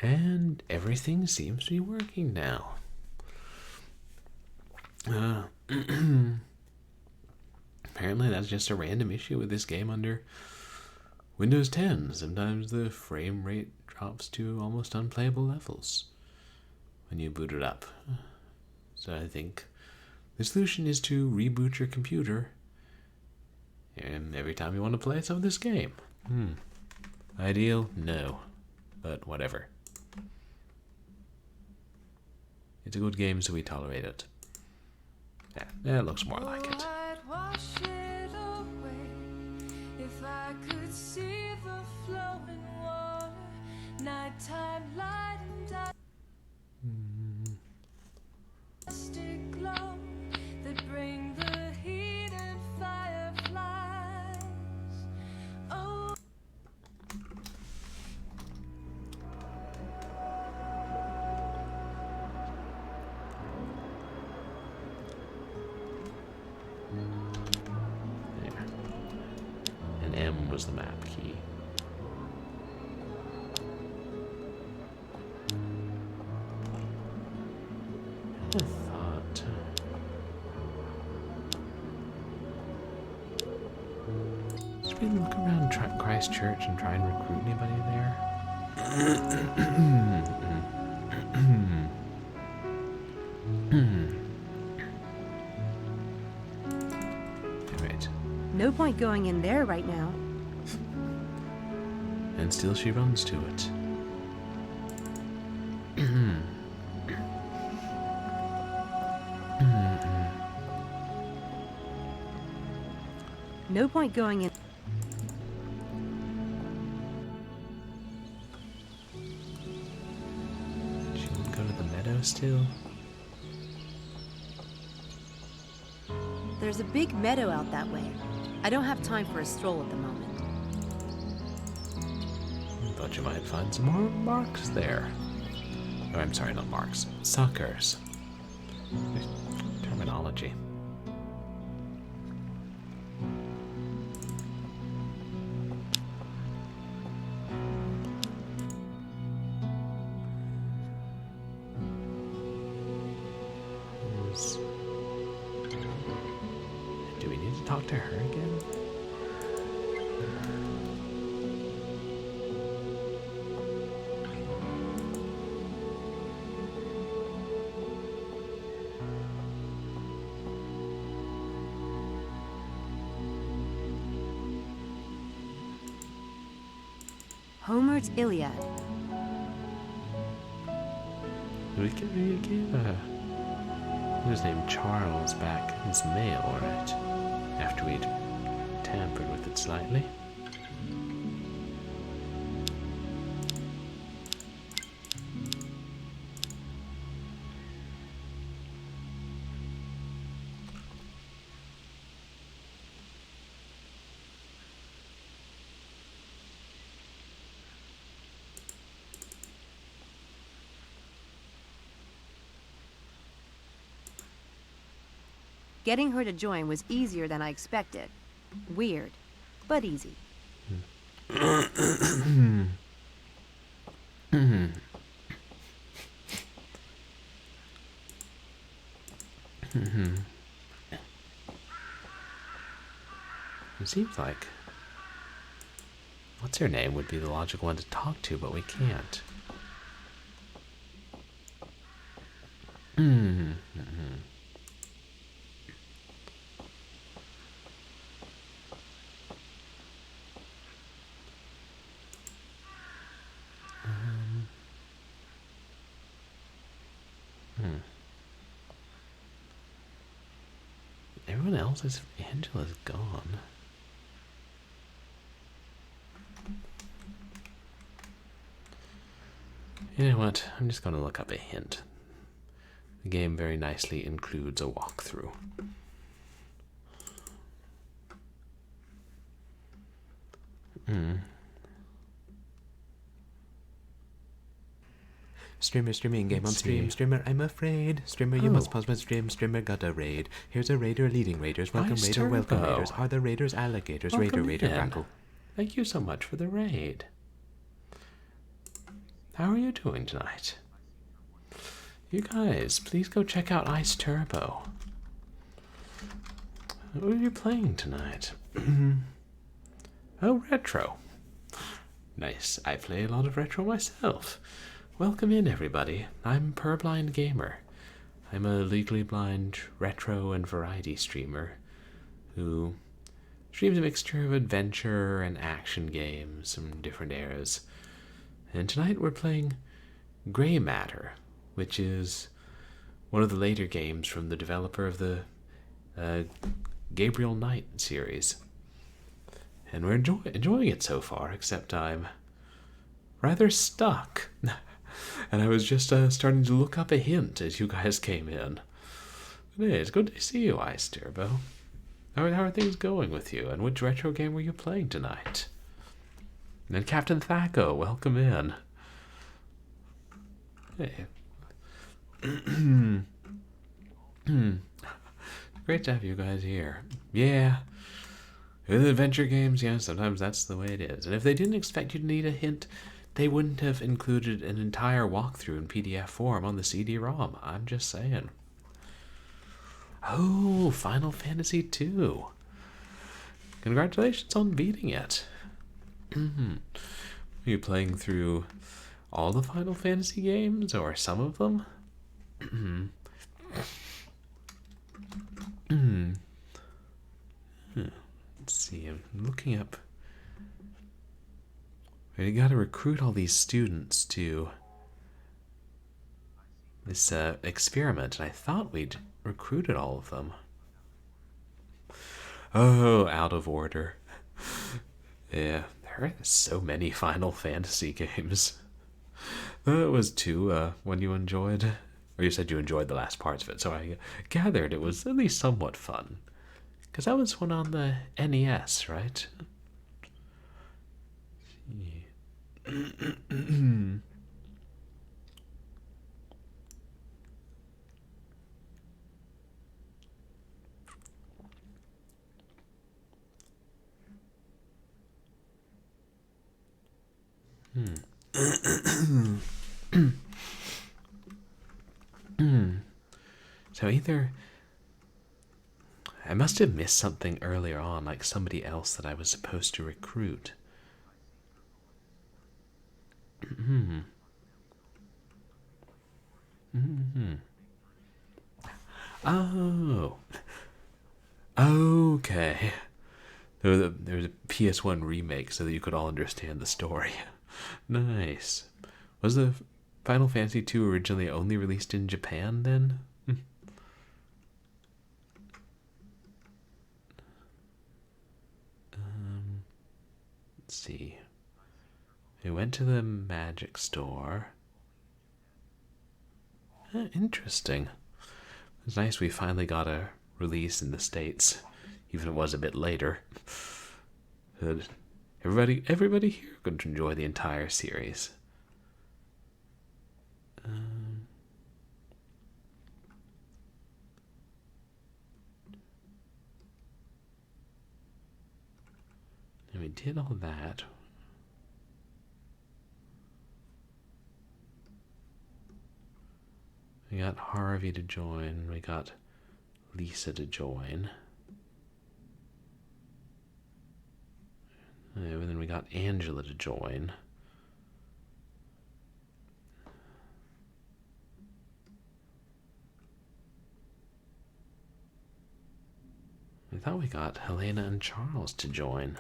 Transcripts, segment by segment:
And everything seems to be working now. Apparently that's just a random issue with this game under Windows 10. Sometimes the frame rate drops to almost unplayable levels when you boot it up. So I think the solution is to reboot your computer and every time you want to play some of this game. Ideal? No. But whatever. It's a good game, so we tolerate it. Yeah, it looks more like it. I'd wash it away if I could see the flowing water, nighttime light and dusty glow that bring the heat and fireflies. Oh. And M was the map key. I thought. Should we look around Christchurch and try and recruit anybody there? Alright. No point going in there right now. And still she runs to it. No point going in. She won't go to the meadow still? There's a big meadow out that way. I don't have time for a stroll at the moment. Thought you might find some more marks there. Oh, I'm sorry, not marks. Suckers. Terminology. Do we need to talk to her again? Homer's Iliad. We gave his name Charles back his mail, right? After we'd tampered with it slightly. Getting her to join was easier than I expected. Weird, but easy. It seems like what's her name would be the logical one to talk to, but we can't. Everyone else is Angela's gone. You know what? I'm just going to look up a hint. The game very nicely includes a walkthrough. Streamer, streaming game on stream. Streamer, I'm afraid. Streamer, you must pause my stream. Streamer got a raid. Here's a raider leading raiders. Welcome, raider, welcome, raiders. Are the raiders alligators? Raider, raider, crackle. Thank you so much for the raid. How are you doing tonight? You guys, please go check out Ice Turbo. What are you playing tonight? Oh, retro. Nice. I play a lot of retro myself. Welcome in, everybody. I'm Purblind Gamer. I'm a legally blind retro and variety streamer who streams a mixture of adventure and action games from different eras. And tonight we're playing Grey Matter, which is one of the later games from the developer of the Gabriel Knight series. And we're enjoying it so far, except I'm rather stuck. And I was just starting to look up a hint as you guys came in. But hey, it's good to see you, Ice Turbo. How are things going with you? And which retro game were you playing tonight? And then Captain Thaco, welcome in. Hey. Great to have you guys here. Yeah. With adventure games, yeah, sometimes that's the way it is. And if they didn't expect you to need a hint, they wouldn't have included an entire walkthrough in PDF form on the CD-ROM. I'm just saying. Oh, Final Fantasy II. Congratulations on beating it. Are you playing through all the Final Fantasy games, or some of them? Let's see, I'm looking up. We gotta recruit all these students to this experiment, and I thought we'd recruited all of them. Oh, out of order. Yeah, there are so many Final Fantasy games. It was two one you enjoyed, or you said you enjoyed the last parts of it, so I gathered it was at least somewhat fun. Because that was one on the NES, right? So either I must have missed something earlier on, like somebody else that I was supposed to recruit. Oh, okay. There was a PS1 remake so that you could all understand the story. Nice. Was the Final Fantasy II originally only released in Japan then? Let's see. We went to the magic store. Interesting. It's nice we finally got a release in the States, even if it was a bit later. Everybody here could enjoy the entire series. And we did all that. We got Harvey to join. We got Lisa to join. And then we got Angela to join. I thought we got Helena and Charles to join.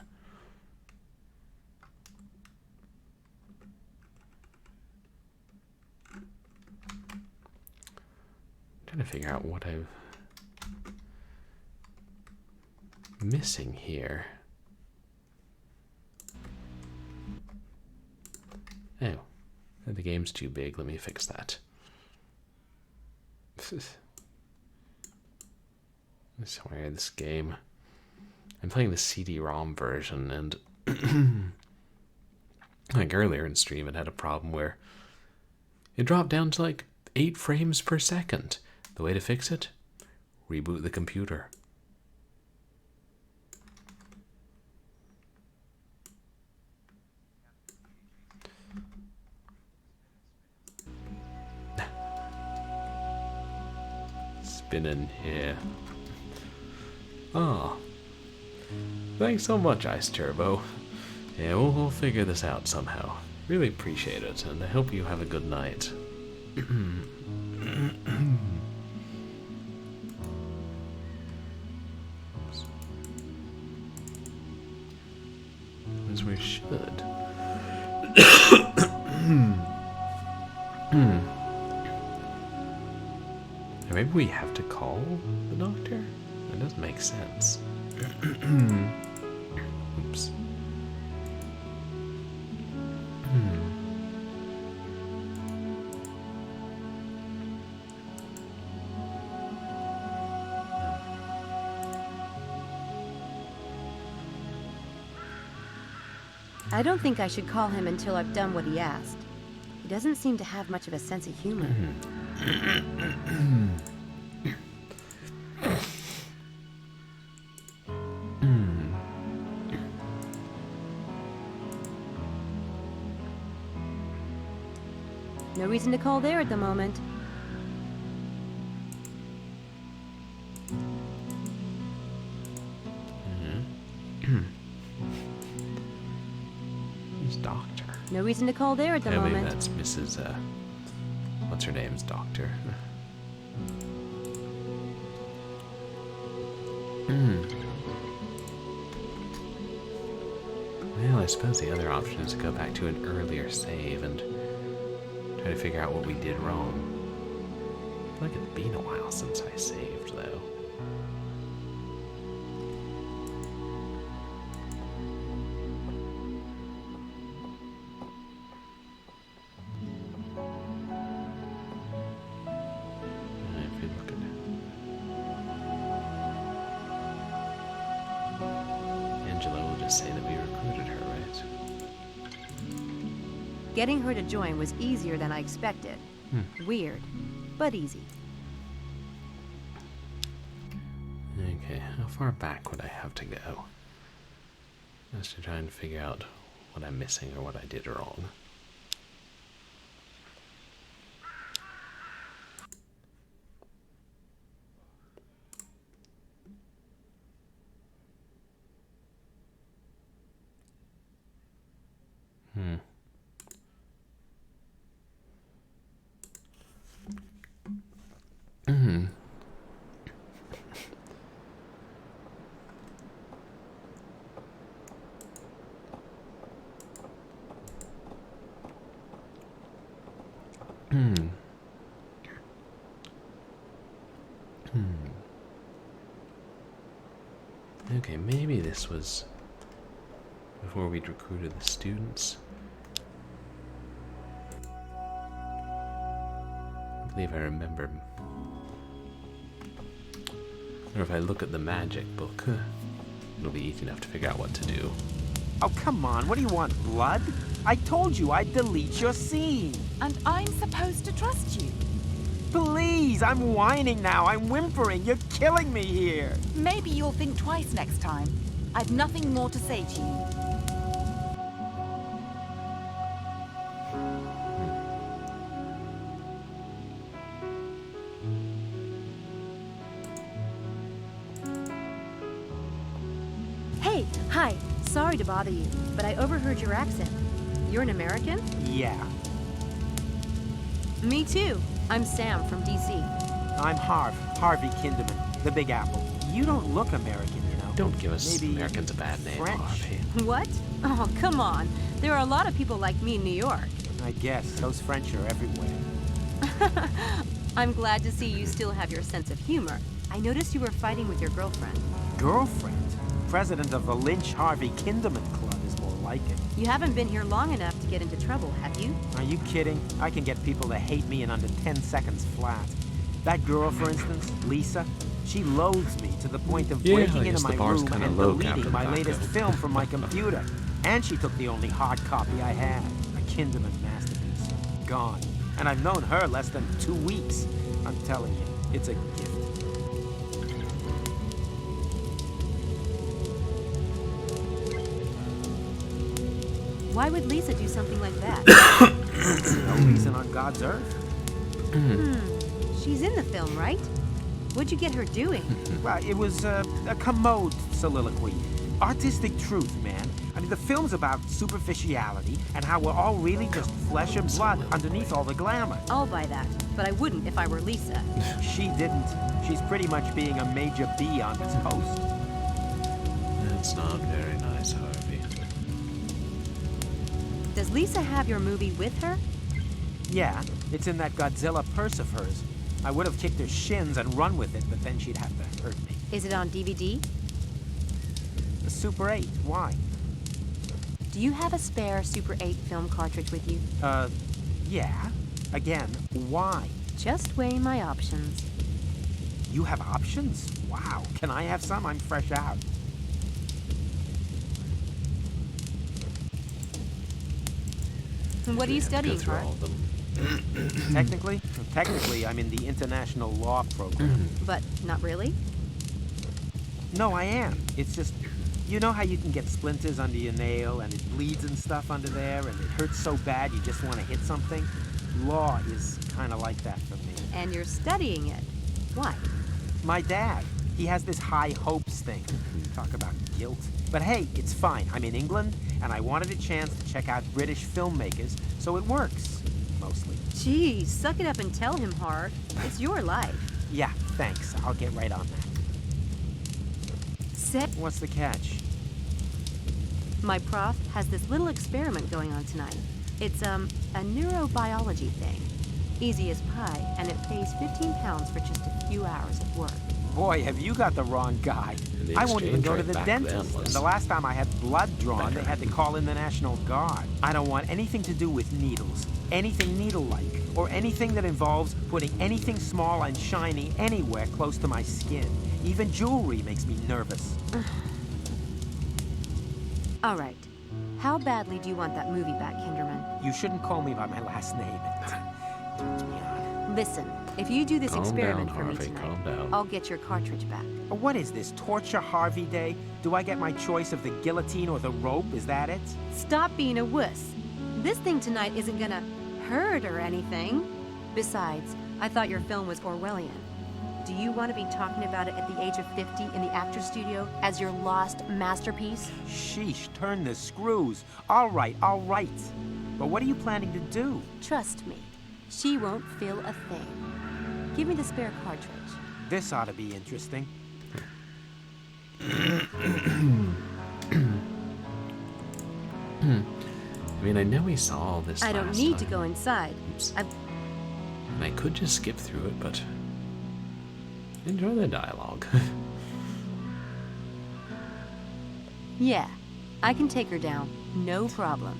Trying to figure out what I'm missing here. Oh, the game's too big. Let me fix that. I swear, this game. I'm playing the CD-ROM version, and like earlier in stream, it had a problem where it dropped down to like 8 frames per second. The way to fix it? Reboot the computer. been in here. Oh. Thanks so much, Ice Turbo. Yeah, we'll figure this out somehow. Really appreciate it, and I hope you have a good night. As we should. Maybe we have to call the doctor? That doesn't make sense. Oops. I don't think I should call him until I've done what he asked. He doesn't seem to have much of a sense of humor. No reason to call there at the moment. Who's doctor? No reason to call there at the Maybe moment. that's Mrs. What's her name's doctor? Well, I suppose the other option is to go back to an earlier save and try to figure out what we did wrong. I feel like it's been a while since I saved, though. If we look at Angela will just say that we recruited her, right? Getting her to join was easier than I expected. Weird, but easy. Okay, how far back would I have to go? Just to try and figure out what I'm missing or what I did wrong. Okay, maybe this was before we'd recruited the students. I believe I remember. Or if I look at the magic book, it'll be easy enough to figure out what to do. Oh, come on. What do you want, blood? I told you I'd delete your scene. And I'm supposed to trust you. Please, I'm whining now. I'm whimpering. You're killing me here. Maybe you'll think twice next time. I've nothing more to say to you. Hey, hi. Sorry to bother you, but I overheard your accent. You're an American? Yeah. Me too. I'm Sam from DC. I'm Harvey Kinderman, the Big Apple. You don't look American, you know. Don't give us Maybe Americans a bad name, French. Harvey. What? Oh, come on. There are a lot of people like me in New York. I guess those French are everywhere. I'm glad to see you still have your sense of humor. I noticed you were fighting with your girlfriend. Girlfriend? President of the Lynch Harvey Kinderman Club is more like it. You haven't been here long enough to get into trouble, have you? Are you kidding? I can get people to hate me in under 10 seconds flat. That girl, for instance, Lisa, she loathes me to the point of Yeah, I breaking guess into the my bar's room kinda and low, deleting Captain my Taco. latest film from my computer. And she took the only hard copy I had, a Kinderman masterpiece. Gone. And I've known her less than 2 weeks. I'm telling you, it's a gift. Why would Lisa do something like that? No reason on God's earth. She's in the film, right? What'd you get her doing? Well, it was a commode soliloquy. Artistic truth, man. I mean, the film's about superficiality and how we're all really just flesh and blood underneath all the glamour. I'll buy that, but I wouldn't if I were Lisa. She didn't. She's pretty much being a major B on this post. That's not very nice, Harvey. Does Lisa have your movie with her? Yeah, it's in that Godzilla purse of hers. I would have kicked her shins and run with it, but then she'd have to hurt me. Is it on DVD? The Super 8, why? Do you have a spare Super 8 film cartridge with you? Yeah. Again, why? Just weighing my options. You have options? Wow. Can I have some? I'm fresh out. What are you studying, Go through Hart? all of them. Technically, I'm in the international law program. But not really? No, I am. It's just, you know how you can get splinters under your nail and it bleeds and stuff under there and it hurts so bad you just want to hit something? Law is kind of like that for me. And you're studying it. Why? My dad, he has this high hopes thing. Talk about guilt. But hey, it's fine. I'm in England and I wanted a chance to check out British filmmakers, so it works. Mostly. Geez, suck it up and tell him, Hart. It's your life. Yeah, thanks. I'll get right on that. What's the catch? My prof has this little experiment going on tonight. It's, a neurobiology thing. Easy as pie, and it pays 15 pounds for just a few hours of work. Boy, have you got the wrong guy. The I won't even exchange go to rate the back then dentist. was And the last time I had blood drawn, better. they had to call in the National Guard. I don't want anything to do with needles, anything needle-like, or anything that involves putting anything small and shiny anywhere close to my skin. Even jewelry makes me nervous. All right. How badly do you want that movie back, Kinderman? You shouldn't call me by my last name. It turns me on. Listen, if you do this Calm experiment down, for me Harvey, tonight, calm down. I'll get your cartridge back. What is this, Torture Harvey Day? Do I get my choice of the guillotine or the rope? Is that it? Stop being a wuss. This thing tonight isn't gonna hurt or anything. Besides, I thought your film was Orwellian. Do you want to be talking about it at the age of 50 in the actor's studio as your lost masterpiece? Sheesh, turn the screws. All right, all right. But what are you planning to do? Trust me, she won't feel a thing. Give me the spare cartridge. This ought to be interesting. I mean, I know we saw all this I don't last need to time. go inside. Oops. I've And I could just skip through it, but enjoy the dialogue. Yeah, I can take her down, no problem.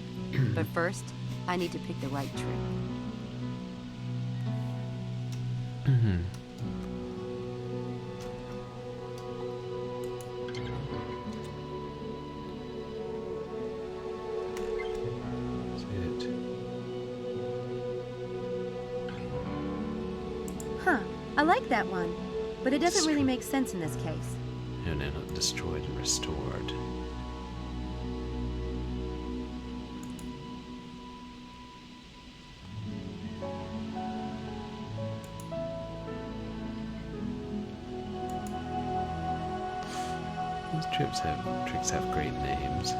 But first, I need to pick the right trick. Is it? Huh, I like that one. But it doesn't really make sense in this case. No, no, not destroyed and restored. These tricks have great names.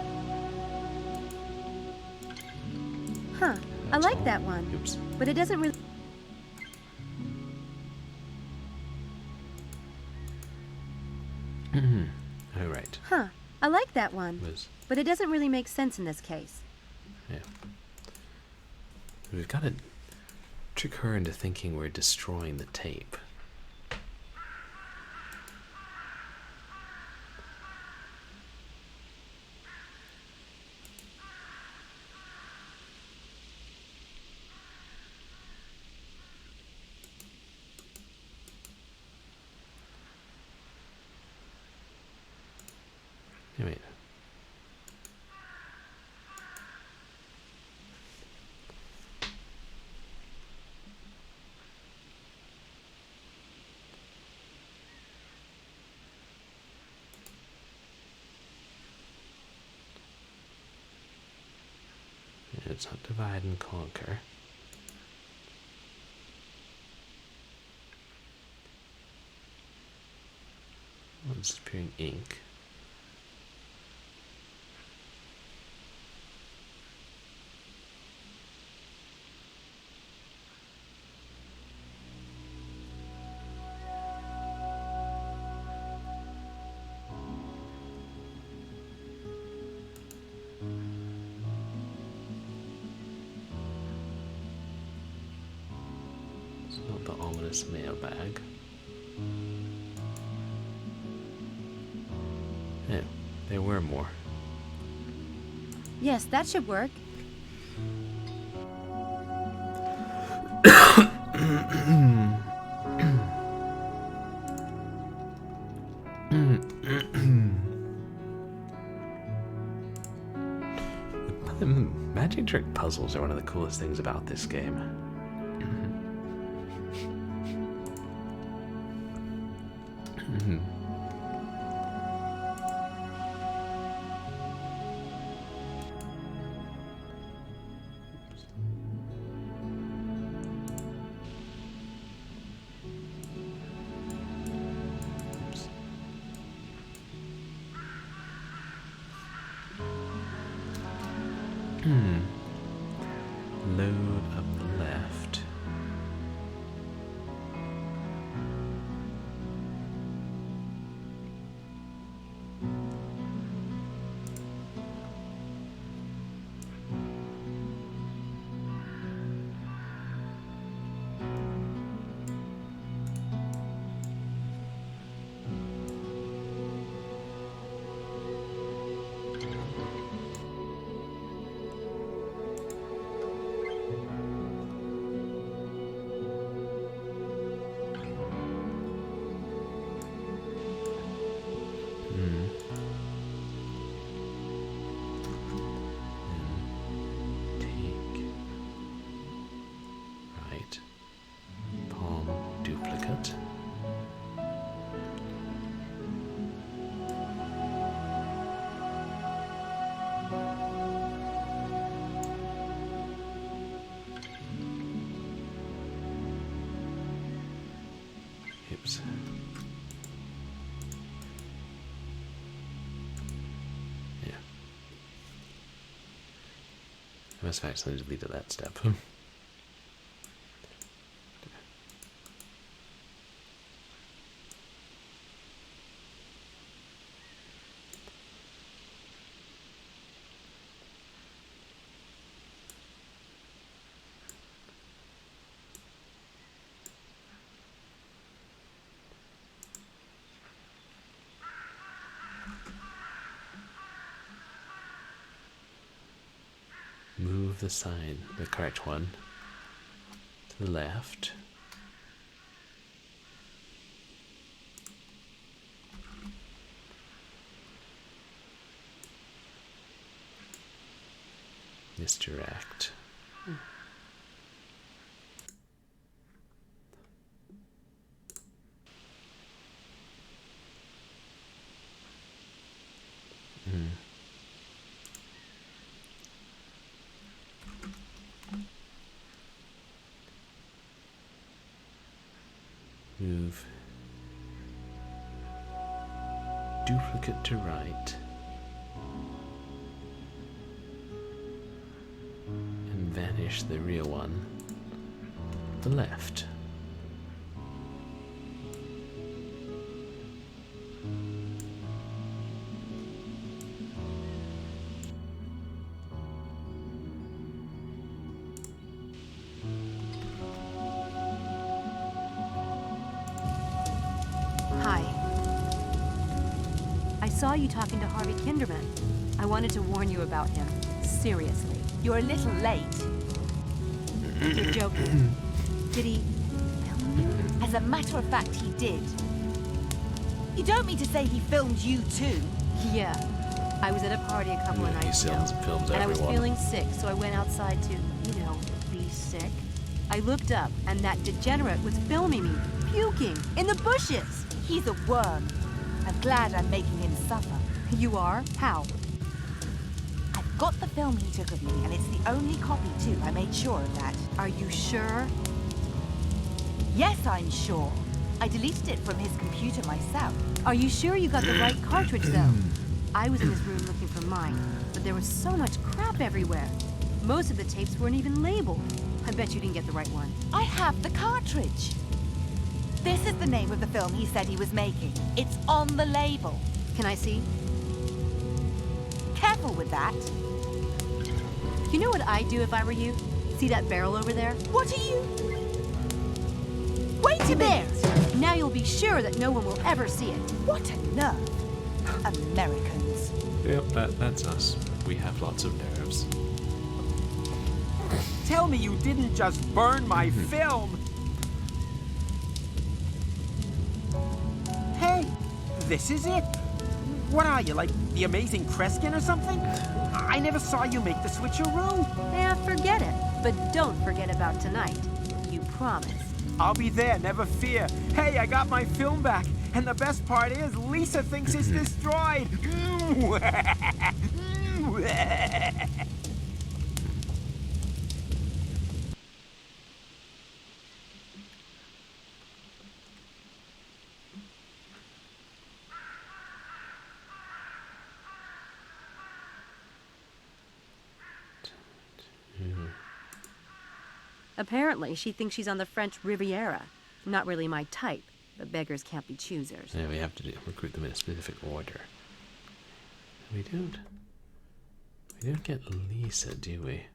Huh, I That's like all. that one. Oops. But it doesn't really... All right. Huh, I like that one. Was But it doesn't really make sense in this case. yeah. We've got to trick her into thinking we're destroying the tape. Wait. It's not divide and conquer. Disappearing ink. It's not the ominous mailbag. Yeah, there were more. Yes, that should work. Magic trick puzzles are one of the coolest things about this game. Load up the left. Take right palm duplicate. Oops. Yeah. I must have accidentally deleted that step. Move the sign, the correct one, to the left. Misdirect. Move duplicate to right and vanish the real one to the left. Hi. I saw you talking to Harvey Kinderman. I wanted to warn you about him. Seriously. You're a little late. You're joking. Did he film you? As a matter of fact, he did. You don't mean to say he filmed you too? Yeah. I was at a party a couple of He nights ago. films And I was everyone. feeling sick, so I went outside to, be sick. I looked up, and that degenerate was filming me, puking, in the bushes. He's a worm. I'm glad I'm making him suffer. You are? How? I've got the film he took of me, and it's the only copy too. I made sure of that. Are you sure? Yes, I'm sure. I deleted it from his computer myself. Are you sure you got the right cartridge, though? I was in his room looking for mine, but there was so much crap everywhere. Most of the tapes weren't even labeled. I bet you didn't get the right one. I have the cartridge. This is the name of the film he said he was making. It's on the label. Can I see? Careful with that. You know what I'd do if I were you? See that barrel over there? What are you? Wait a There! minute! Now you'll be sure that no one will ever see it. What a nerve. Americans. Yep, that's us. We have lots of nerves. Tell me you didn't just burn my film! Hey, this is it? What are you, like the amazing Kreskin or something? I never saw you make the switcheroo. Yeah, forget it. But don't forget about tonight. You promised. I'll be there, never fear. Hey, I got my film back. And the best part is, Lisa thinks it's destroyed. Apparently, she thinks she's on the French Riviera. Not really my type, but beggars can't be choosers. Yeah, we have to recruit them in a specific order. We don't get Lisa, do we?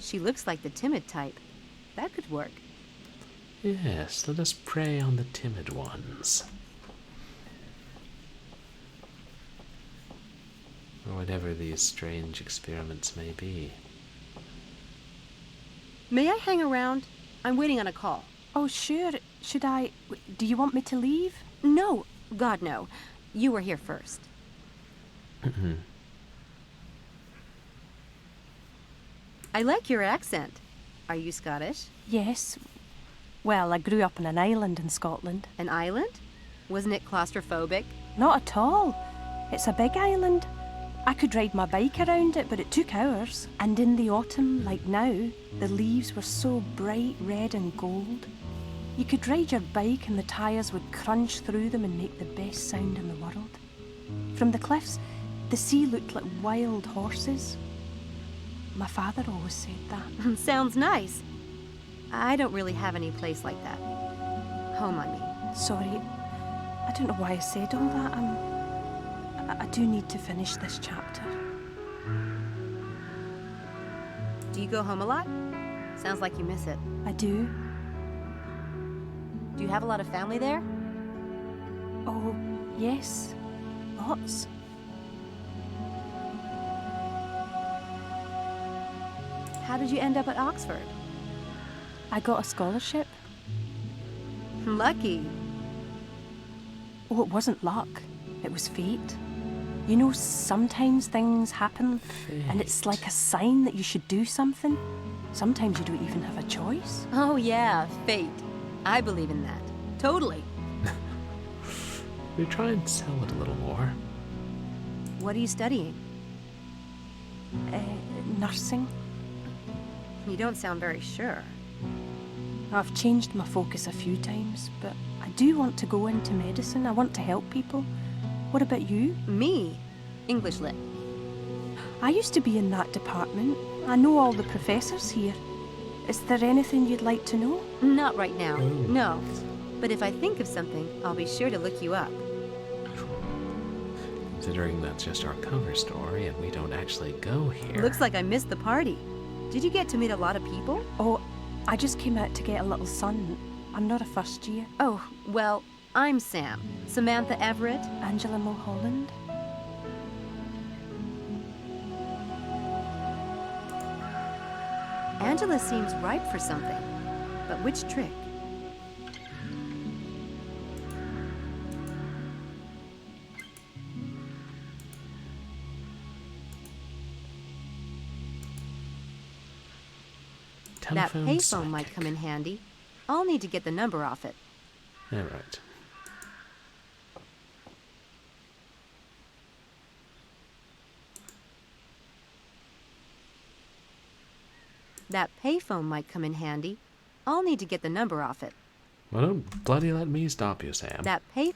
She looks like the timid type. That could work. Yes, let us prey on the timid ones. Or whatever these strange experiments may be. May I hang around? I'm waiting on a call. Oh, sure. Should I... Do you want me to leave? No, God, no. You were here first. I like your accent. Are you Scottish? Yes. Well, I grew up on an island in Scotland. An island? Wasn't it claustrophobic? Not at all. It's a big island. I could ride my bike around it, but it took hours. And in the autumn, like now, the leaves were so bright red and gold. You could ride your bike and the tyres would crunch through them and make the best sound in the world. From the cliffs, the sea looked like wild horses. My father always said that. Sounds nice. I don't really have any place like that. Home, I mean. Sorry, I don't know why I said all that. I do need to finish this chapter. Do you go home a lot? Sounds like you miss it. I do. Do you have a lot of family there? Oh, yes. Lots. How did you end up at Oxford? I got a scholarship. Lucky. Oh, it wasn't luck. It was fate. You know, sometimes things happen and it's like a sign that you should do something. Sometimes you don't even have a choice. Oh yeah, fate. I believe in that. Totally. We try and sell it a little more. What are you studying? Nursing. You don't sound very sure. I've changed my focus a few times, but I do want to go into medicine. I want to help people. What about you? Me? English lit. I used to be in that department. I know all the professors here. Is there anything you'd like to know? Not right now, no. But if I think of something, I'll be sure to look you up. Considering that's just our cover story and we don't actually go here. Looks like I missed the party. Did you get to meet a lot of people? Oh, I just came out to get a little sun. I'm not a first year. Oh, well, I'm Sam. Samantha Everett. Angela Mulholland. Angela seems ripe for something. But which trick? That Telephone payphone might psychic. come in handy. I'll need to get the number off it. Yeah, right. That payphone might come in handy. I'll need to get the number off it. Well, don't bloody let me stop you, Sam. That pay...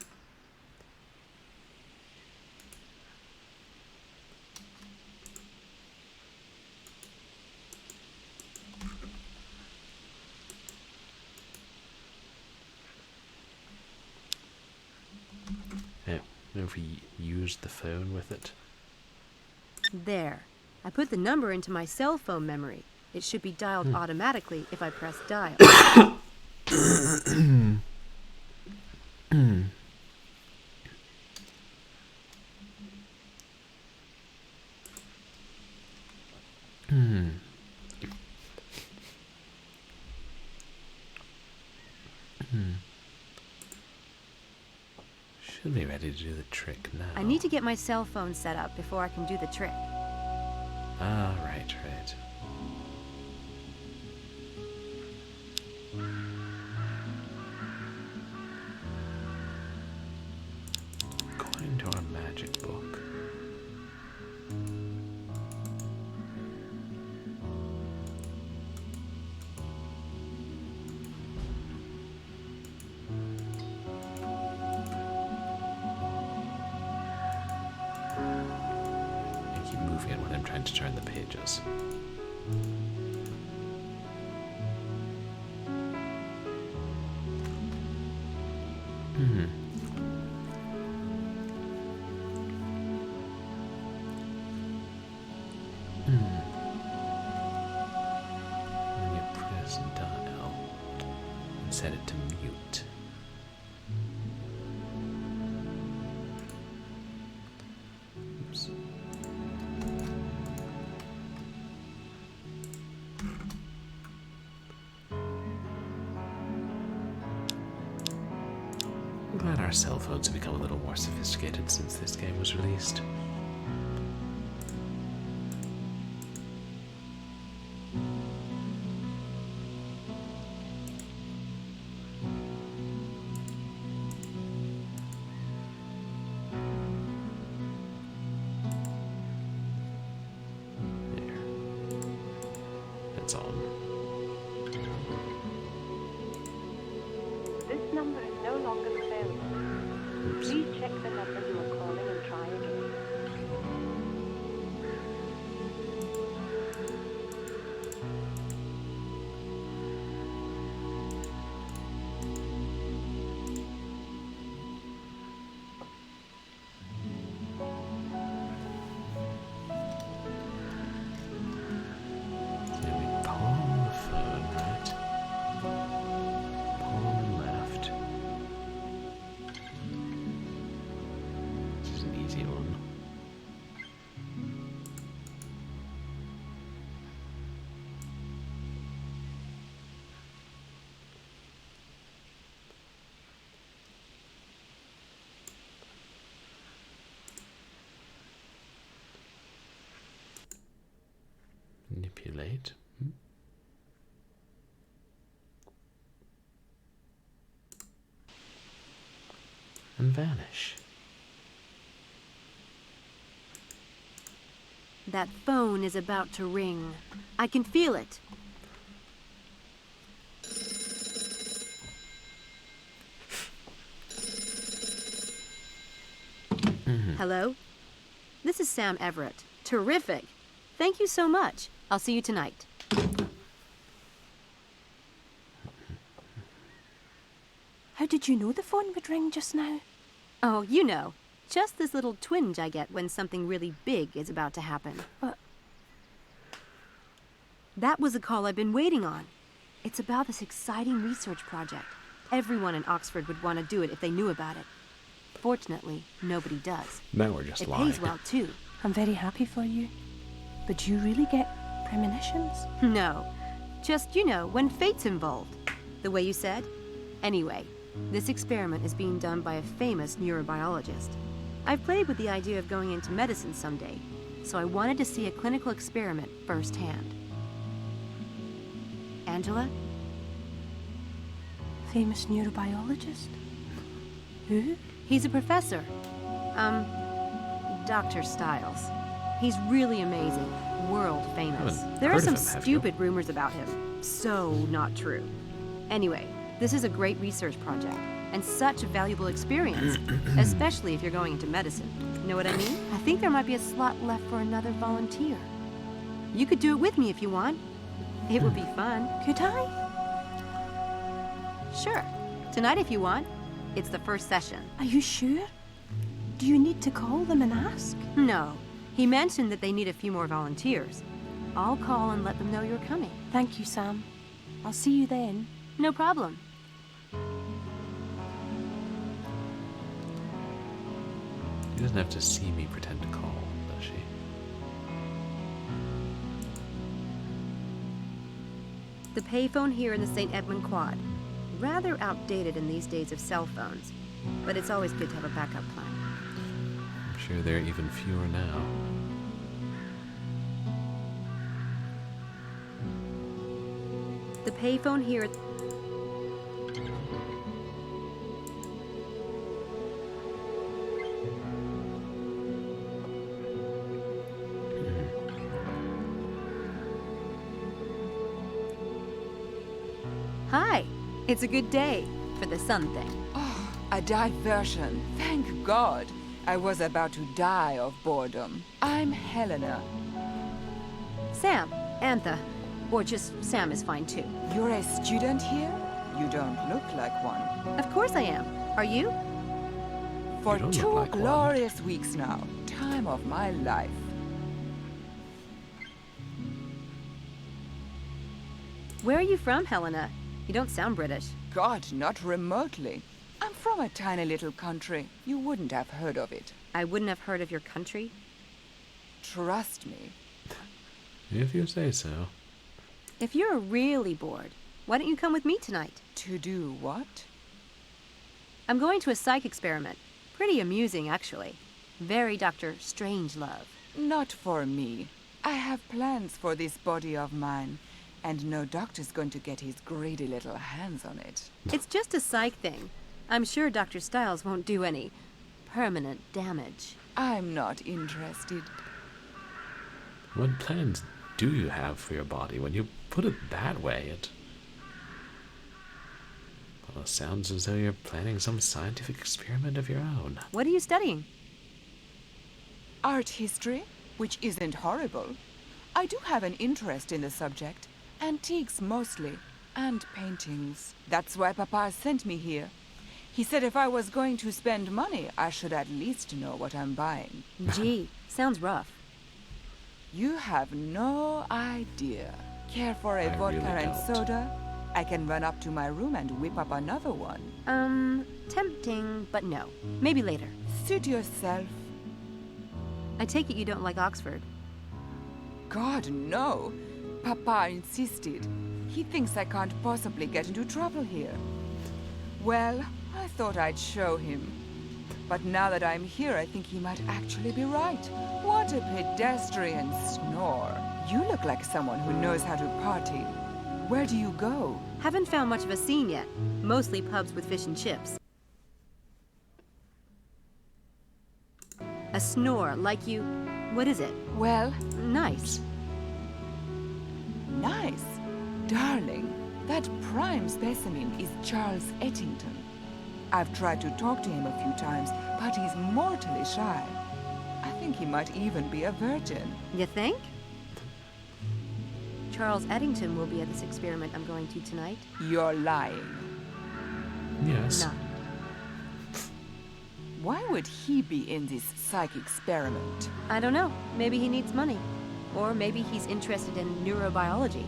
Yeah, if we use the phone with it. There. I put the number into my cell phone memory. It should be dialed automatically if I press dial. Should be ready to do the trick now. I need to get my cell phone set up before I can do the trick. Ah, right, right. According to our magic book. I keep moving it when I'm trying to turn the pages. When you press dial and set it to mute. Oops. I'm glad our cell phones have become a little more sophisticated since this game was released. There. That's on. This number is no longer available. Oops. Please check the number you are calling and try again. Yeah, we palm the phone, right? Palm left. This is an easy one. Manipulate. And vanish. That phone is about to ring. I can feel it. Hello? This is Sam Everett. Terrific. Thank you so much. I'll see you tonight. How did you know the phone would ring just now? Oh, you know. Just this little twinge I get when something really big is about to happen. What? That was a call I've been waiting on. It's about this exciting research project. Everyone in Oxford would want to do it if they knew about it. Fortunately, nobody does. Now we're just It lying. pays well, too. I'm very happy for you. But do you really get premonitions? No. Just, you know, when fate's involved. The way you said. Anyway, this experiment is being done by a famous neurobiologist. I've played with the idea of going into medicine someday, so I wanted to see a clinical experiment firsthand. Angela? Famous neurobiologist? Who? He's a professor. Dr. Styles. He's really amazing. World famous. Haven't There are heard of some him, have you? stupid rumors about him. So not true. Anyway, this is a great research project, and such a valuable experience, especially if you're going into medicine. Know what I mean? I think there might be a slot left for another volunteer. You could do it with me if you want. It would be fun. Could I? Sure. Tonight if you want. It's the first session. Are you sure? Do you need to call them and ask? No. He mentioned that they need a few more volunteers. I'll call and let them know you're coming. Thank you, Sam. I'll see you then. No problem. She doesn't have to see me pretend to call, does she? The payphone here in the St. Edmund Quad. Rather outdated in these days of cell phones, but it's always good to have a backup plan. I'm sure there are even fewer now. The payphone here. Hi. It's a good day for the sun thing. Oh, a diversion. Thank God. I was about to die of boredom. I'm Helena. Sam, Antha, or just Sam is fine too. You're a student here? You don't look like one. Of course I am. Are you? For You don't look 2 like one. glorious weeks now. Time of my life. Where are you from, Helena? You don't sound British. God, not remotely. I'm from a tiny little country. You wouldn't have heard of it. I wouldn't have heard of your country. Trust me. If you say so. If you're really bored, why don't you come with me tonight? To do what? I'm going to a psych experiment. Pretty amusing, actually. Very Dr. Strangelove. Not for me. I have plans for this body of mine. And no doctor's going to get his greedy little hands on it. It's just a psych thing. I'm sure Dr. Styles won't do any permanent damage. I'm not interested. What plans do you have for your body? When you put it that way, it well, it sounds as though you're planning some scientific experiment of your own. What are you studying? Art history, which isn't horrible. I do have an interest in the subject. Antiques mostly, and paintings. That's why Papa sent me here. He said if I was going to spend money, I should at least know what I'm buying. Gee, sounds rough. You have no idea. Care for a I vodka really and don't. soda? I can run up to my room and whip up another one. Tempting, but no. Maybe later. Suit yourself. I take it you don't like Oxford. God, no. Papa insisted. He thinks I can't possibly get into trouble here. Well, I thought I'd show him. But now that I'm here, I think he might actually be right. What a pedestrian snore. You look like someone who knows how to party. Where do you go? Haven't found much of a scene yet. Mostly pubs with fish and chips. A snore, like you... What is it? Well, Nice. nice. Darling, that prime specimen is Charles Ettington. I've tried to talk to him a few times, but he's mortally shy. I think he might even be a virgin. You think? Charles Eddington will be at this experiment I'm going to tonight. You're lying. Yes. No. Why would he be in this psych experiment? I don't know. Maybe he needs money. Or maybe he's interested in neurobiology.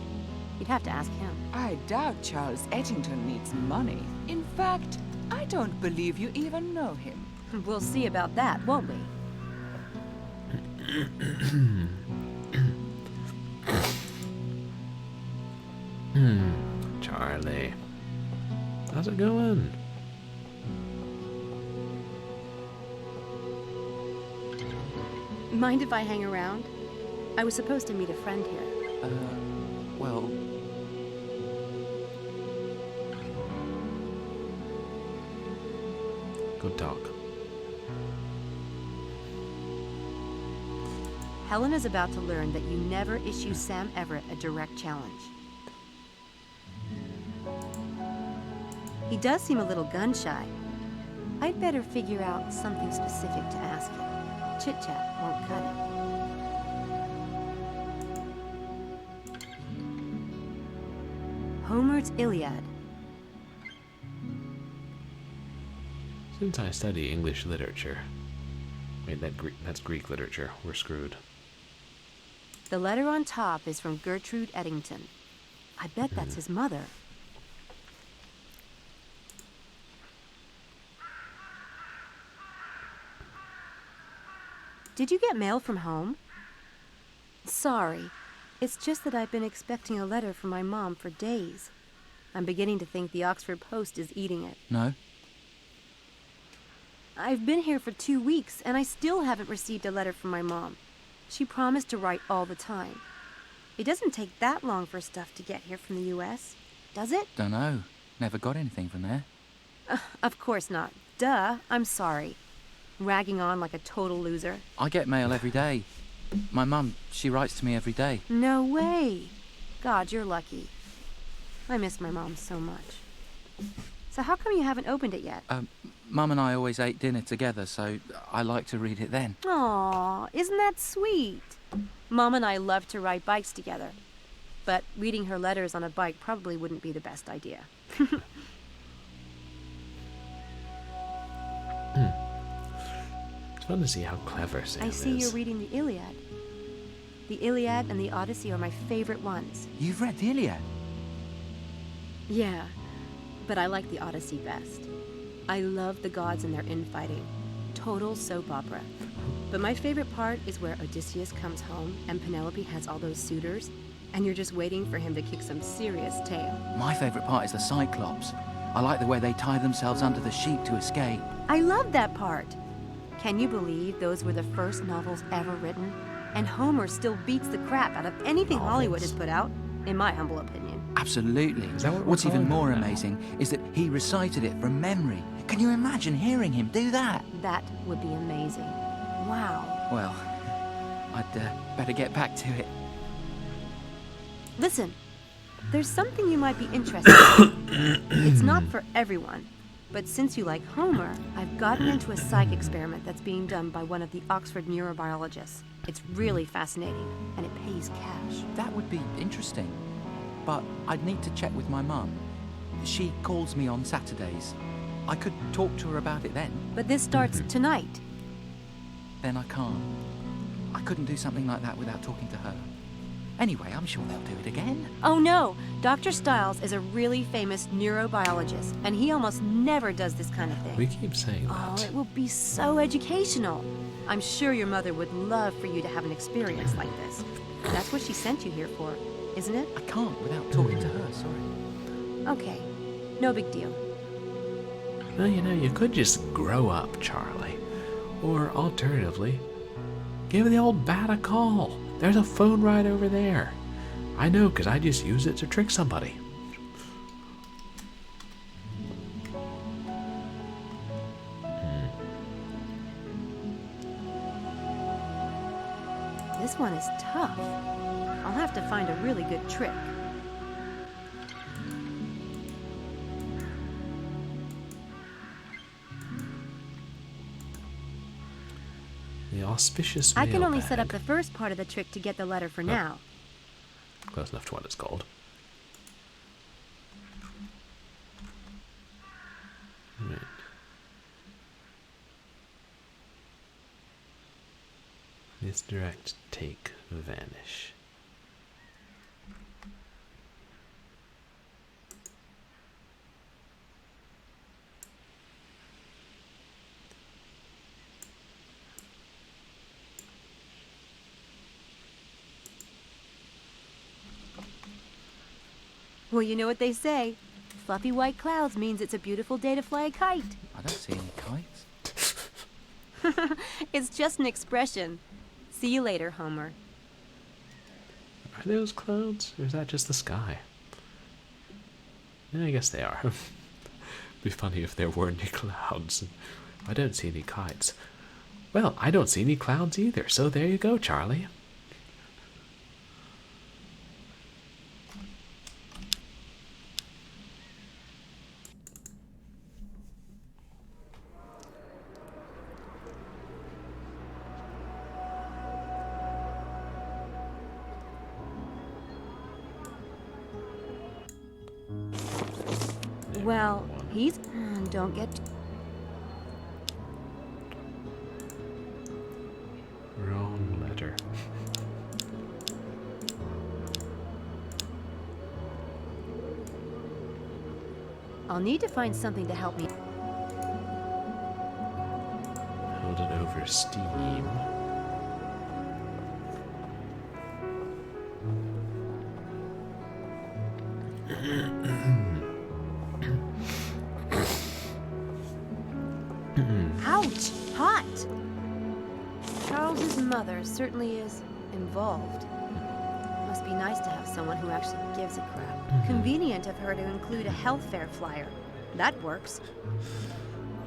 You'd have to ask him. I doubt Charles Ettington needs money. In fact, I don't believe you even know him. We'll see about that, won't we? Charlie. How's it going? Mind if I hang around? I was supposed to meet a friend here. Well, Go talk. Helen is about to learn that you never issue Sam Everett a direct challenge. He does seem a little gun-shy. I'd better figure out something specific to ask him. Chit-chat won't cut it. Homer's Iliad. Since I study English literature, wait, that's Greek literature. We're screwed. The letter on top is from Gertrude Eddington. I bet that's his mother. Did you get mail from home? Sorry. It's just that I've been expecting a letter from my mom for days. I'm beginning to think the Oxford Post is eating it. No? I've been here for 2 weeks, and I still haven't received a letter from my mom. She promised to write all the time. It doesn't take that long for stuff to get here from the U.S., does it? Dunno. Never got anything from there. Of course not. Duh, I'm sorry. Ragging on like a total loser. I get mail every day. My mum, she writes to me every day. No way. God, you're lucky. I miss my mom so much. So how come you haven't opened it yet? Mum and I always ate dinner together, so I like to read it then. Aw, isn't that sweet? Mom and I love to ride bikes together. But reading her letters on a bike probably wouldn't be the best idea. It's fun to see how clever Sam I is. see you're reading the Iliad. The Iliad and the Odyssey are my favorite ones. You've read the Iliad? Yeah, but I like the Odyssey best. I love the gods and their infighting. Total soap opera. But my favorite part is where Odysseus comes home and Penelope has all those suitors, and you're just waiting for him to kick some serious tail. My favourite part is the Cyclops. I like the way they tie themselves under the sheet to escape. I love that part. Can you believe those were the first novels ever written? And Homer still beats the crap out of anything Hollywood has put out, in my humble opinion. Absolutely. Is that what we're What's even calling more them now? amazing is that he recited it from memory. Can you imagine hearing him do that? That would be amazing. Wow. Well, I'd better get back to it. Listen, there's something you might be interested in. It's not for everyone, but since you like Homer, I've gotten into a psych experiment that's being done by one of the Oxford neurobiologists. It's really fascinating, and it pays cash. That would be interesting. But I'd need to check with my mum. She calls me on Saturdays. I could talk to her about it then. But this starts tonight. Then I can't. I couldn't do something like that without talking to her. Anyway, I'm sure they'll do it again. Oh no, Dr. Stiles is a really famous neurobiologist, and he almost never does this kind of thing. We keep saying Oh, that. it will be so educational. I'm sure your mother would love for you to have an experience like this. That's what she sent you here for, isn't it? I can't without talking to her, sorry. Okay, no big deal. Well, you know, you could just grow up, Charlie. Or alternatively, give the old bat a call. There's a phone right over there. I know, because I just use it to trick somebody. This one is tough. I'll have to find a really good trick. The auspicious I can only set up mailbag. the first part of the trick to get the letter for now. Close enough to what it's called. Right. Misdirect, take, vanish. Well, you know what they say. Fluffy white clouds means it's a beautiful day to fly a kite. I don't see any kites. It's just an expression. See you later, Homer. Are those clouds, or is that just the sky? Yeah, I guess they are. Be funny if there were any clouds. I don't see any kites. Well, I don't see any clouds either, so there you go, Charlie. Well, he's... Don't get... Wrong letter. I'll need to find something to help me. Hold it over steam. Ouch! Hot! Charles's mother certainly is involved. Must be nice to have someone who actually gives a crap. Convenient of her to include a health fair flyer. That works.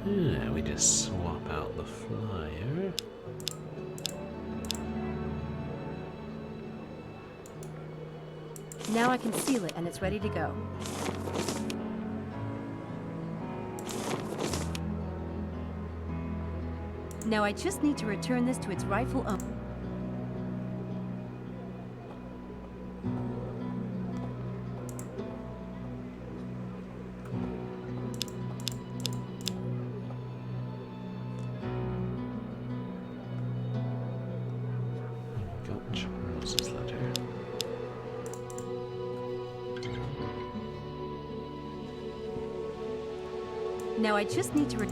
Yeah, we just swap out the flyer. Now I can seal it and it's ready to go. Now I just need to return this to its rightful owner. Got Charles's letter. Now I just need to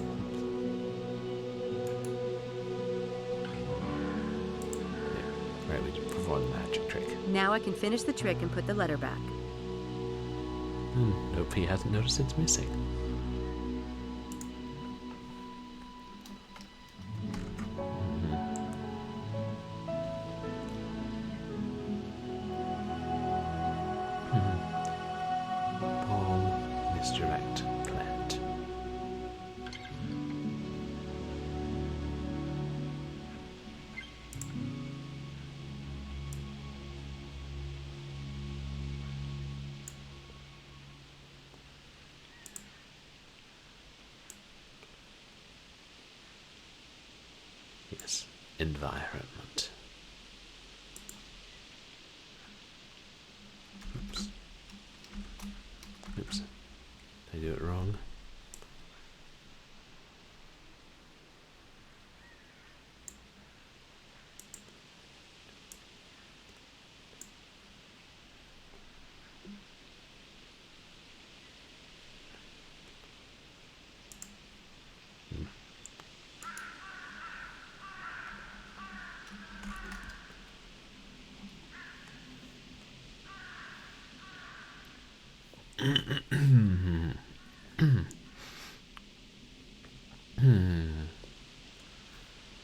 Right, we just perform the magic trick. Now I can finish the trick and put the letter back. Nope, he hasn't noticed it's missing. Paul, misdirect plant. Yes, environment. Oops. Oops. Did I do it wrong?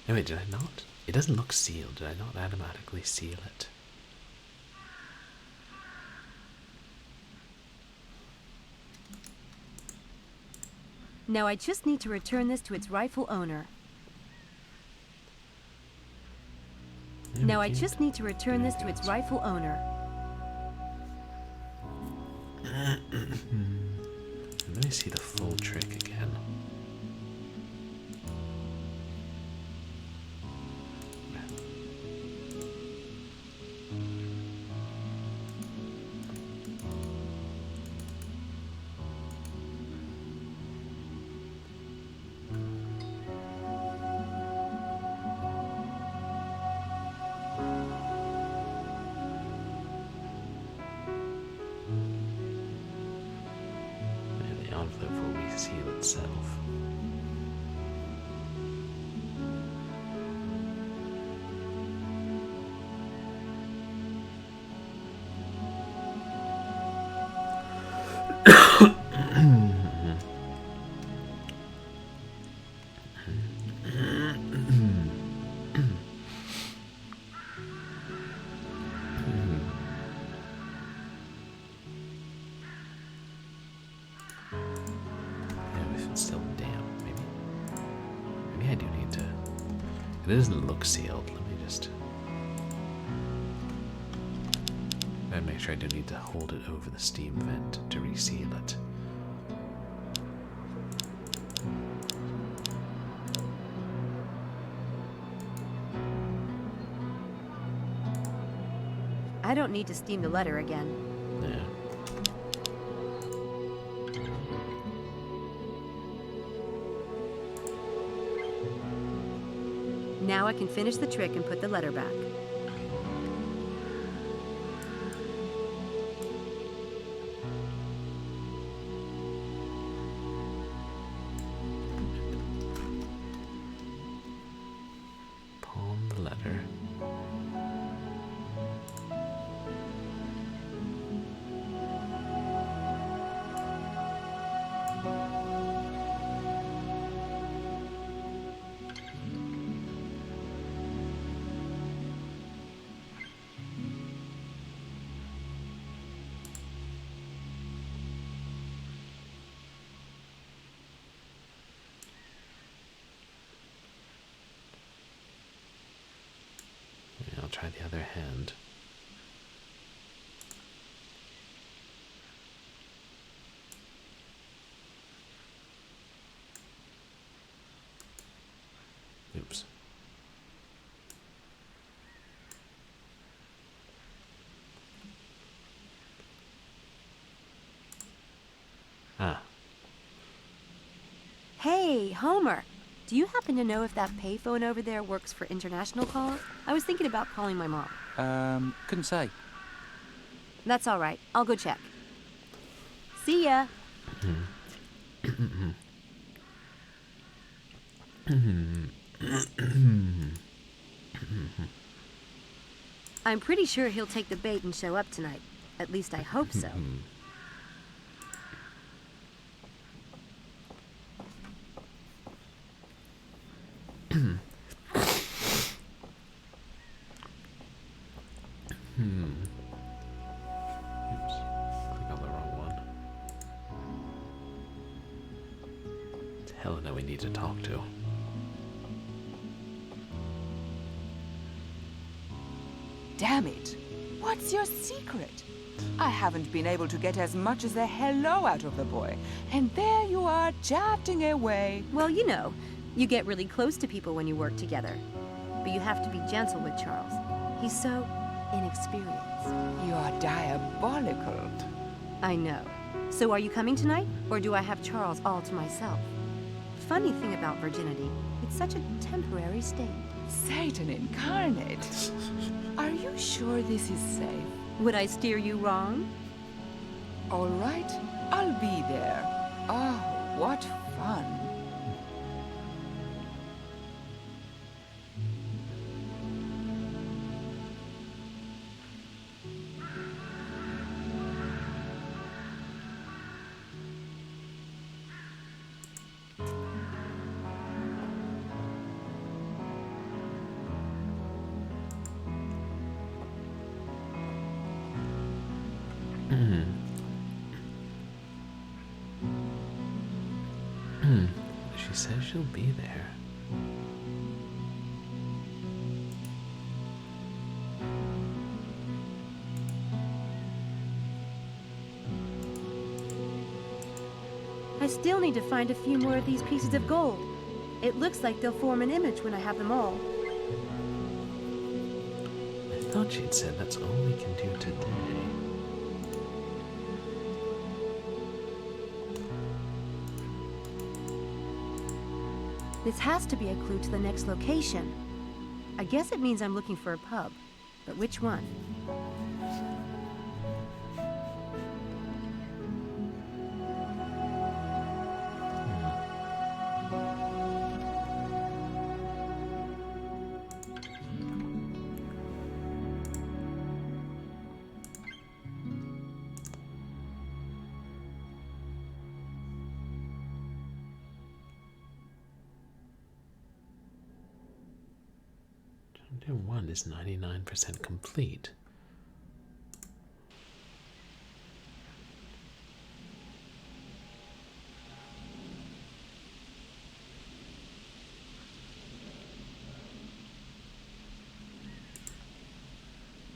No, wait, did I not? It doesn't look sealed. Did I not automatically seal it? Now I just need to return this to its rightful owner. Yeah, Now we I can't just need to return do this to anything its else. rightful owner. Let me see the full trick again. And the envelope will reseal itself. Yeah, if it's still damp, maybe. It doesn't look sealed. Let me just... Gotta make sure I don't need to hold it over the steam vent to reseal it. I don't need to steam the letter again. Yeah. Now I can finish the trick and put the letter back. Palm the letter. I'll try the other hand. Oops. Ah. Hey, Homer. Do you happen to know if that payphone over there works for international calls? I was thinking about calling my mom. Couldn't say. That's all right. I'll go check. See ya. I'm pretty sure he'll take the bait and show up tonight. At least I hope so. Oops. Click on the wrong one. It's Helena we need to talk to. Damn it! What's your secret? I haven't been able to get as much as a hello out of the boy, and there you are chatting away. Well, you know, you get really close to people when you work together. But you have to be gentle with Charles. He's so inexperienced. You are diabolical. I know. So are you coming tonight, or do I have Charles all to myself? Funny thing about virginity, it's such a temporary state. Satan incarnate. Are you sure this is safe? Would I steer you wrong? All right, I'll be there. Oh, what fun. She says she'll be there. I still need to find a few more of these pieces of gold. It looks like they'll form an image when I have them all. I thought she'd said that's all we can do today. This has to be a clue to the next location. I guess it means I'm looking for a pub. But which one? Chapter 1 is 99% complete.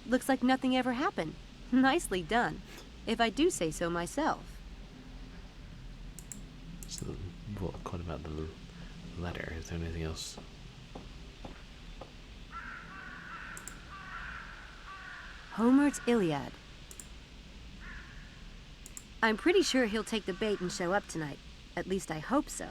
Looks like nothing ever happened. Nicely done, if I do say so myself. So, what about the letter? Is there anything else? Homer's Iliad. I'm pretty sure he'll take the bait and show up tonight. At least I hope so.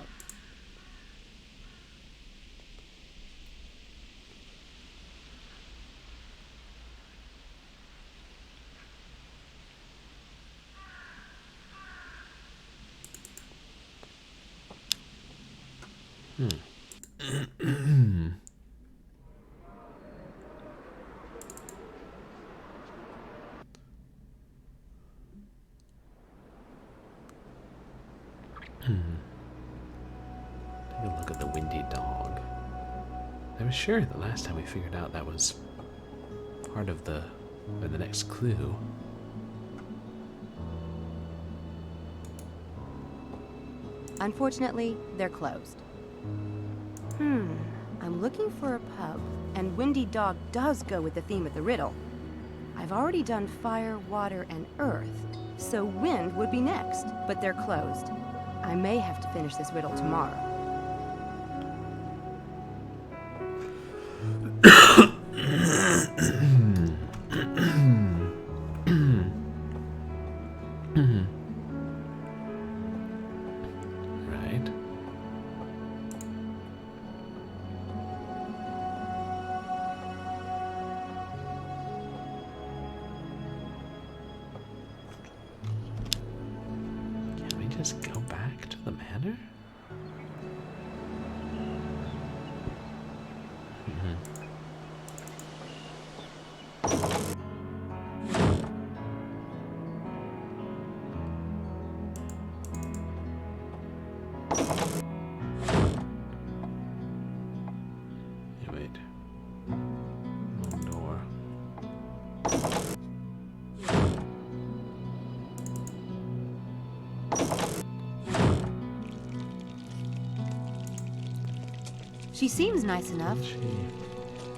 Take a look at the windy dog. I was sure the last time we figured out that was part of the next clue. Unfortunately, they're closed. I'm looking for a pub, and Windy Dog does go with the theme of the riddle. I've already done fire, water, and earth, so wind would be next, but they're closed. I may have to finish this riddle tomorrow. Right. Can we just go back to the manor? Yeah, wait. Wrong door. She seems nice enough, She...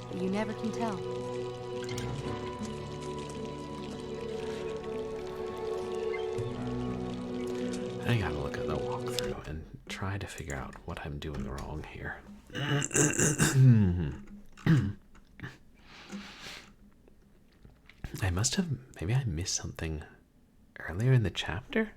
but you never can tell. I gotta look at the walkthrough and try to figure out what I'm doing wrong here. I must have... Maybe I missed something earlier in the chapter?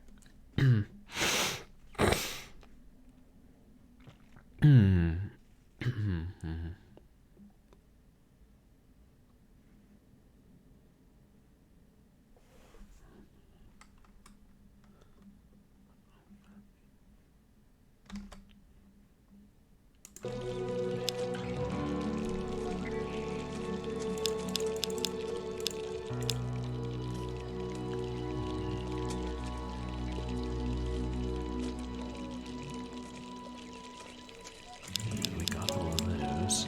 We got all of those.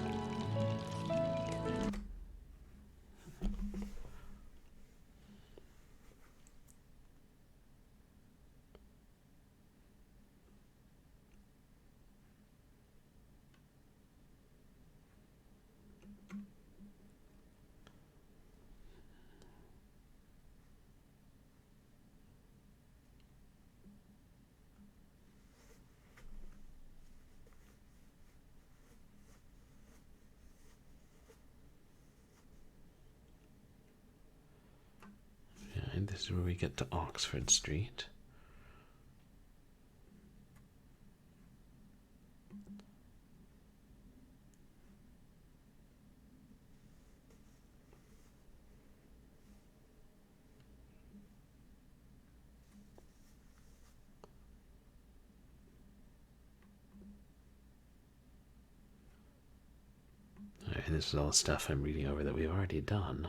And this is where we get to Oxford Street. Alright, and this is all stuff I'm reading over that we've already done.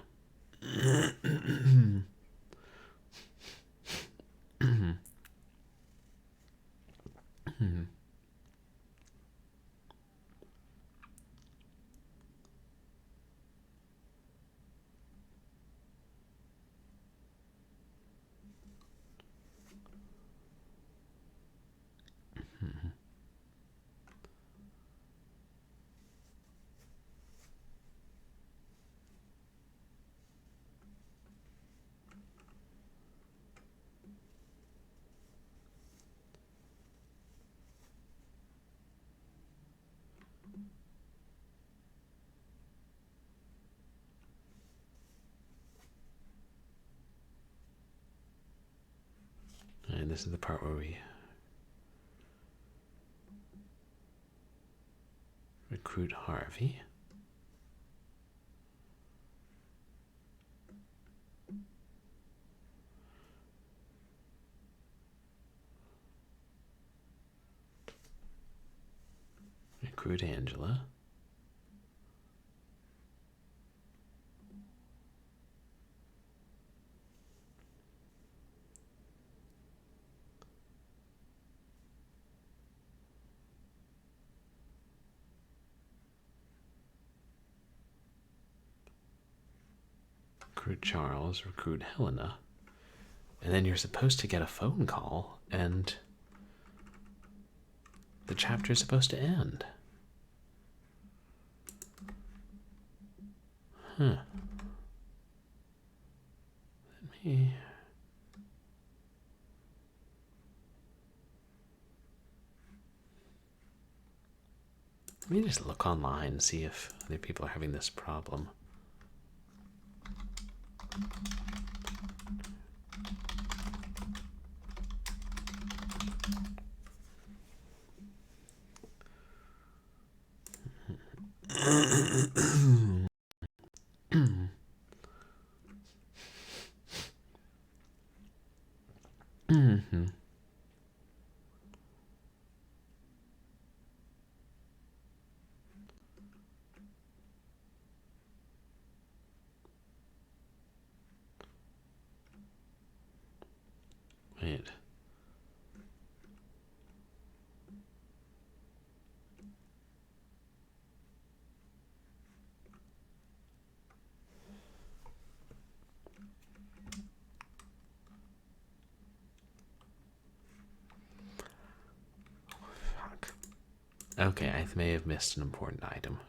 And this is the part where we recruit Harvey. Recruit Angela. Recruit Charles, recruit Helena. And then you're supposed to get a phone call, and the chapter is supposed to end. Huh. Let me just look online and see if other people are having this problem. Wait. Fuck. Okay, I may have missed an important item.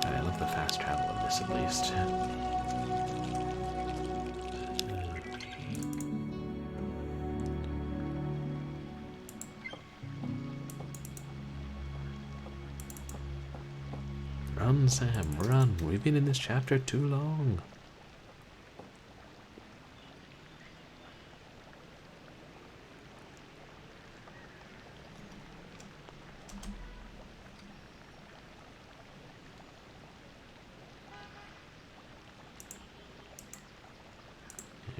I love the fast travel of this, at least. Run, Sam, run. We've been in this chapter too long.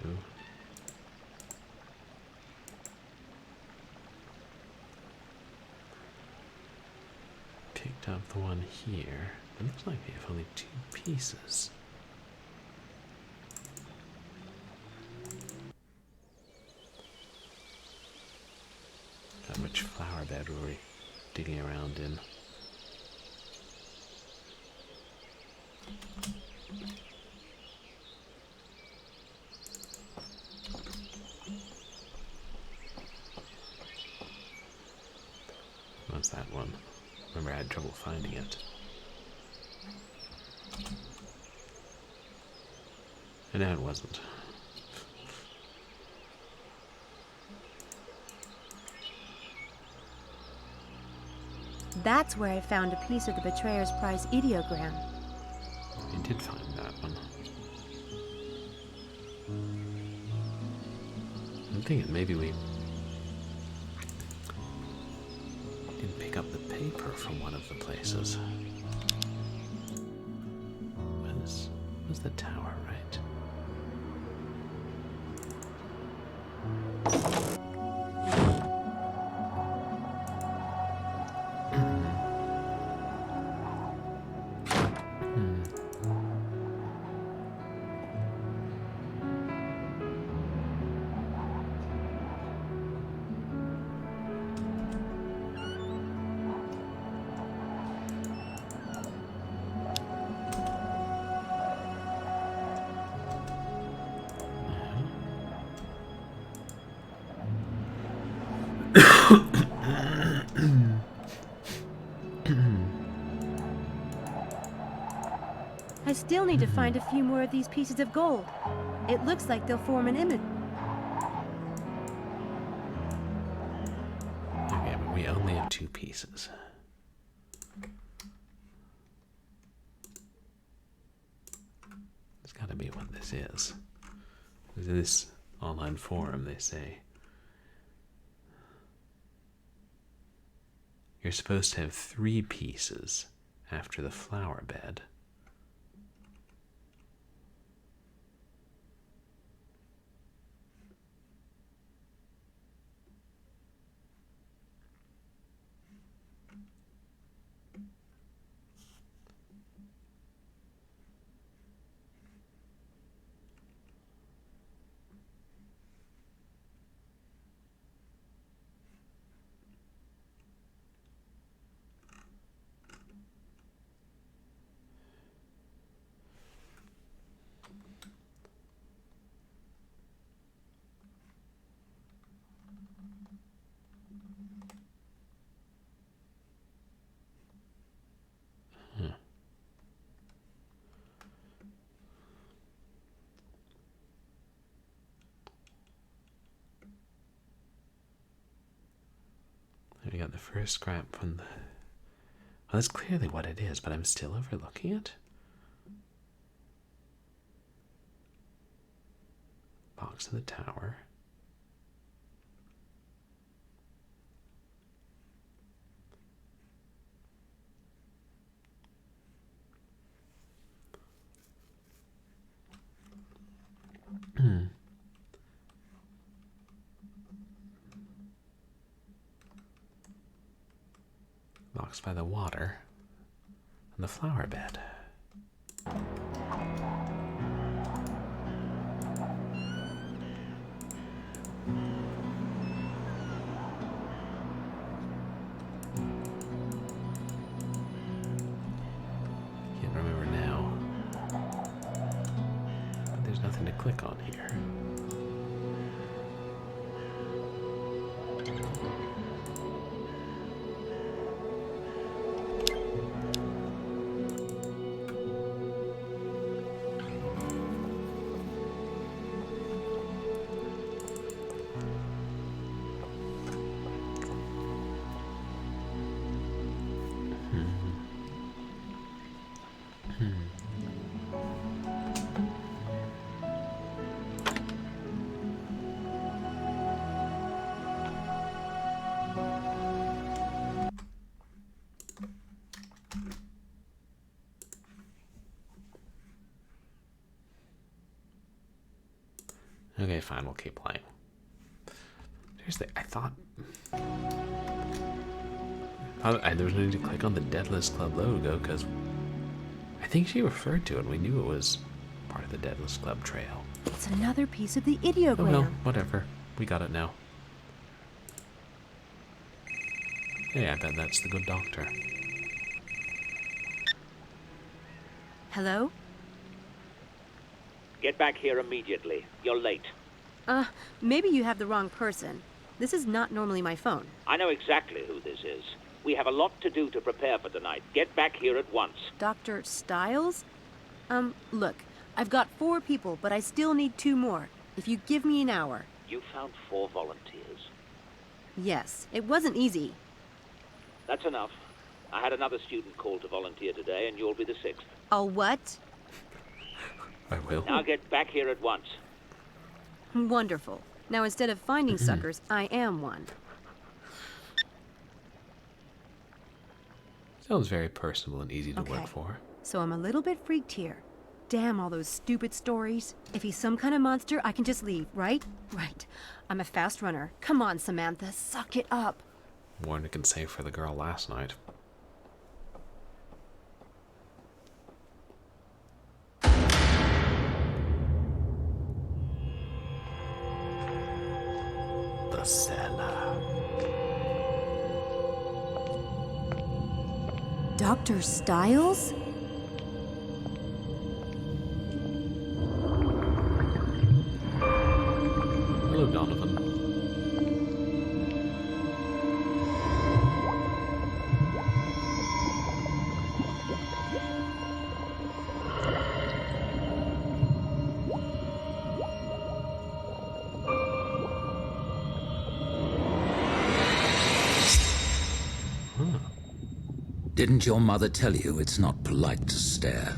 Ew. Picked up the one here. It looks like we have only 2 pieces. Which flower bed were we digging around in? What's that one? Remember, I had trouble finding it. And no, it wasn't. That's where I found a piece of the Betrayer's Prize ideogram. I did find that one. I'm thinking maybe we didn't pick up the paper from one of the places. Was the tower, right? I still need to find a few more of these pieces of gold. It looks like they'll form an image. Okay, but we only have 2 pieces. gotta be what this is. In this online forum, they say you're supposed to have 3 pieces after the flower bed. We got the first scrap from the... Well, that's clearly what it is, but I'm still overlooking it. Box of the tower. Box by the water and the flower bed. Can't remember now, but there's nothing to click on here. Okay, fine, we'll keep playing. Seriously, I thought there was no need to click on the Deadalus Club logo, because I think she referred to it and we knew it was part of the Deadalus Club trail. It's another piece of the ideogram. Oh well, whatever. We got it now. Hey, I bet that's the good doctor. Hello? Get back here immediately. You're late. Maybe you have the wrong person. This is not normally my phone. I know exactly who this is. We have a lot to do to prepare for tonight. Get back here at once. Dr. Stiles? Look, I've got 4 people, but I still need 2 more. If you give me an hour. You found 4 volunteers. Yes, it wasn't easy. That's enough. I had another student call to volunteer today, and you'll be the 6th. I'll what? I will. Now get back here at once. Wonderful. Now instead of finding suckers, I am one. Sounds very personable and easy to work for. So I'm a little bit freaked here. Damn all those stupid stories. If he's some kind of monster, I can just leave, right? Right. I'm a fast runner. Come on, Samantha, suck it up. More than I can say for the girl last night. The cellar. Dr. Stiles? Hello, Donovan. Didn't your mother tell you it's not polite to stare?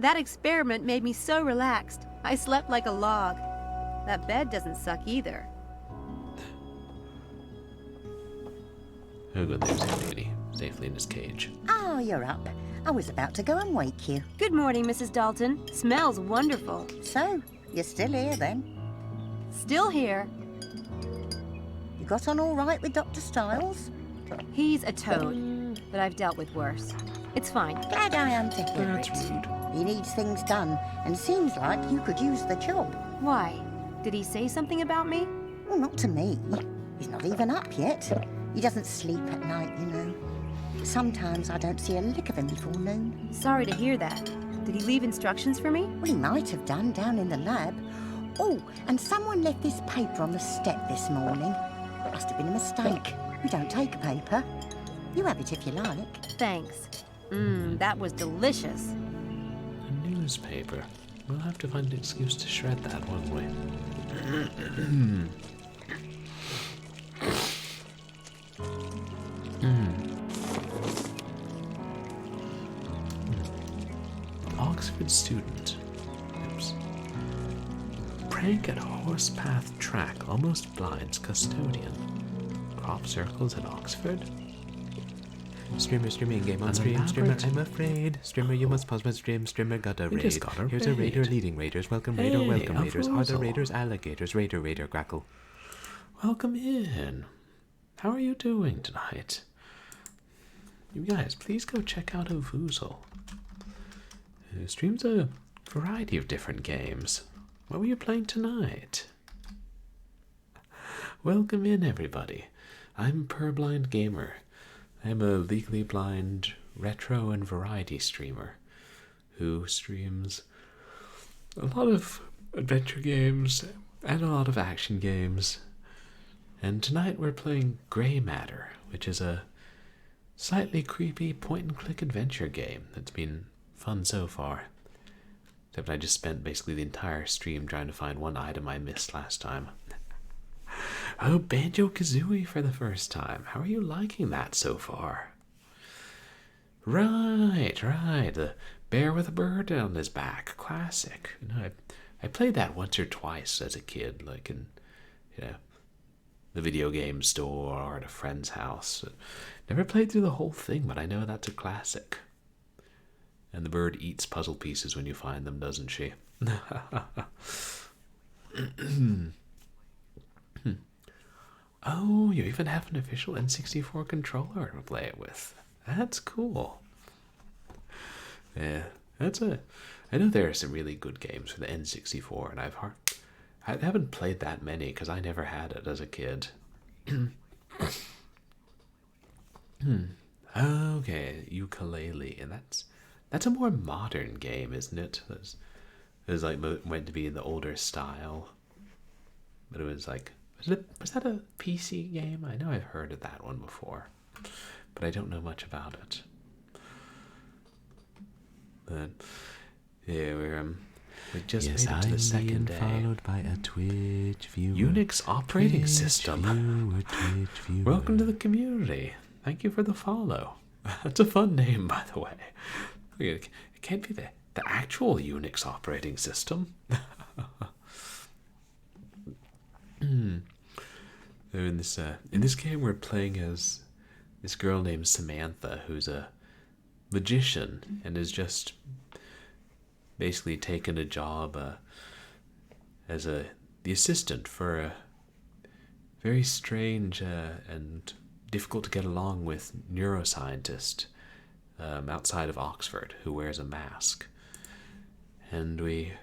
That experiment made me so relaxed. I slept like a log. That bed doesn't suck either. Oh good, there's Anthony, safely in his cage. Oh, you're up. I was about to go and wake you. Good morning, Mrs. Dalton. Smells wonderful. So, you're still here then? Still here. You got on all right with Dr. Stiles? He's a toad, but I've dealt with worse. It's fine. Glad I am to hear That's it. rude. He needs things done, and seems like you could use the job. Why? Did he say something about me? Well, not to me. He's not even up yet. He doesn't sleep at night, you know. Sometimes I don't see a lick of him before noon. Sorry to hear that. Did he leave instructions for me? Well, he might have done down in the lab. Oh, and someone left this paper on the step this morning. Must have been a mistake. We don't take paper. You have it if you like. Thanks. That was delicious. A newspaper. We'll have to find an excuse to shred that, won't we? Oxford student. Oops. Prank at horsepath track almost blinds custodian. Crop circles at Oxford. Streamer, game on stream. Streamer, I'm afraid. Streamer, you must pause my stream. Streamer got a raid. Here's a raider leading raiders. Welcome, raider. Welcome, raiders. Are the raiders alligators? Raider, grackle. Welcome in. How are you doing tonight? You guys, please go check out Ovoozle. Who streams a variety of different games. What were you playing tonight? Welcome in, everybody. I'm Purblind Gamer. I'm a legally blind retro and variety streamer who streams a lot of adventure games and a lot of action games. And tonight we're playing Grey Matter, which is a slightly creepy point-and-click adventure game that's been fun so far. Except I just spent basically the entire stream trying to find one item I missed last time. Oh, Banjo-Kazooie for the first time. How are you liking that so far? Right. The bear with a bird on his back. Classic. You know, I played that once or twice as a kid, like in, the video game store or at a friend's house. Never played through the whole thing, but I know that's a classic. And the bird eats puzzle pieces when you find them, doesn't she? Oh, you even have an official N64 controller to play it with. That's cool. Yeah, I know there are some really good games for the N64, and I haven't played that many because I never had it as a kid. Okay, ukulele, and that's a more modern game, isn't it? It was like meant to be in the older style, but it was like, was that a PC game? I know I've heard of that one before, but I don't know much about it. But yeah, we just made it to the second day. Followed by a Twitch viewer. Unix operating system. Welcome to the community. Thank you for the follow. That's a fun name, by the way. It can't be the actual Unix operating system. In this game, we're playing as this girl named Samantha, who's a magician and has just basically taken a job as the assistant for a very strange and difficult to get along with neuroscientist outside of Oxford who wears a mask. And we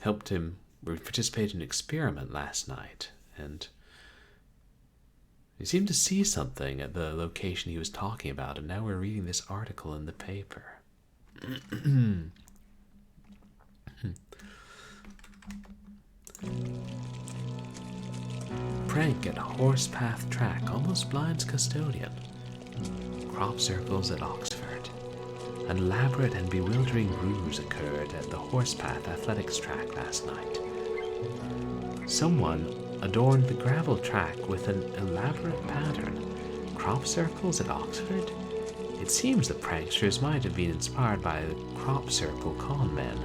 helped him. We participated in an experiment last night, and we seemed to see something at the location he was talking about, and now we're reading this article in the paper. Prank at horsepath track almost blinds custodian. Crop circles at Oxford. An elaborate and bewildering ruse occurred at the horsepath athletics track last night. Someone adorned the gravel track with an elaborate pattern. Crop circles at Oxford? It seems the pranksters might have been inspired by the crop circle con men,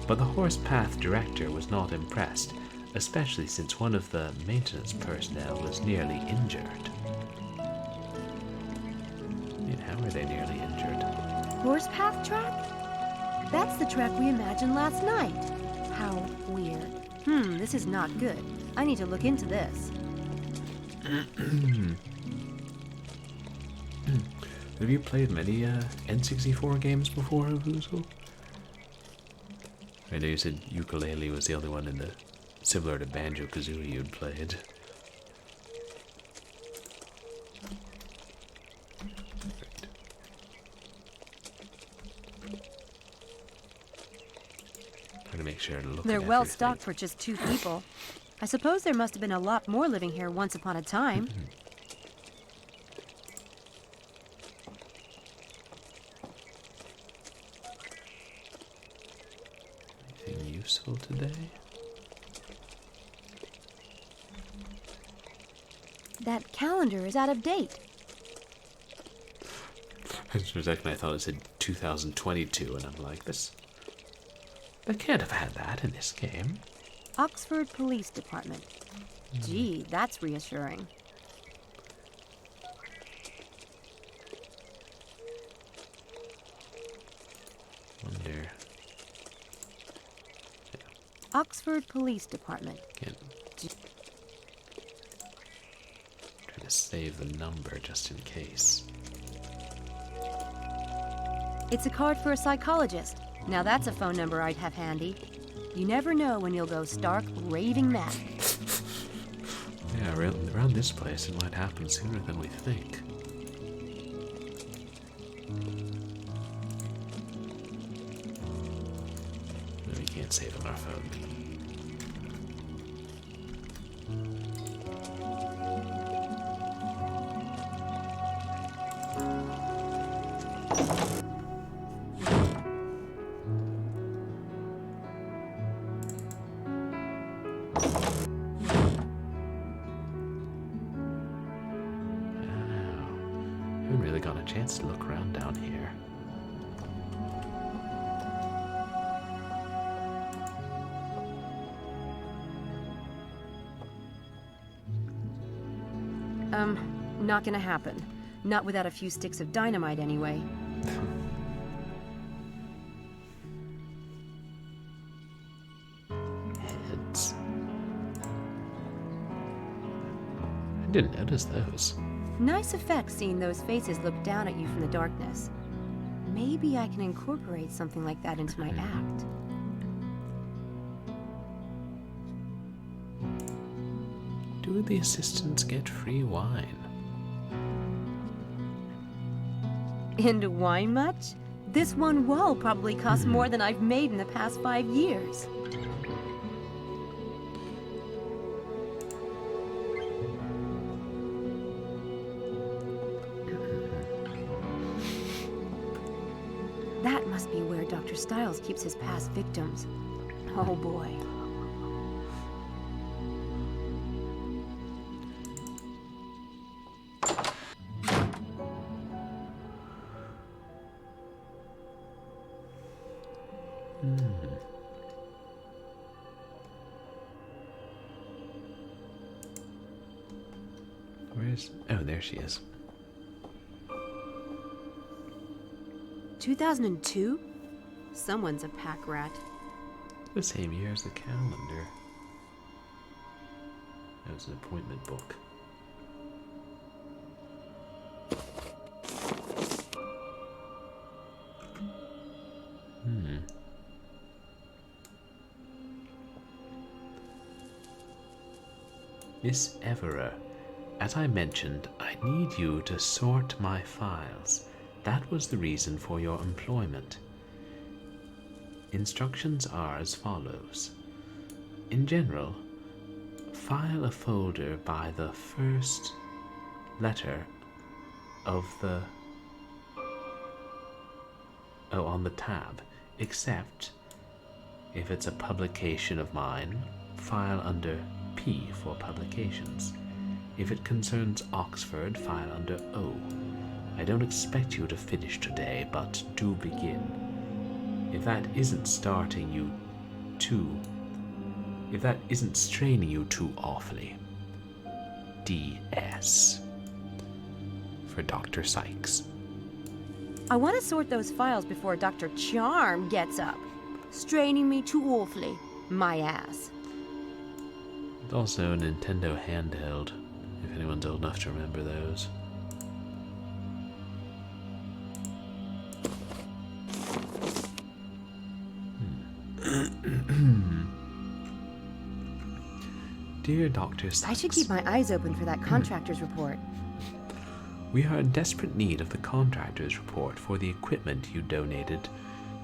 but the horse path director was not impressed, especially since one of the maintenance personnel was nearly injured. And how are they nearly injured? Horse path track? That's the track we imagined last night. How weird. This is not good. I need to look into this. Have you played many N64 games before, Havuzo? I know you said ukulele was the only one in the similar to Banjo-Kazooie you'd played. Trying to make sure to look. They're well stocked for just 2 people. I suppose there must have been a lot more living here once upon a time. Anything useful today? That calendar is out of date. For a second I thought it said 2022, and I'm like, this... They can't have had that in this game. Oxford Police Department. Gee, that's reassuring. Wonder... Oxford Police Department. Again. Trying to save the number just in case. It's a card for a psychologist. Now that's a phone number I'd have handy. You never know when you'll go stark raving mad. Yeah, around this place it might happen sooner than we think. No, we can't save on our phone. To look around down here. Not gonna happen. Not without a few sticks of dynamite anyway. Heads. I didn't notice those. Nice effect seeing those faces look down at you from the darkness. Maybe I can incorporate something like that into my act. Do the assistants get free wine? Into wine much? This one wall probably costs more than I've made in the past 5 years. That must be where Dr. Stiles keeps his past victims. Oh boy. Where's... Oh, there she is. 2002? Someone's a pack rat. The same year as the calendar. That was an appointment book. Miss Everer, as I mentioned, I need you to sort my files. That was the reason for your employment. Instructions are as follows. In general, file a folder by the first letter of the... on the tab, except if it's a publication of mine, file under P for publications. If it concerns Oxford, file under O. I don't expect you to finish today, but do begin. If that isn't straining you too awfully. DS. For Dr. Sykes. I want to sort those files before Dr. Charm gets up. Straining me too awfully. My ass. It's also a Nintendo handheld, if anyone's old enough to remember those. Dear Dr. Sykes, I should keep my eyes open for that contractor's report. We are in desperate need of the contractor's report for the equipment you donated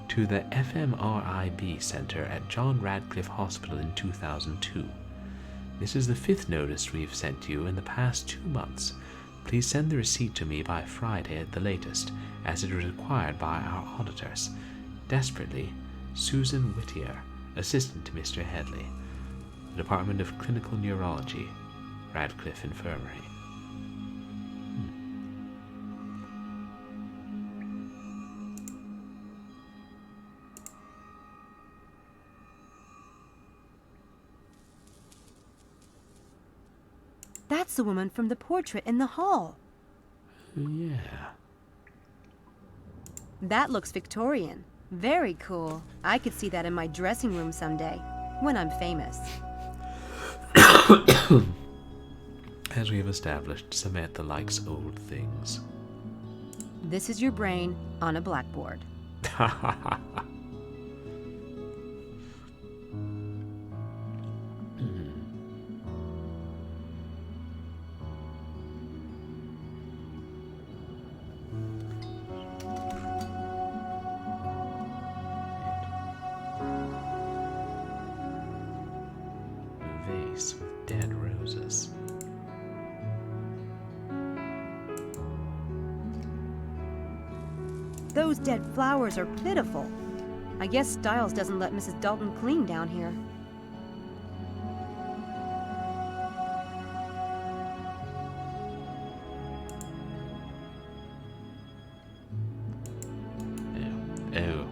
to the FMRIB Center at John Radcliffe Hospital in 2002. This is the 5th notice we've sent you in the past 2 months. Please send the receipt to me by Friday at the latest, as it is required by our auditors. Desperately, Susan Whittier, Assistant to Mr. Headley, Department of Clinical Neurology, Radcliffe Infirmary. That's the woman from the portrait in the hall. Yeah. That looks Victorian. Very cool. I could see that in my dressing room someday, when I'm famous. As we have established, Samantha likes old things. This is your brain on a blackboard. Vase with dead roses. Those dead flowers are pitiful. I guess Styles doesn't let Mrs. Dalton clean down here. Oh.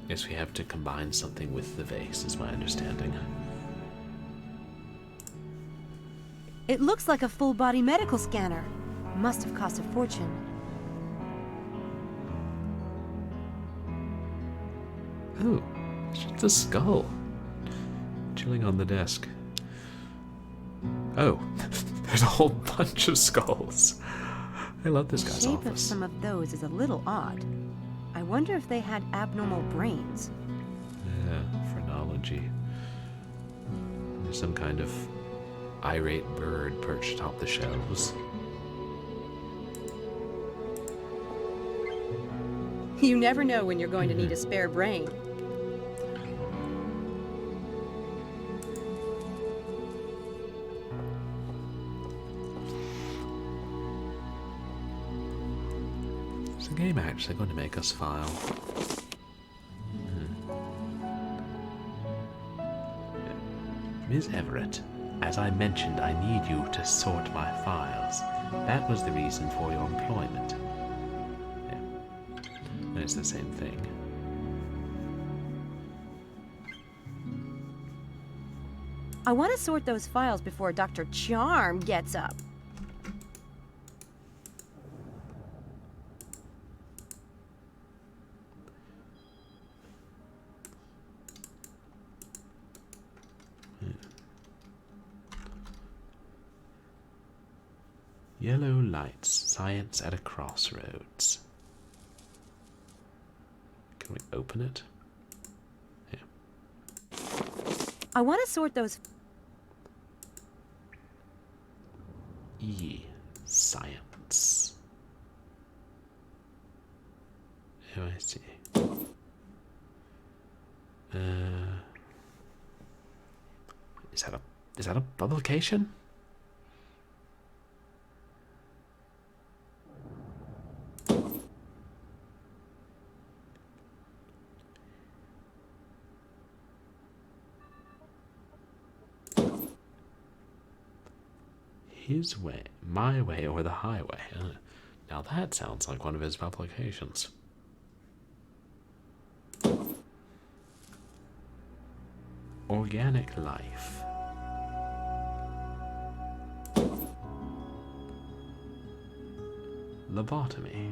Guess we have to combine something with the vase, is my understanding. It looks like a full-body medical scanner. Must have cost a fortune. Oh, it's just a skull. Chilling on the desk. Oh, there's a whole bunch of skulls. I love this guy's The shape of office. some of those is a little odd. I wonder if they had abnormal brains. Yeah, phrenology. There's some kind of irate bird perched atop the shelves. You never know when you're going to need a spare brain. Is the game actually going to make us file? Ms. Everett, as I mentioned, I need you to sort my files. That was the reason for your employment. Yeah. It's the same thing. I want to sort those files before Dr. Charm gets up. Yellow lights, science at a crossroads. Can we open it? Yeah. I want to sort those... Science. Oh, I see. Is that a publication? His way, my way, or the highway. Now that sounds like one of his publications. Organic life. Lobotomy.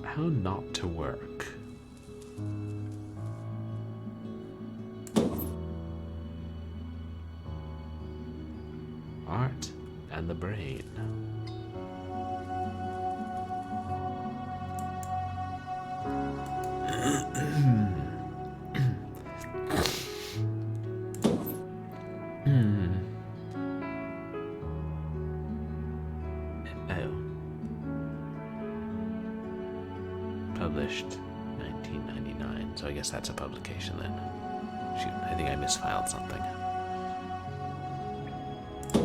How not to work. Art and the brain. Published 1999, so I guess that's a publication then. Shoot, I think I misfiled something.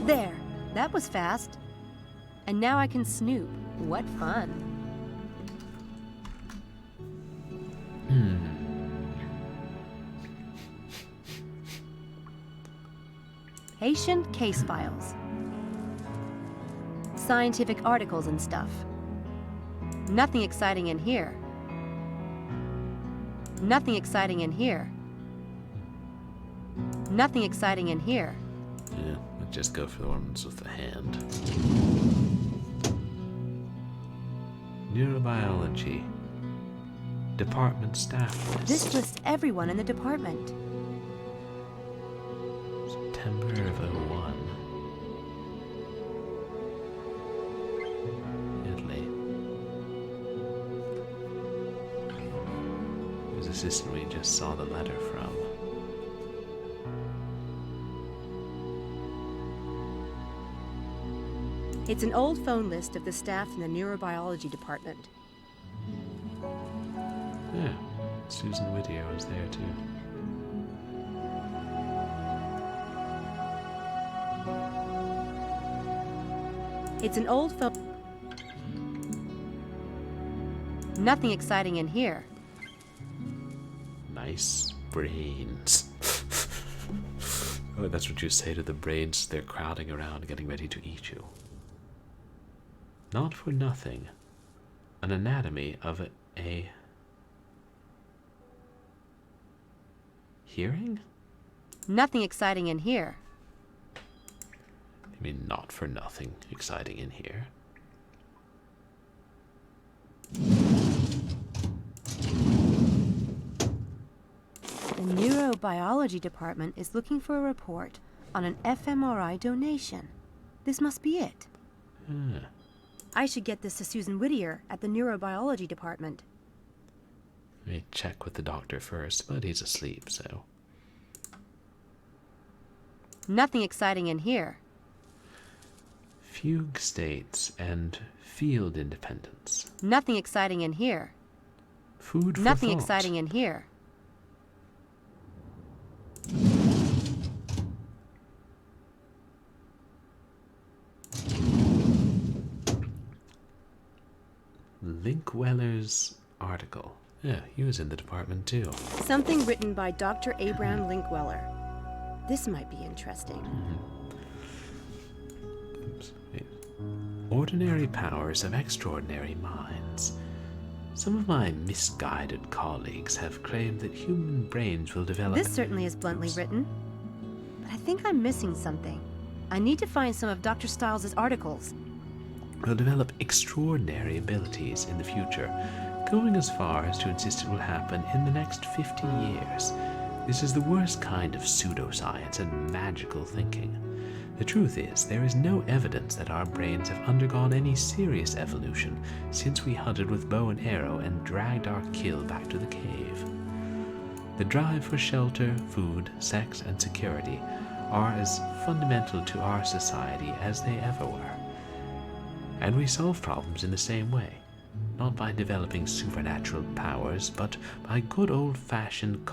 There, that was fast. And now I can snoop. What fun. Haitian case files. Scientific articles and stuff. Nothing exciting in here. Nothing exciting in here. Nothing exciting in here. Yeah, let's just go for the ones with the hand. Neurobiology. Department staff list. This lists everyone in the department. September of 01. Italy. Whose assistant we just saw the letter from. It's an old phone list of the staff in the neurobiology department. Yeah, Susan Whittier was there too. It's an old phone. Nothing exciting in here. Nice brains. Oh, that's what you say to the brains. They're crowding around, getting ready to eat you. Not for nothing. An anatomy of a hearing? Nothing exciting in here. I mean, not for nothing exciting in here. The neurobiology department is looking for a report on an fMRI donation. This must be it. I should get this to Susan Whittier at the neurobiology department. Let me check with the doctor first, but he's asleep, so. Nothing exciting in here. Fugue states and field independence. Nothing exciting in here. Food for Nothing thought. exciting in here. Linkweller's article. Yeah, he was in the department too. Something written by Dr. Abraham Linkweller. This might be interesting. Oops, wait. Ordinary powers of extraordinary minds. Some of my misguided colleagues have claimed that human brains will develop... This certainly is bluntly written. But I think I'm missing something. I need to find some of Dr. Stiles' articles. Will develop extraordinary abilities in the future, going as far as to insist it will happen in the next 50 years. This is the worst kind of pseudoscience and magical thinking. The truth is, there is no evidence that our brains have undergone any serious evolution since we hunted with bow and arrow and dragged our kill back to the cave. The drive for shelter, food, sex, and security are as fundamental to our society as they ever were. And we solve problems in the same way, not by developing supernatural powers, but by good old-fashioned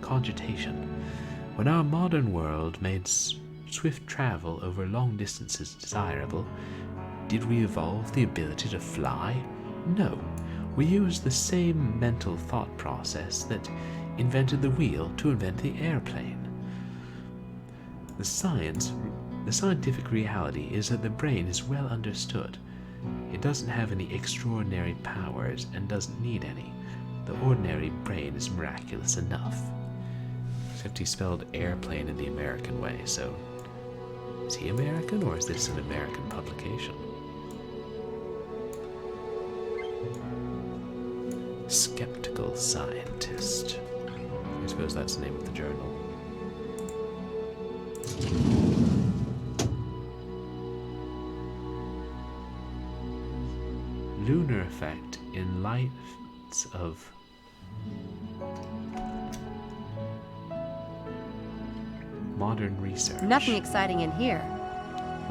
cogitation. When our modern world made swift travel over long distances desirable, did we evolve the ability to fly? No. We used the same mental thought process that invented the wheel to invent the airplane. The scientific reality is that the brain is well understood. It doesn't have any extraordinary powers and doesn't need any. The ordinary brain is miraculous enough. Except he spelled airplane in the American way, so is he American or is this an American publication? Skeptical Scientist. I suppose that's the name of the journal. Lunar effect in lights of modern research. Nothing exciting in here.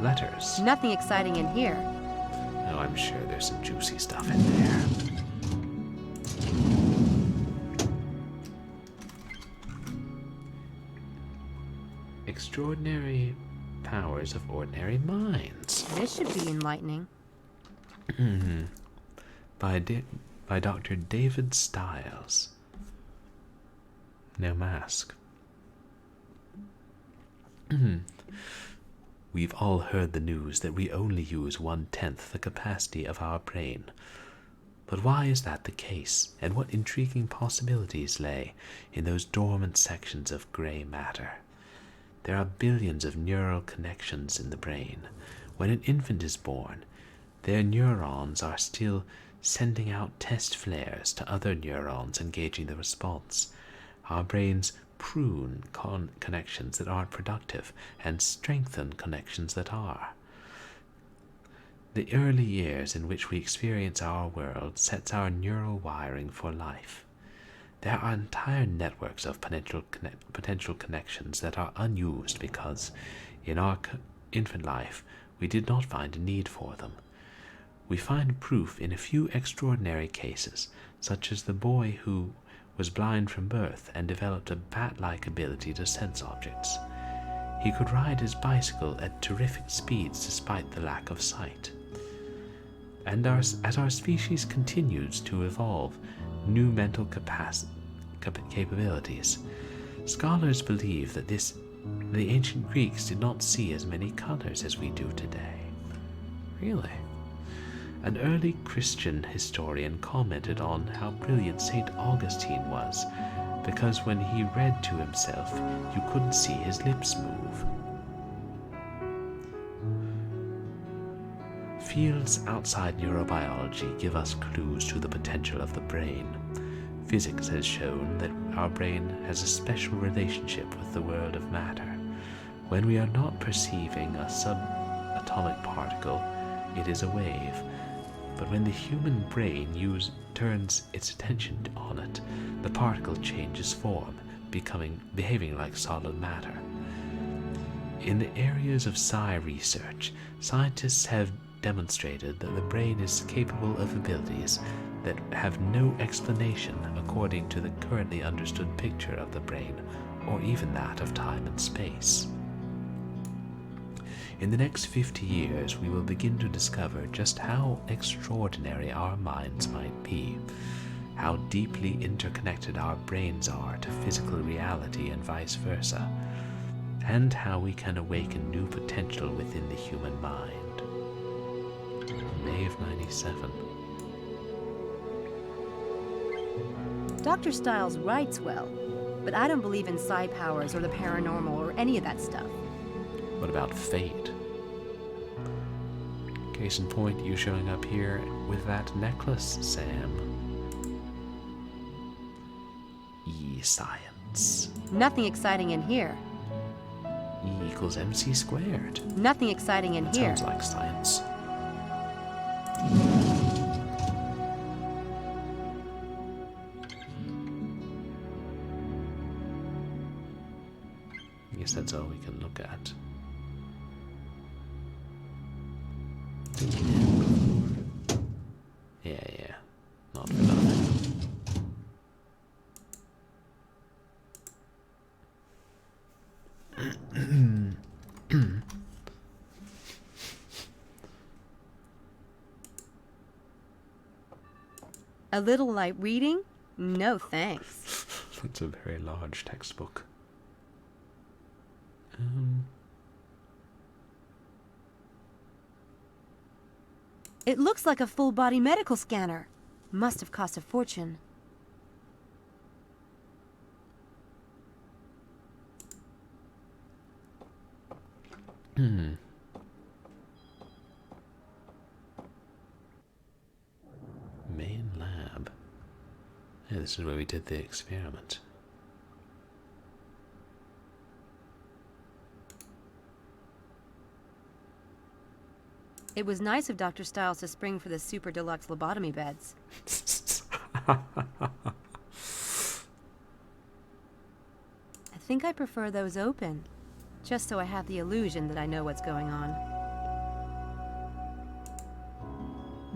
Letters. Nothing exciting in here. Oh, I'm sure there's some juicy stuff in there. Extraordinary powers of ordinary minds. This should be enlightening. By Dr. David Stiles. No mask. We've all heard the news that we only use 1/10 the capacity of our brain. But why is that the case, and what intriguing possibilities lay in those dormant sections of grey matter? There are billions of neural connections in the brain. When an infant is born, their neurons are still sending out test flares to other neurons engaging the response. Our brains prune connections that aren't productive and strengthen connections that are. The early years in which we experience our world sets our neural wiring for life. There are entire networks of potential connections that are unused because, in our infant life, we did not find a need for them. We find proof in a few extraordinary cases, such as the boy who was blind from birth and developed a bat-like ability to sense objects. He could ride his bicycle at terrific speeds despite the lack of sight. And as our species continues to evolve new mental capabilities, scholars believe that the ancient Greeks did not see as many colors as we do today. Really? An early Christian historian commented on how brilliant St. Augustine was, because when he read to himself, you couldn't see his lips move. Fields outside neurobiology give us clues to the potential of the brain. Physics has shown that our brain has a special relationship with the world of matter. When we are not perceiving a subatomic particle, it is a wave. But when the human brain turns its attention on it, the particle changes form, behaving like solid matter. In the areas of psi research, scientists have demonstrated that the brain is capable of abilities that have no explanation according to the currently understood picture of the brain, or even that of time and space. In the next 50 years, we will begin to discover just how extraordinary our minds might be, how deeply interconnected our brains are to physical reality and vice versa, and how we can awaken new potential within the human mind. May of 97. Dr. Stiles writes well, but I don't believe in psi powers or the paranormal or any of that stuff. What about fate? Case in point, you showing up here with that necklace, Sam. E-science. Nothing exciting in here. E equals MC squared. Nothing exciting in here. Sounds like science. I guess that's all we can look at. Yeah, not for nothing. A little light reading? No thanks. That's a very large textbook. It looks like a full-body medical scanner. Must have cost a fortune. Main lab. Yeah, this is where we did the experiment. It was nice of Dr. Stiles to spring for the super deluxe lobotomy beds. I think I prefer those open, just so I have the illusion that I know what's going on.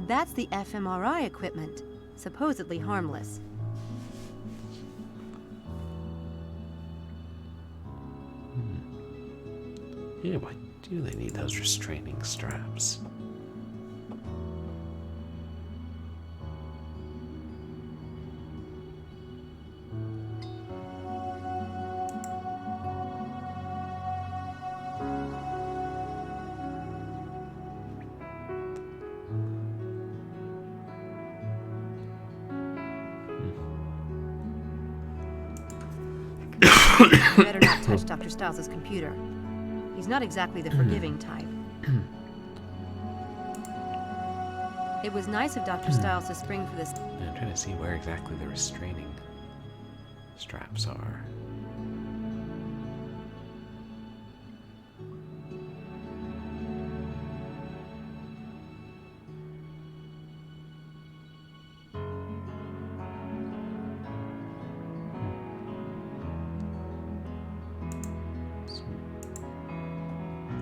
That's the fMRI equipment, supposedly harmless. Yeah, why do they need those restraining straps? Better not touch Dr. Stiles' computer. He's not exactly the forgiving type. It was nice of Dr. Stiles to spring for this. I'm trying to see where exactly the restraining straps are.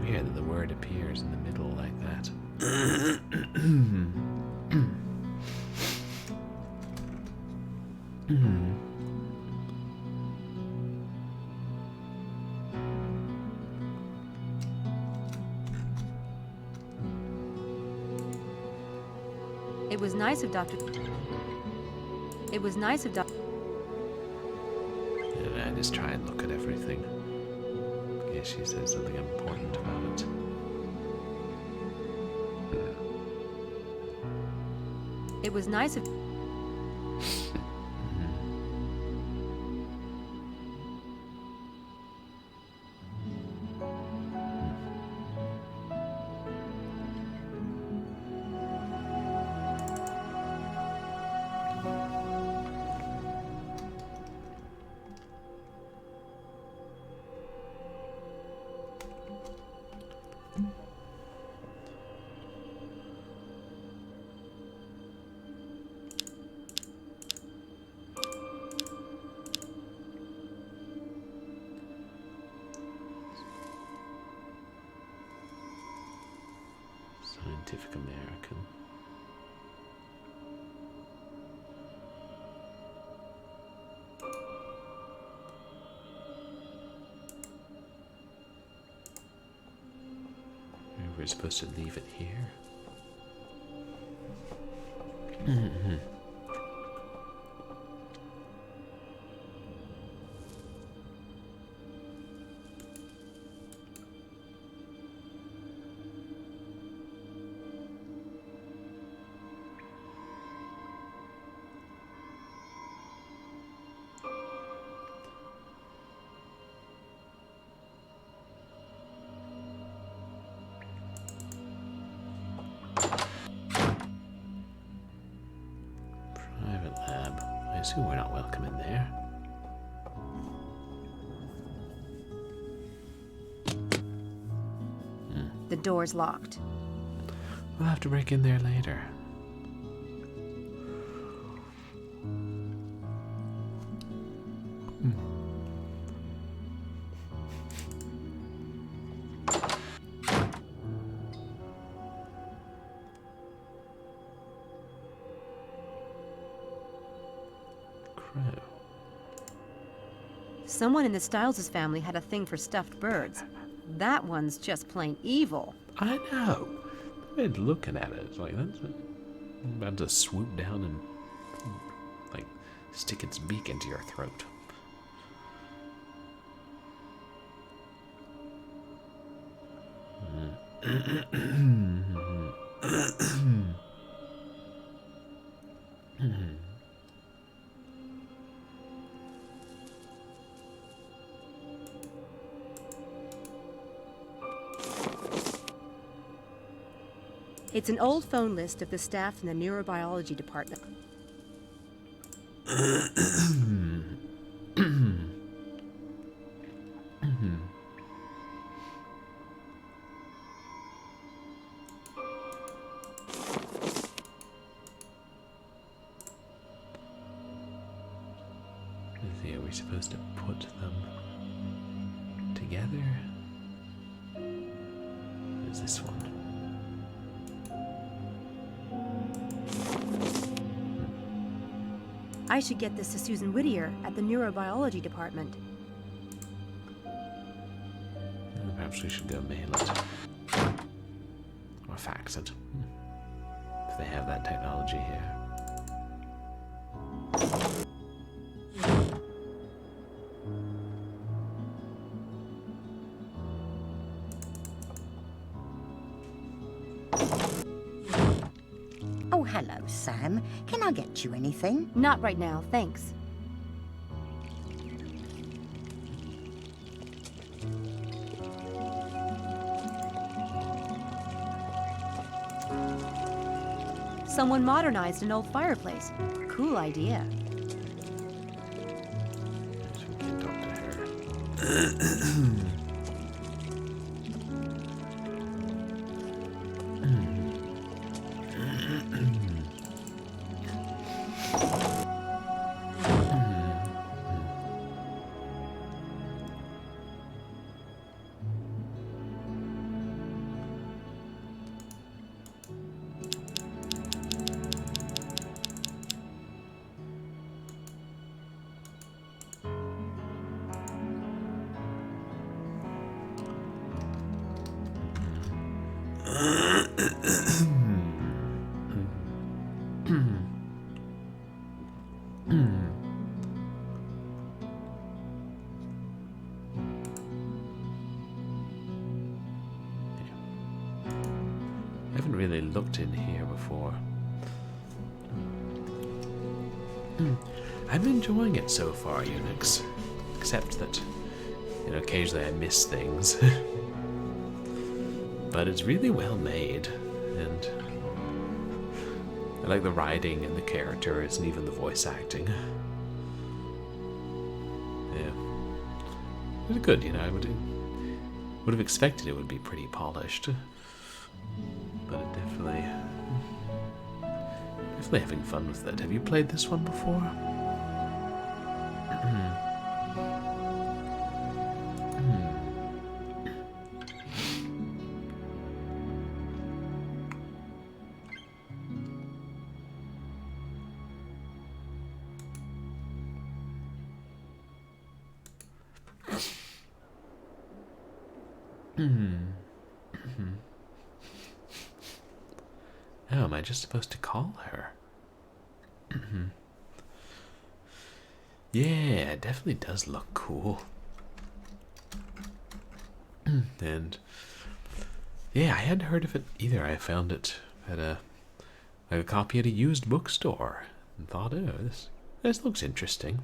Weird that the word appears in the middle like that. It was nice of Dr. It was nice of Dr. And I just try and look at everything. In case she says something important about it. It was nice of. Scientific American. Maybe we're supposed to leave it here. Private lab. I assume we're not welcome in there. The door's locked. We'll have to break in there later. Crow. Someone in the Stiles' family had a thing for stuffed birds. That one's just plain evil. I know. We're looking at it. It's like that's about to swoop down and like stick its beak into your throat. It's an old phone list of the staff in the neurobiology department. Let's see, are we supposed to put them together? What is this one? I should get this to Susan Whittier at the neurobiology department. Perhaps we should go mail it. Or fax it. If they have that technology here. Oh, hello, Sam. Can I get you anything? Not right now, thanks. Someone modernized an old fireplace. Cool idea. So we can talk to her. I haven't really looked in here before. I'm enjoying it so far, Unix. Except that, you know, occasionally I miss things. But it's really well made, and I like the writing and the characters and even the voice acting. Yeah. It's good, you know, I would have expected it would be pretty polished. But it definitely having fun with it. Have you played this one before? Oh, am I just supposed to call her? Yeah, it definitely does look cool. And yeah, I hadn't heard of it either. I found it at a copy at a used bookstore and thought, oh, this looks interesting.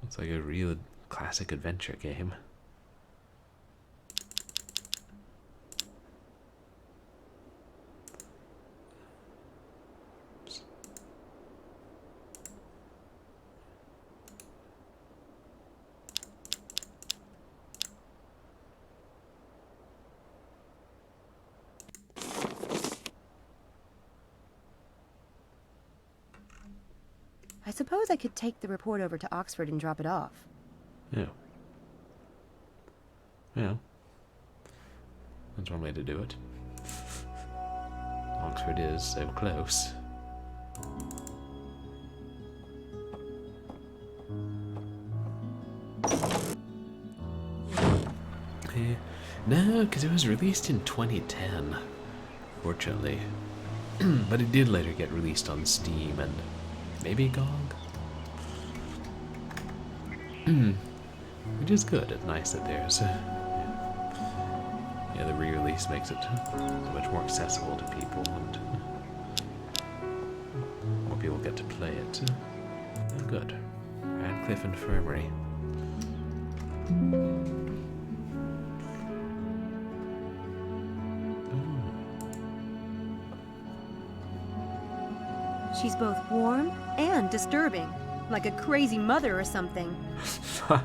It's like a real classic adventure game. I suppose I could take the report over to Oxford and drop it off. Yeah. Yeah. That's one way to do it. Oxford is so close. No, because it was released in 2010, fortunately. But it did later get released on Steam and maybe GOG? Which is good. It's nice that there's... yeah, the re-release makes it so much more accessible to people and more people get to play it. Oh, good. Radcliffe Infirmary. She's both warm and disturbing, like a crazy mother or something. Are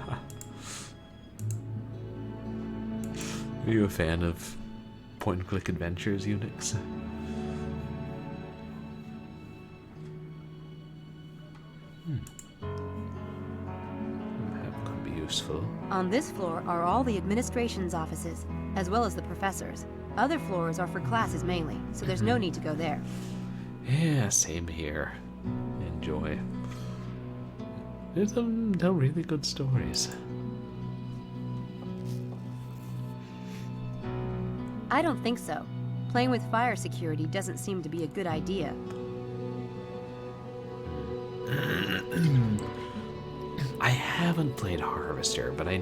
you a fan of point-and-click adventures, Unix? That could be useful. On this floor are all the administration's offices, as well as the professors. Other floors are for classes mainly, so there's no need to go there. Yeah, same here. Enjoy. There's some really good stories. I don't think so. Playing with fire security doesn't seem to be a good idea. I haven't played Harvester, but I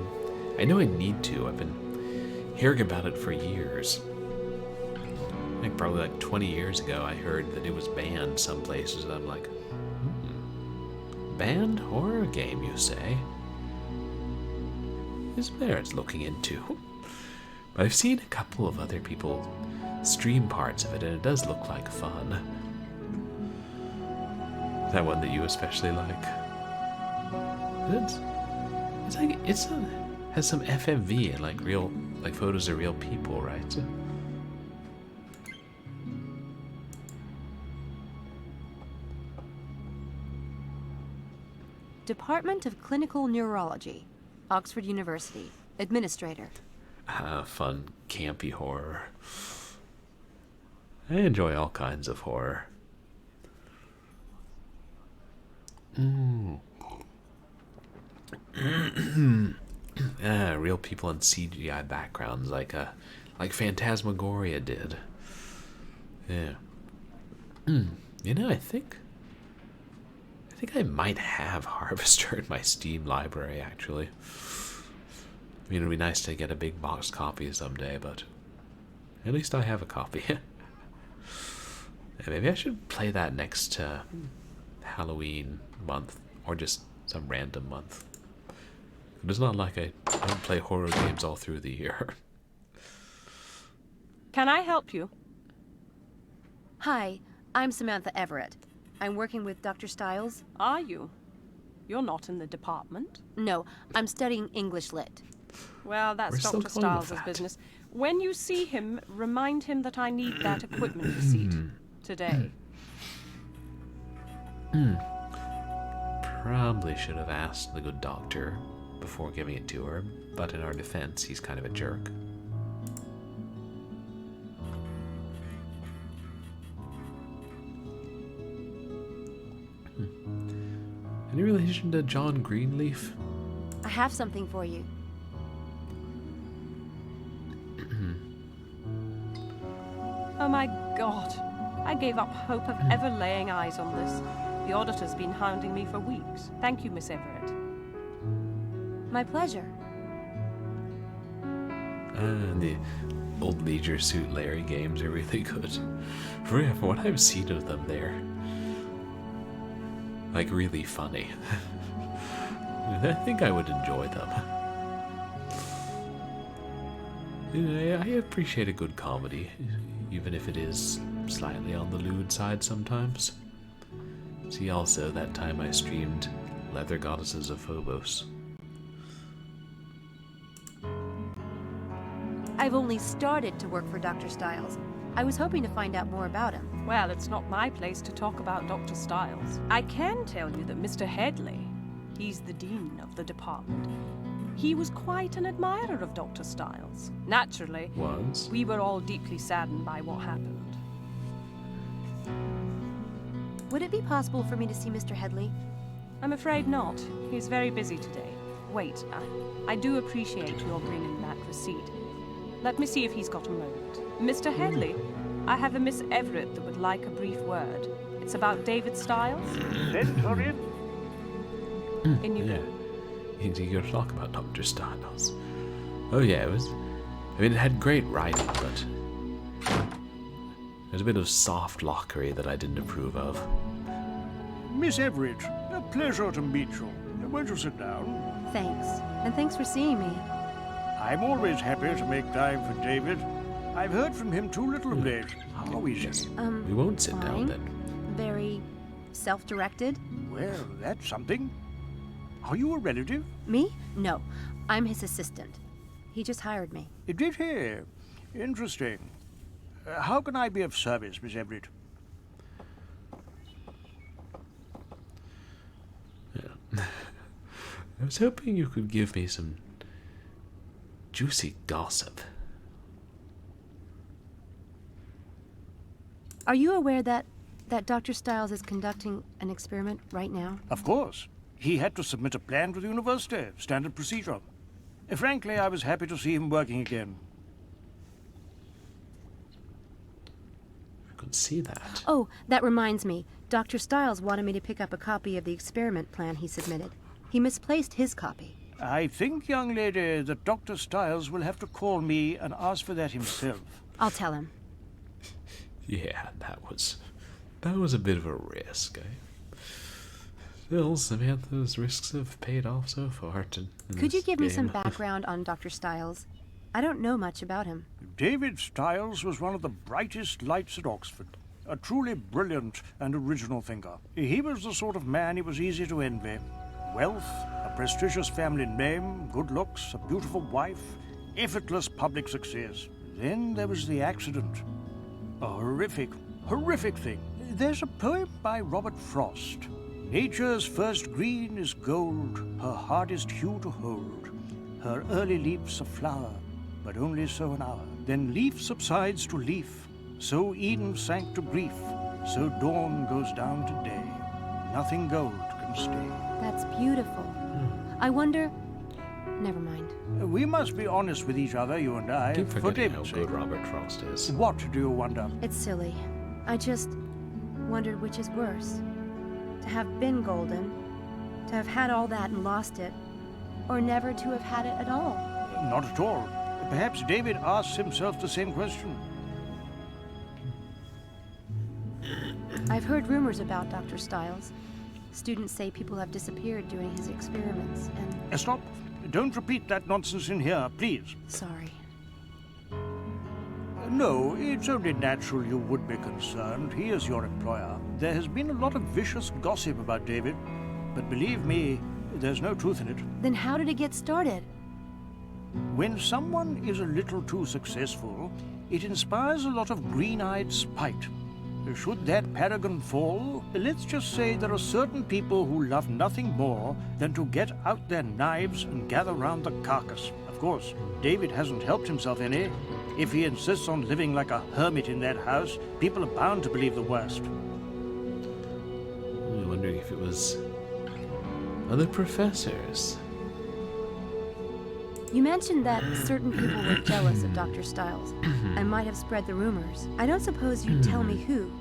know I need to. I've been hearing about it for years. I think probably like 20 years ago I heard that it was banned some places, and I'm like, banned horror game, you say? This merits looking into. But I've seen a couple of other people stream parts of it, and it does look like fun. That one that you especially like. Has some FMV and like photos of real people, right? Department of Clinical Neurology, Oxford University, Administrator. Fun, campy horror. I enjoy all kinds of horror. Real people in CGI backgrounds, like Phantasmagoria did. Yeah. You know, I think I might have Harvester in my Steam library, actually. I mean, it'd be nice to get a big box copy someday, but at least I have a copy. Maybe I should play that next Halloween month, or just some random month. It's not like I don't play horror games all through the year. Can I help you? Hi, I'm Samantha Everett. I'm working with Dr. Stiles. Are you? You're not in the department. No, I'm studying English Lit. Well, that's We're still Dr. going with Stiles' that. business. When you see him, remind him that I need that equipment receipt today. Probably should have asked the good doctor before giving it to her, but in our defense, he's kind of a jerk. Any relation to John Greenleaf? I have something for you. Oh my God. I gave up hope of ever laying eyes on this. The auditor's been hounding me for weeks. Thank you, Miss Everett. My pleasure. The old Leisure Suit Larry games are really good. For what I've seen of them, they're like really funny. I think I would enjoy them. I appreciate a good comedy, even if it is slightly on the lewd side sometimes. See also that time I streamed Leather Goddesses of Phobos. I've only started to work for Dr. Stiles. I was hoping to find out more about him. Well, it's not my place to talk about Dr. Stiles. I can tell you that Mr. Headley, he's the dean of the department, he was quite an admirer of Dr. Stiles. Naturally, we were all deeply saddened by what happened. Would it be possible for me to see Mr. Headley? I'm afraid not. He's very busy today. Wait, I do appreciate your bringing that receipt. Let me see if he's got a moment. Mr. Headley, I have a Miss Everett that would like a brief word. It's about David Stiles. Centurion? In you go. You're gonna talk about Dr. Stiles. Oh yeah, it had great writing, but there's a bit of soft lockery that I didn't approve of. Miss Everett, a pleasure to meet you. Won't you sit down? Thanks. And thanks for seeing me. I'm always happy to make time for David. I've heard from him too little of late. How is he? We won't sit down fine. then. Very self-directed. Well, that's something. Are you a relative? Me? No, I'm his assistant. He just hired me. Did he? Interesting. How can I be of service, Miss Everett? Yeah. I was hoping you could give me some juicy gossip. Are you aware that Dr. Stiles is conducting an experiment right now? Of course. He had to submit a plan to the university, standard procedure. Frankly, I was happy to see him working again. I could see that. Oh, that reminds me. Dr. Stiles wanted me to pick up a copy of the experiment plan he submitted. He misplaced his copy. I think, young lady, that Dr. Stiles will have to call me and ask for that himself. I'll tell him. Yeah, that was a bit of a risk, eh? Still, Samantha's risks have paid off so far. Could you give me some background on Dr. Stiles? I don't know much about him. David Stiles was one of the brightest lights at Oxford. A truly brilliant and original thinker. He was the sort of man it was easy to envy. Wealth, a prestigious family name, good looks, a beautiful wife, effortless public success. Then there was the accident. A horrific, horrific thing. There's a poem by Robert Frost. Nature's first green is gold, her hardest hue to hold. Her early leaf's a flower, but only so an hour. Then leaf subsides to leaf, so Eden sank to grief, so dawn goes down to day. Nothing gold can stay. That's beautiful. I wonder... Never mind. We must be honest with each other, you and I. I keep for forgetting how David's good sake. Robert Frost is. What do you wonder? It's silly. I just wondered which is worse. To have been golden, to have had all that and lost it, or never to have had it at all. Not at all. Perhaps David asks himself the same question. I've heard rumors about Dr. Stiles. Students say people have disappeared during his experiments, and... Stop. Don't repeat that nonsense in here, please. Sorry. No, it's only natural you would be concerned. He is your employer. There has been a lot of vicious gossip about David, but believe me, there's no truth in it. Then how did it get started? When someone is a little too successful, it inspires a lot of green-eyed spite. Should that paragon fall, let's just say there are certain people who love nothing more than to get out their knives and gather round the carcass. Of course, David hasn't helped himself any. If he insists on living like a hermit in that house, people are bound to believe the worst. I'm wondering if it was other professors. You mentioned that certain people were jealous of Dr. Stiles and might have spread the rumors. I don't suppose you'd tell me who.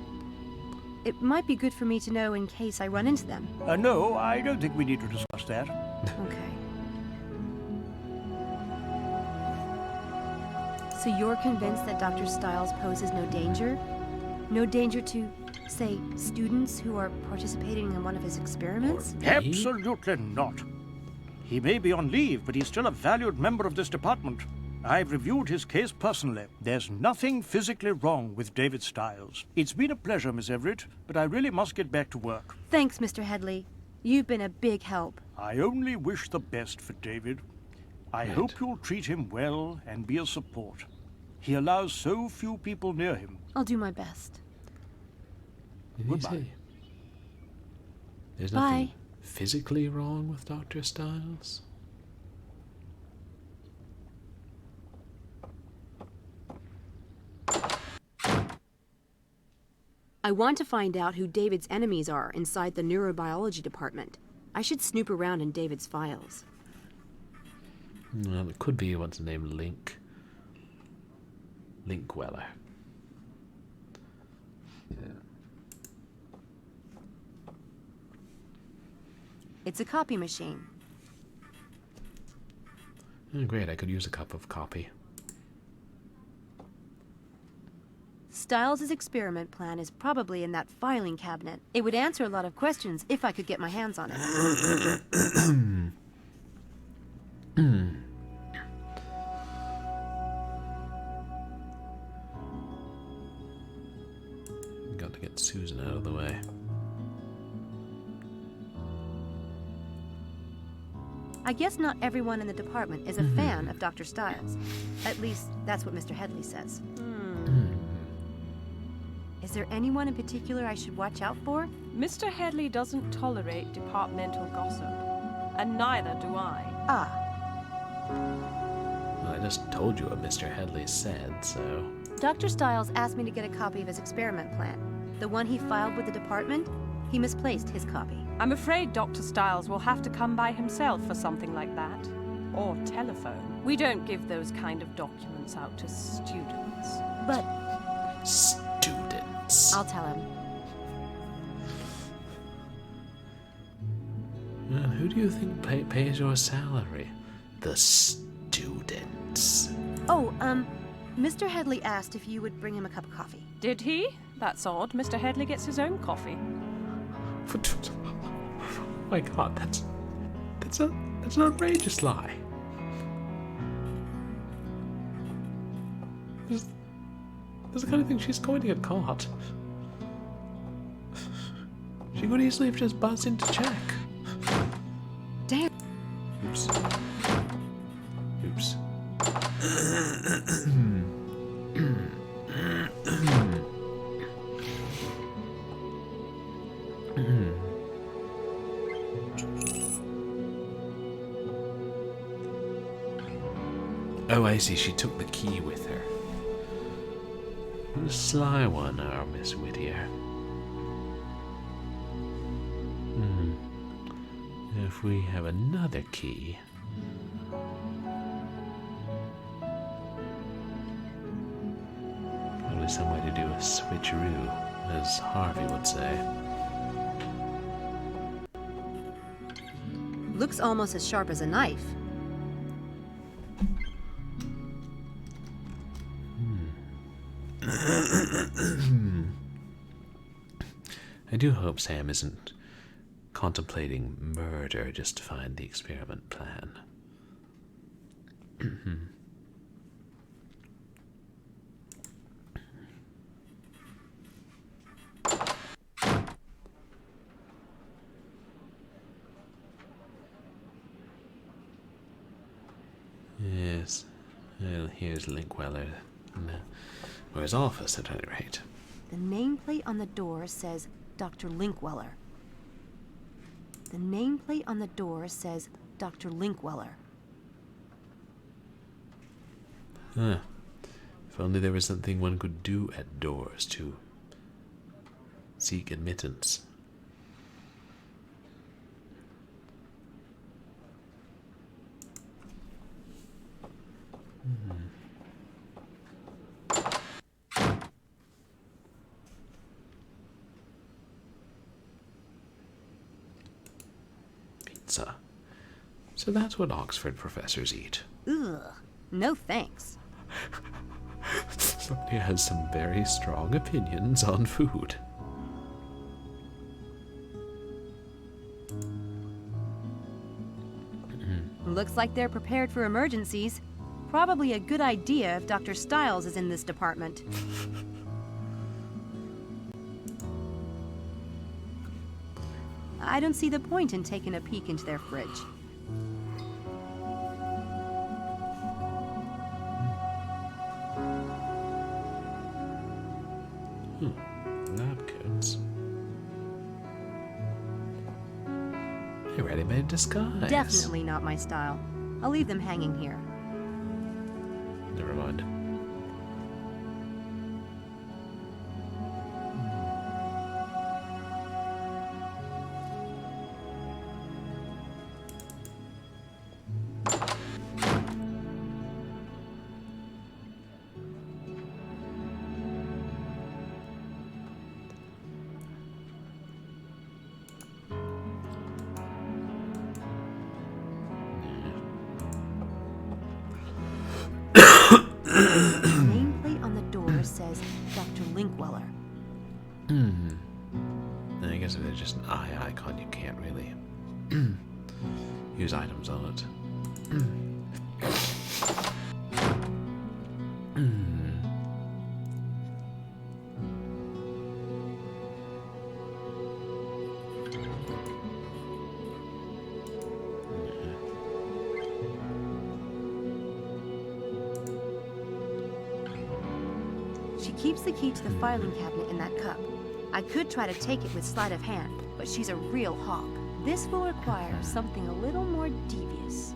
It might be good for me to know in case I run into them. No, I don't think we need to discuss that. Okay. So you're convinced that Dr. Stiles poses no danger? No danger to, say, students who are participating in one of his experiments? Absolutely not. He may be on leave, but he's still a valued member of this department. I've reviewed his case personally. There's nothing physically wrong with David Stiles. It's been a pleasure, Miss Everett, but I really must get back to work. Thanks, Mr. Headley. You've been a big help. I only wish the best for David. I hope you'll treat him well and be a support. He allows so few people near him. I'll do my best. Goodbye. There's Bye. nothing physically wrong with Dr. Stiles? I want to find out who David's enemies are inside the neurobiology department. I should snoop around in David's files. Well, it could be what's the name, Linkweller. Yeah. It's a copy machine. Oh, great, I could use a cup of coffee. Stiles' experiment plan is probably in that filing cabinet. It would answer a lot of questions if I could get my hands on it. Got to get Susan out of the way. I guess not everyone in the department is a fan of Dr. Styles. At least, that's what Mr. Headley says. Is there anyone in particular I should watch out for? Mr. Headley doesn't tolerate departmental gossip. And neither do I. Well, I just told you what Mr. Headley said, so... Dr. Styles asked me to get a copy of his experiment plan. The one he filed with the department, he misplaced his copy. I'm afraid Dr. Styles will have to come by himself for something like that. Or telephone. We don't give those kind of documents out to students. But... Students. I'll tell him. And who do you think pays your salary? The students. Oh, Mr. Headley asked if you would bring him a cup of coffee. Did he? That's odd. Mr. Headley gets his own coffee. Oh my god, that's an outrageous lie. This is the kind of thing she's going to get caught. She could easily have just buzzed in to check. Damn. Oops. Oops. Oh, I see. She took the key with her. The sly one, our Miss Whittier. If we have another key... Probably some way to do a switcheroo, as Harvey would say. Looks almost as sharp as a knife. I do hope Sam isn't contemplating murder just to find the experiment plan. Yes. Well, here's Linkweller. Or his office, at any rate. The nameplate on the door says Dr. Linkweller. The nameplate on the door says Dr. Linkweller. If only there was something one could do at doors to seek admittance. Pizza. So that's what Oxford professors eat. Ugh, no thanks. Somebody has some very strong opinions on food. Looks like they're prepared for emergencies. Probably a good idea if Dr. Styles is in this department. I don't see the point in taking a peek into their fridge. Lab coats. A ready-made disguise. Definitely not my style. I'll leave them hanging here. Never mind. Nameplate on the door says Dr. Linkweller. I guess if there's just an eye icon, you can't really use items on it. She keeps the key to the filing cabinet in that cup. I could try to take it with sleight of hand, but she's a real hawk. This will require something a little more devious.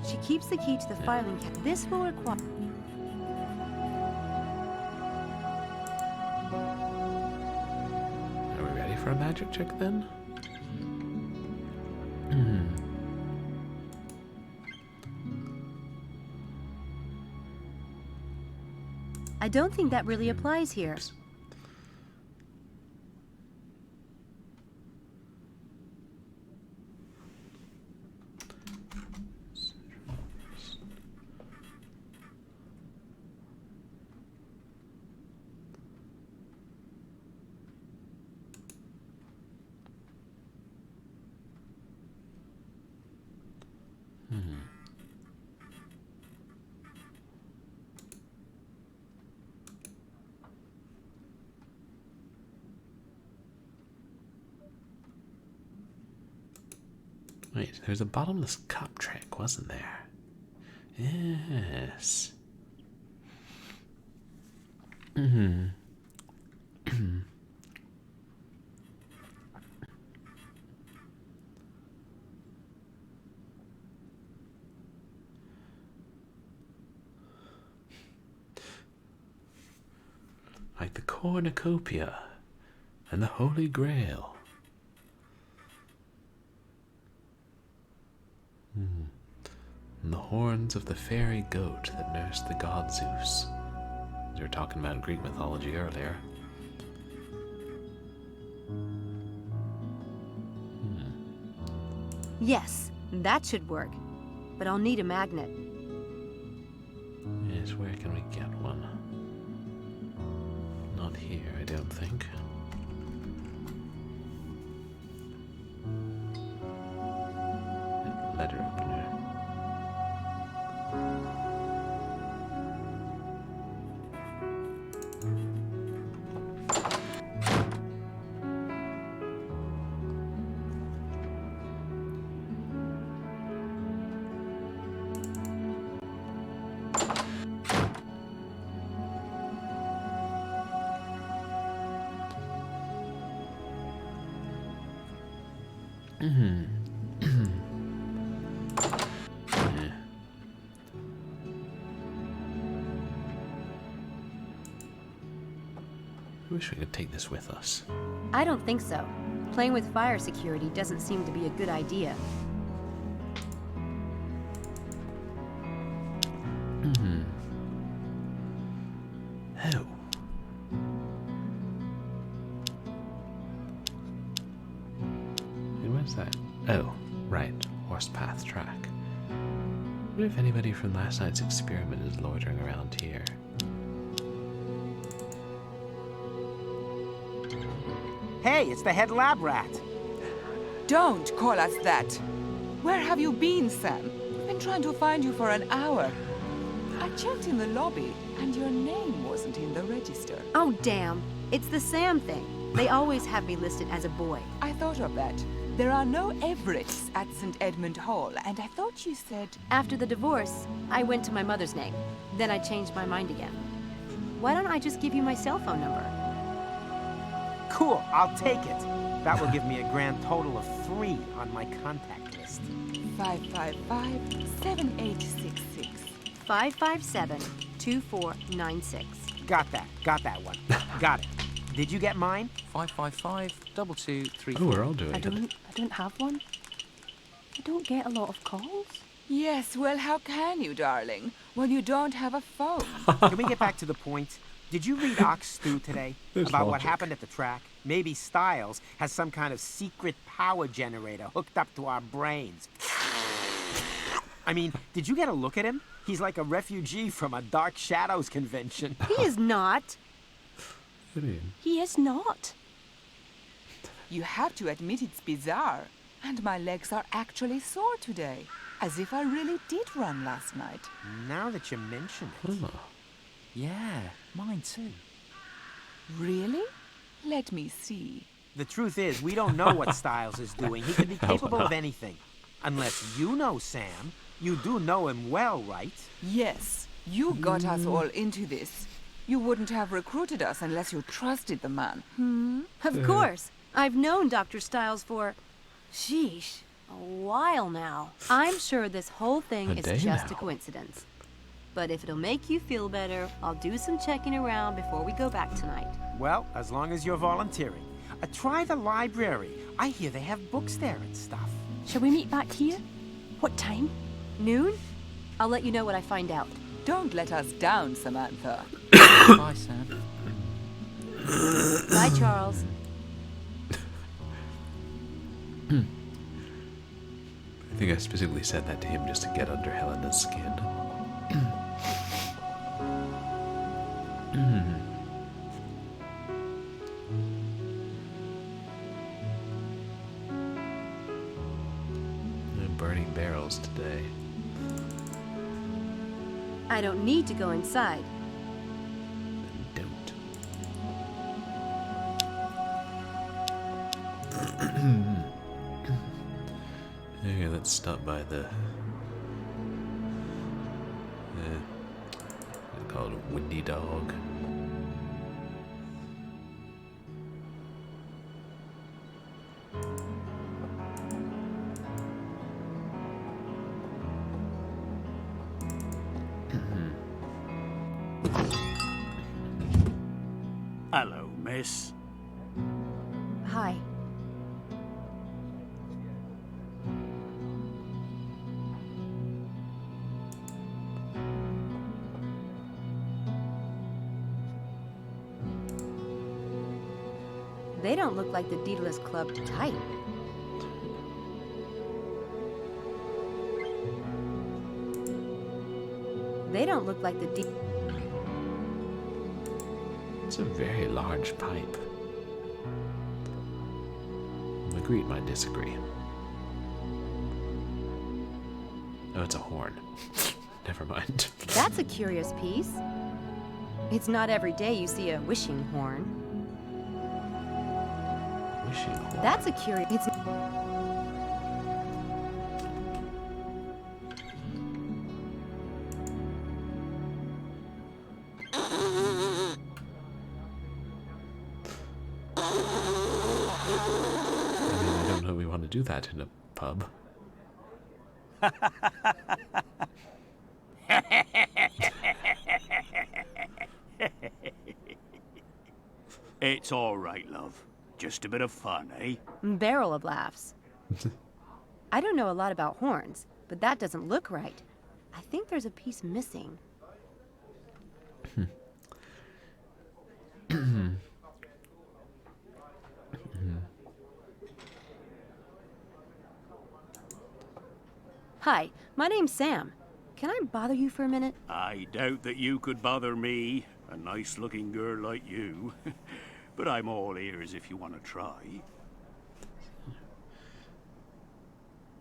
She keeps the key to the filing cabinet. This will require... Are we ready for a magic check then? I don't think that really applies here. Wait, there's a bottomless cup trick, wasn't there? Yes. Like the cornucopia and the Holy Grail. And the horns of the fairy goat that nursed the god Zeus. We were talking about Greek mythology earlier. Yes, that should work. But I'll need a magnet. Yes, where can we get one? Not here, I don't think. Letter opener. I wish we could take this with us. I don't think so. Playing with fire security doesn't seem to be a good idea. Oh. Hey, where's that? Oh, right. Horse path track. I wonder if anybody from last night's experiment is loitering around here. Hey, it's the head lab rat. Don't call us that. Where have you been, Sam? We've been trying to find you for an hour. I checked in the lobby, and your name wasn't in the register. Oh, damn. It's the Sam thing. They always have me listed as a boy. I thought of that. There are no Everetts at St. Edmund Hall, and I thought you said... After the divorce, I went to my mother's name. Then I changed my mind again. Why don't I just give you my cell phone number? Cool, I'll take it. That will give me a grand total of 3 on my contact list. 555-7866. 557-2496. Got that one. Got it. Did you get mine? 555-2234. Oh, we're all doing I it. don't have one. I don't get a lot of calls. Yes, well, how can you, darling, when you don't have a phone? Can we get back to the point? Did you read Ox Stew today? There's About what logic. happened at the track? Maybe Styles has some kind of secret power generator hooked up to our brains. I mean, did you get a look at him? He's like a refugee from a Dark Shadows convention. He is not. He is not. You have to admit it's bizarre. And my legs are actually sore today. As if I really did run last night. Now that you mention it. Oh. Yeah, mine too. Really? Let me see. The truth is, we don't know what Styles is doing. He could be capable of anything. Unless you know, Sam. You do know him well, right? Yes, you got us all into this. You wouldn't have recruited us unless you trusted the man. Of course. I've known Dr. Styles for, sheesh, a while now. I'm sure this whole thing A is day just now. a coincidence. But if it'll make you feel better, I'll do some checking around before we go back tonight. Well, as long as you're volunteering. Try the library. I hear they have books there and stuff. Shall we meet back here? What time? Noon? I'll let you know what I find out. Don't let us down, Samantha. Bye, Sam. Bye, Charles. I think I specifically said that to him just to get under Helena's skin. I'm burning barrels today. I don't need to go inside. Don't. Okay, let's stop by the they call it a Windy Dog. Hello, miss. Hi. They don't look like the Deadalus Club type. They don't look like the It's a very large pipe. Magritte might disagree. Oh, it's a horn. Never mind. That's a curious piece. It's not every day you see a wishing horn. Wishing horn. That's a curious. It's. I mean, I don't know if we want to do that in a pub. It's all right, love. Just a bit of fun, eh? Barrel of laughs. I don't know a lot about horns, but that doesn't look right. I think there's a piece missing. Hi, my name's Sam. Can I bother you for a minute? I doubt that you could bother me, a nice-looking girl like you. But I'm all ears if you want to try.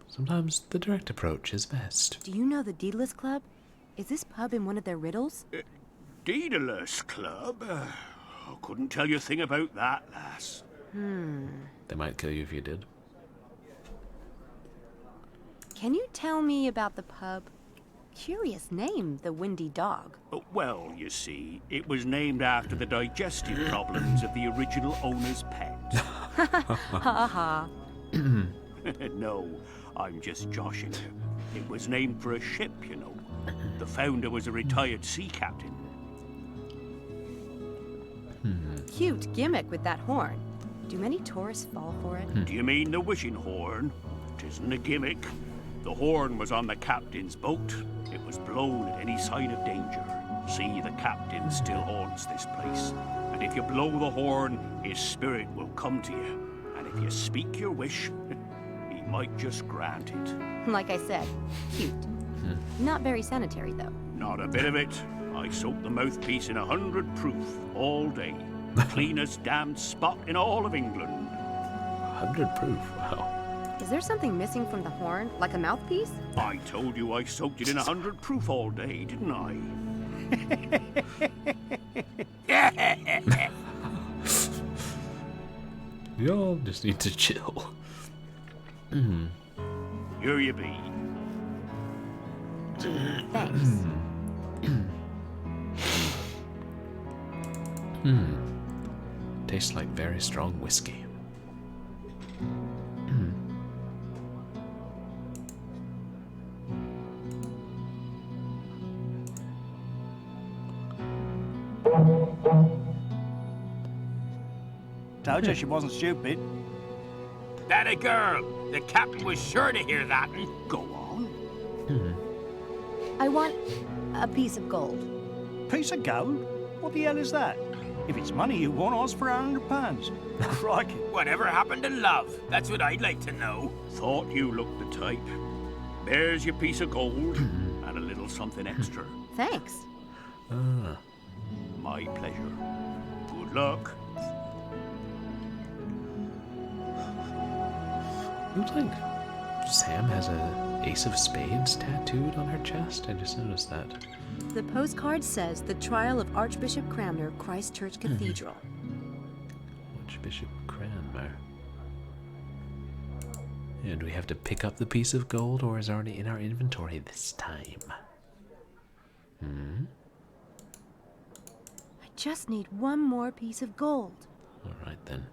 Sometimes the direct approach is best. Do you know the Deadalus Club? Is this pub in one of their riddles? Deadalus Club? I couldn't tell you a thing about that, lass. They might kill you if you did. Can you tell me about the pub? Curious name, the Windy Dog. Well, you see, it was named after the digestive problems of the original owner's pet. Ha ha. No, I'm just joshing you. It was named for a ship, you know. The founder was a retired sea captain. Cute gimmick with that horn. Do many tourists fall for it? Do you mean the wishing horn? It isn't a gimmick. The horn was on the captain's boat. It was blown at any sign of danger. See, the captain still haunts this place. And if you blow the horn, his spirit will come to you. And if you speak your wish, he might just grant it. Like I said, cute. Not very sanitary, though. Not a bit of it. I soak the mouthpiece in 100 proof all day. Cleanest damned spot in all of England. 100 proof, wow. Is there something missing from the horn, like a mouthpiece? I told you I soaked it in 100 proof all day, didn't I? You all just need to chill. Here you be. Thanks. Tastes like very strong whiskey. Told you she wasn't stupid. That a girl! The captain was sure to hear that. Go on. I want a piece of gold. Piece of gold? What the hell is that? If it's money you want, ask for £100. Crikey. Whatever happened to love? That's what I'd like to know. Thought you looked the type. There's your piece of gold and a little something extra. Thanks. My pleasure. Good luck. Looks like Sam has a Ace of Spades tattooed on her chest. I just noticed that. The postcard says the trial of Archbishop Cranmer, Christchurch Cathedral. Archbishop Cranmer. And we have to pick up the piece of gold, or is it already in our inventory this time? I just need one more piece of gold. Alright then.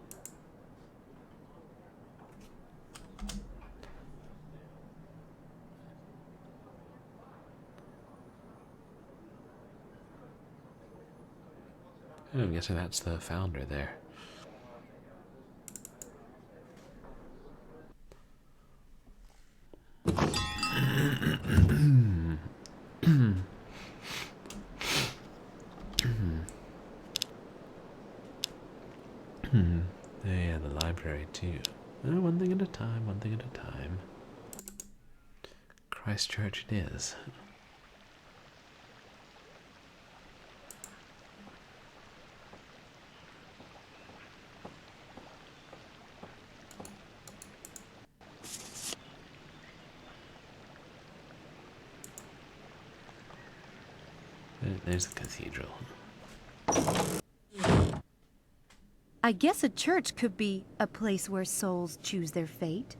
Oh, I'm guessing that's the founder there. Yeah, the library too. Oh, one thing at a time, one thing at a time. Christchurch it is. There's the cathedral. I guess a church could be a place where souls choose their fate.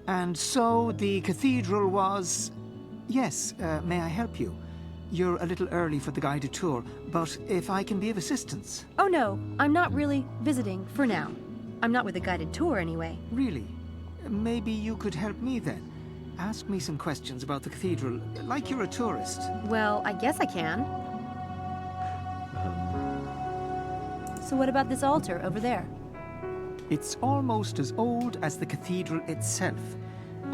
And so the cathedral was... Yes, may I help you? You're a little early for the guided tour, but if I can be of assistance... Oh no, I'm not really visiting for now. I'm not with a guided tour anyway. Really? Maybe you could help me then. Ask me some questions about the cathedral, like you're a tourist. Well, I guess I can. So what about this altar over there? It's almost as old as the cathedral itself,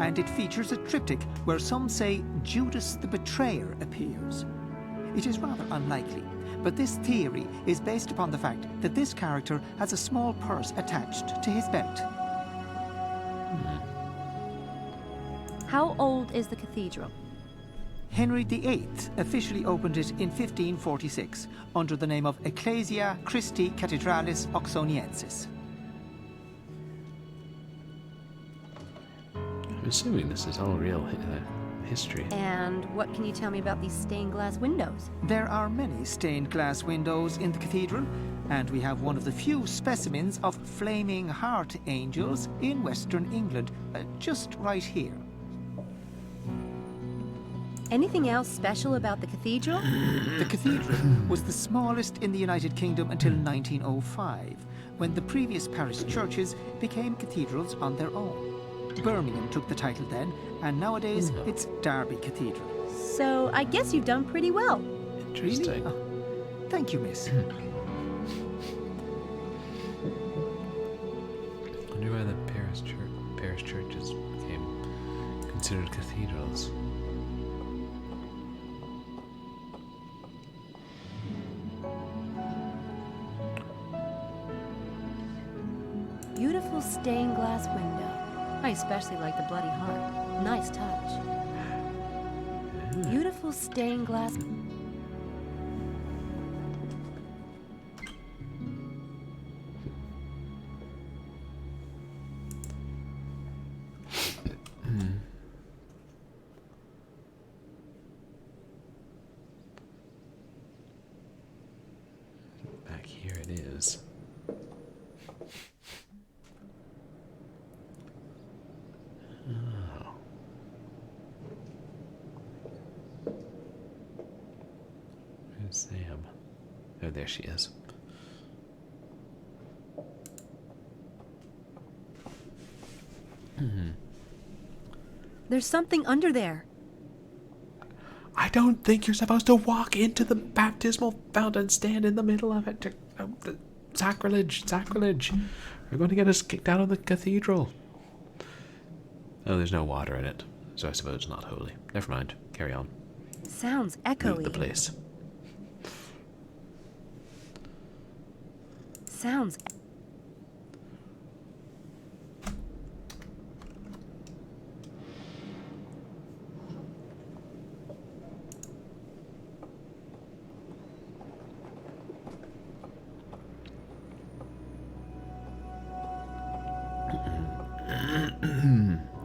and it features a triptych where some say Judas the Betrayer appears. It is rather unlikely, but this theory is based upon the fact that this character has a small purse attached to his belt. How old is the cathedral? Henry VIII officially opened it in 1546 under the name of Ecclesia Christi Cathedralis Oxoniensis. I'm assuming this is all real history. And what can you tell me about these stained glass windows? There are many stained glass windows in the cathedral, and we have one of the few specimens of flaming heart angels in Western England, just right here. Anything else special about the cathedral? The cathedral was the smallest in the United Kingdom until 1905, when the previous parish churches became cathedrals on their own. Birmingham took the title then, and nowadays it's Derby Cathedral. So I guess you've done pretty well. Interesting. Really? Oh, thank you, miss. I wonder why the parish churches became considered cathedrals. Beautiful stained glass window. I especially like the bloody heart. Nice touch. Beautiful stained glass. Back here it is. there she is. There's something under there. I don't think you're supposed to walk into the baptismal fountain and stand in the middle of it. Sacrilege, sacrilege. You're going to get us kicked out of the cathedral. Oh, there's no water in it, so I suppose it's not holy. Never mind. Carry on. Sounds echoey. Loot the place. Sounds.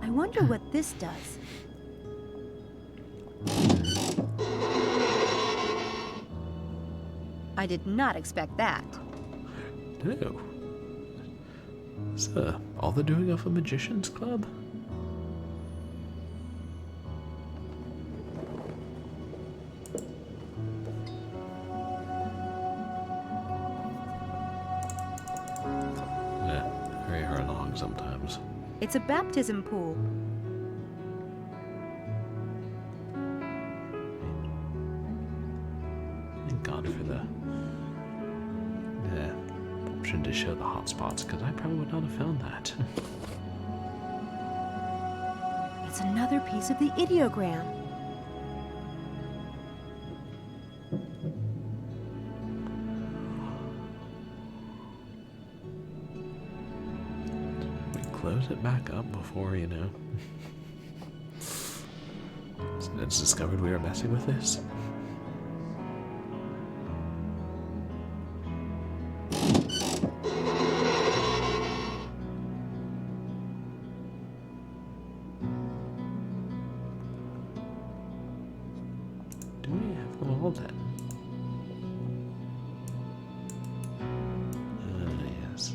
I wonder what this does. I did not expect that. No. Is all the doing of a magician's club? Yeah, hurry her along sometimes. It's a baptism pool. Thank God for the option to show the hotspots, because I probably would not have found that. It's another piece of the ideogram. We close it back up before, it's discovered we were messing with this. Do we have them all then? Yes.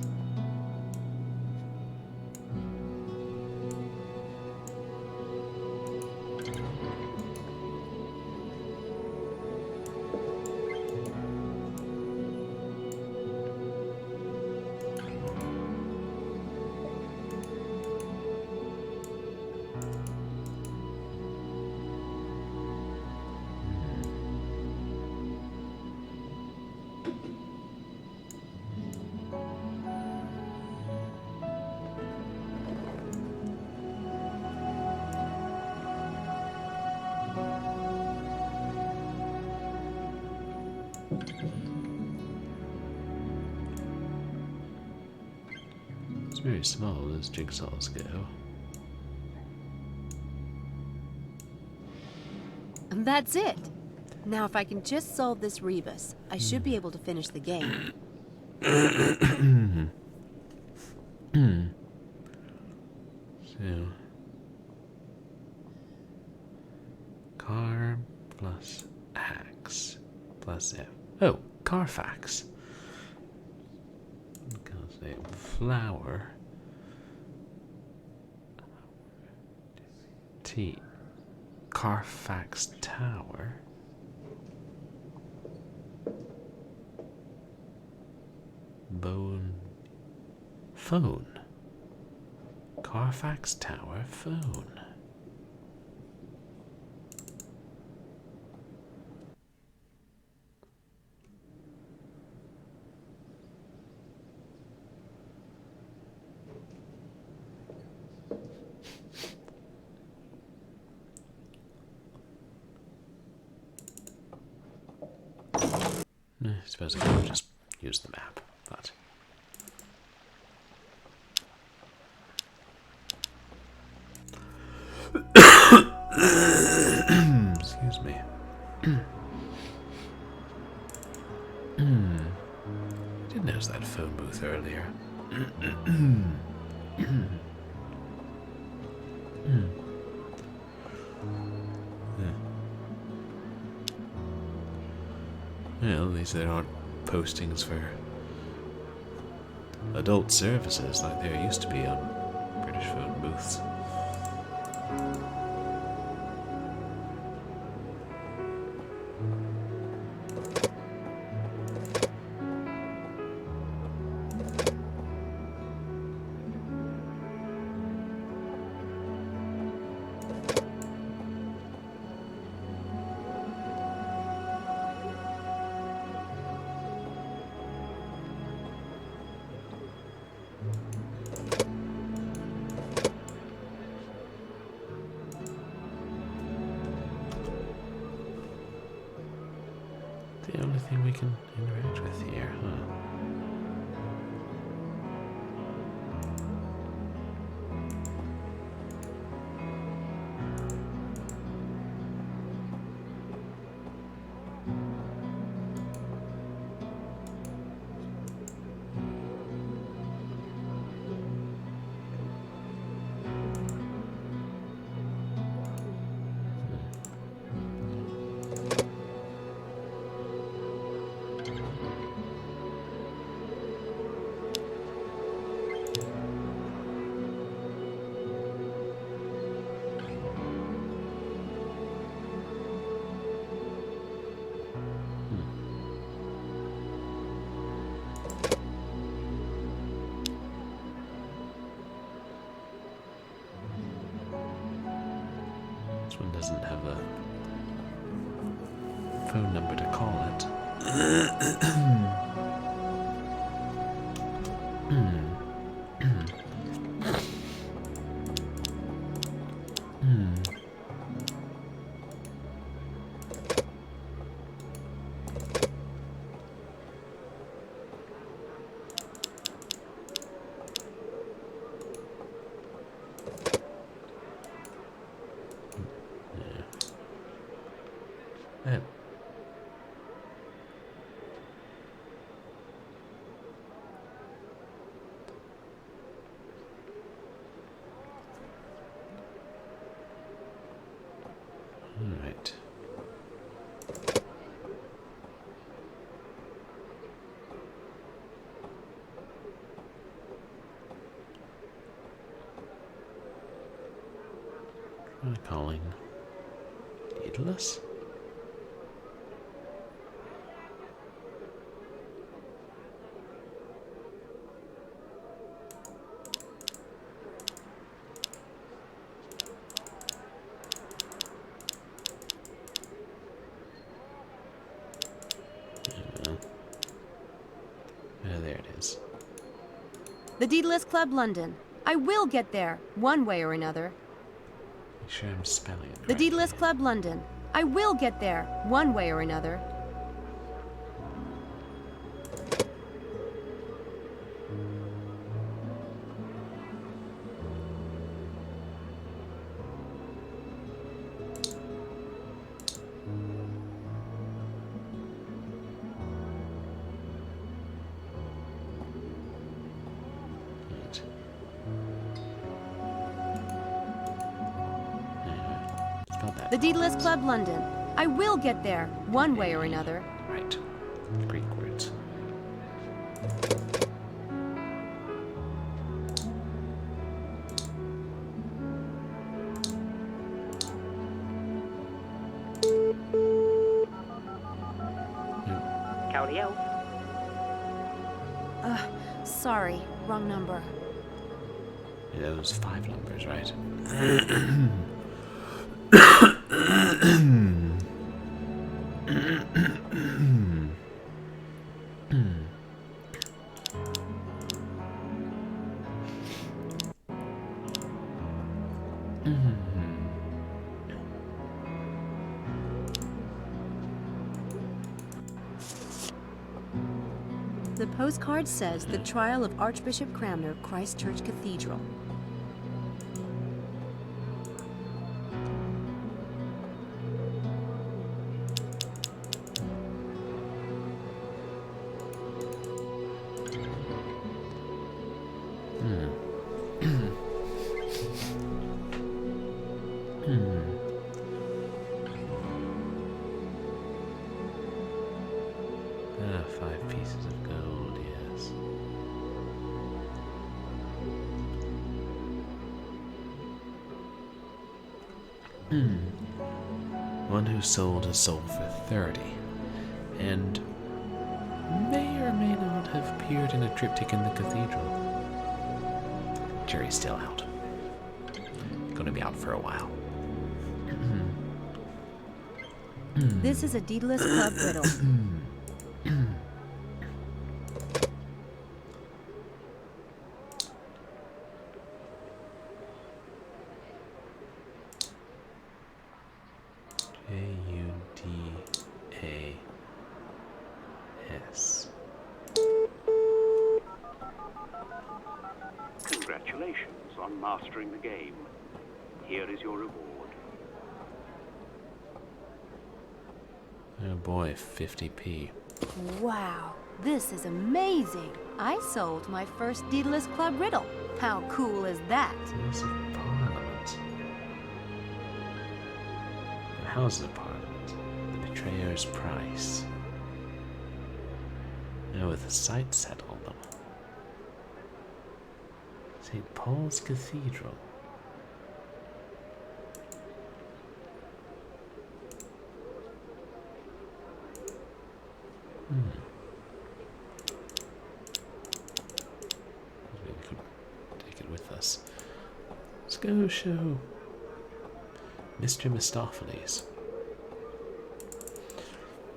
It's very small as jigsaws go. And that's it. Now, if I can just solve this rebus, I should be able to finish the game. So, car plus axe plus F. Oh, Carfax. God's name. Flower. T. Carfax Tower. Bone. Phone. Carfax Tower phone. I suppose I could have just used the map, but... Excuse me. I did notice that phone booth earlier. Well, at least there aren't postings for adult services like there used to be on British phone booths. only thing we can interact with here, huh? This one doesn't have a phone number to call it. Yeah. All right. Try calling Deadalus? There it is. The Deadalus Club, London. I will get there, one way or another. Make sure I'm spelling it The right. Deadalus Club, London. I will get there, one way or another. Right. Spelled that The Deadalus Club, London. I will get there, one way or another. right. Greek words. County Elf. Sorry, wrong number. Yeah, those 5 numbers, right? The postcard says the trial of Archbishop Cranmer, Christchurch Cathedral. Ah, 5 pieces of gold, yes. One who sold his soul for 30, and may or may not have appeared in a triptych in the cathedral. Jury's still out. Gonna be out for a while. This is a Deadalus Club riddle. Juda. Congratulations on mastering the game. Here is your reward. Oh boy, 50p. Wow, this is amazing. I solved my first Deadalus Club riddle. How cool is that? House of Parliament. The House of Parliament. The Betrayer's Price. Now with the site set on them. St. Paul's Cathedral. We could take it with us. Let's go show Mr. Mephistopheles.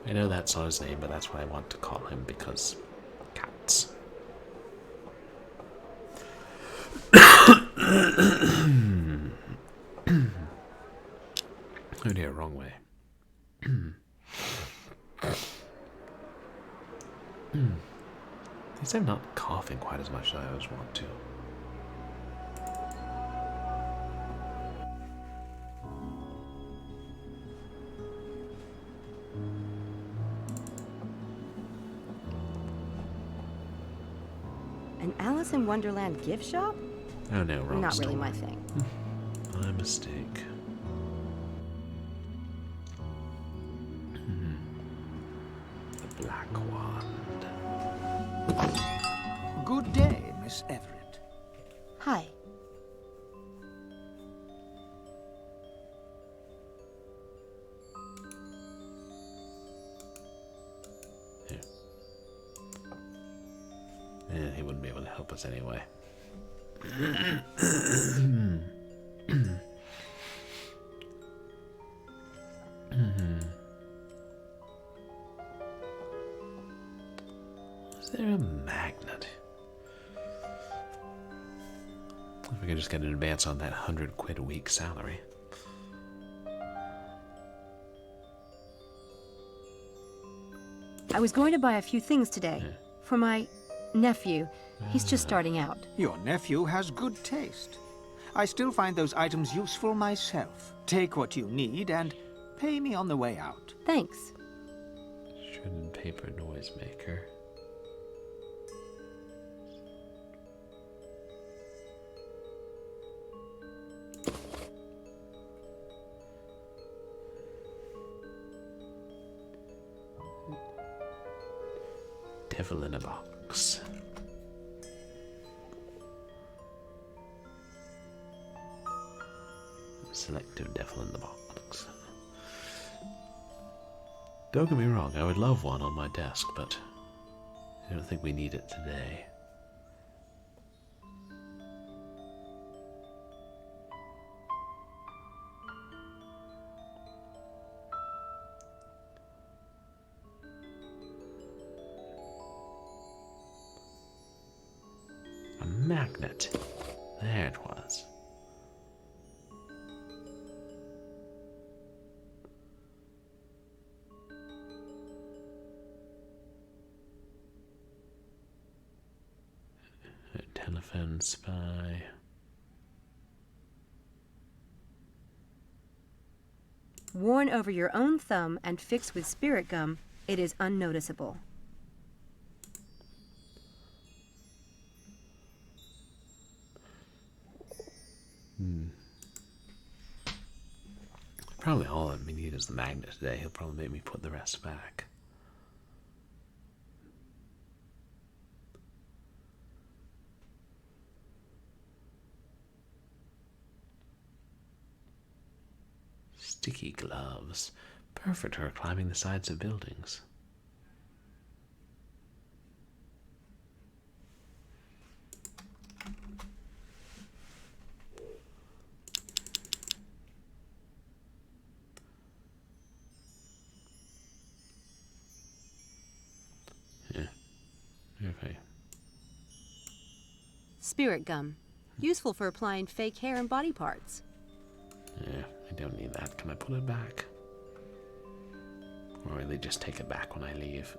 I know that's not his name, but that's what I want to call him because cats. Oh dear, wrong way. At least I'm not coughing quite as much as I always want to. An Alice in Wonderland gift shop? Oh no, wrong Not store. really my thing. My mistake. The Black Wand. Good day, Miss Everett. Hi. Yeah, he wouldn't be able to help us anyway. Is there a magnet? If we could just get an advance on that 100 quid a week salary. I was going to buy a few things today. For my nephew. He's just starting out. Your nephew has good taste. I still find those items useful myself. Take what you need and pay me on the way out. Thanks. Shredded paper noisemaker. Devil in a box. Selective devil in the box. Don't get me wrong, I would love one on my desk, but I don't think we need it today. A magnet. There it was. A telephone spy. Worn over your own thumb and fixed with spirit gum, it is unnoticeable. Probably all that we need is the magnet today. He'll probably make me put the rest back. Sticky gloves. Perfect for climbing the sides of buildings. Okay. Spirit gum. Useful for applying fake hair and body parts. Yeah, I don't need that. Can I put it back? Or will they just take it back when I leave?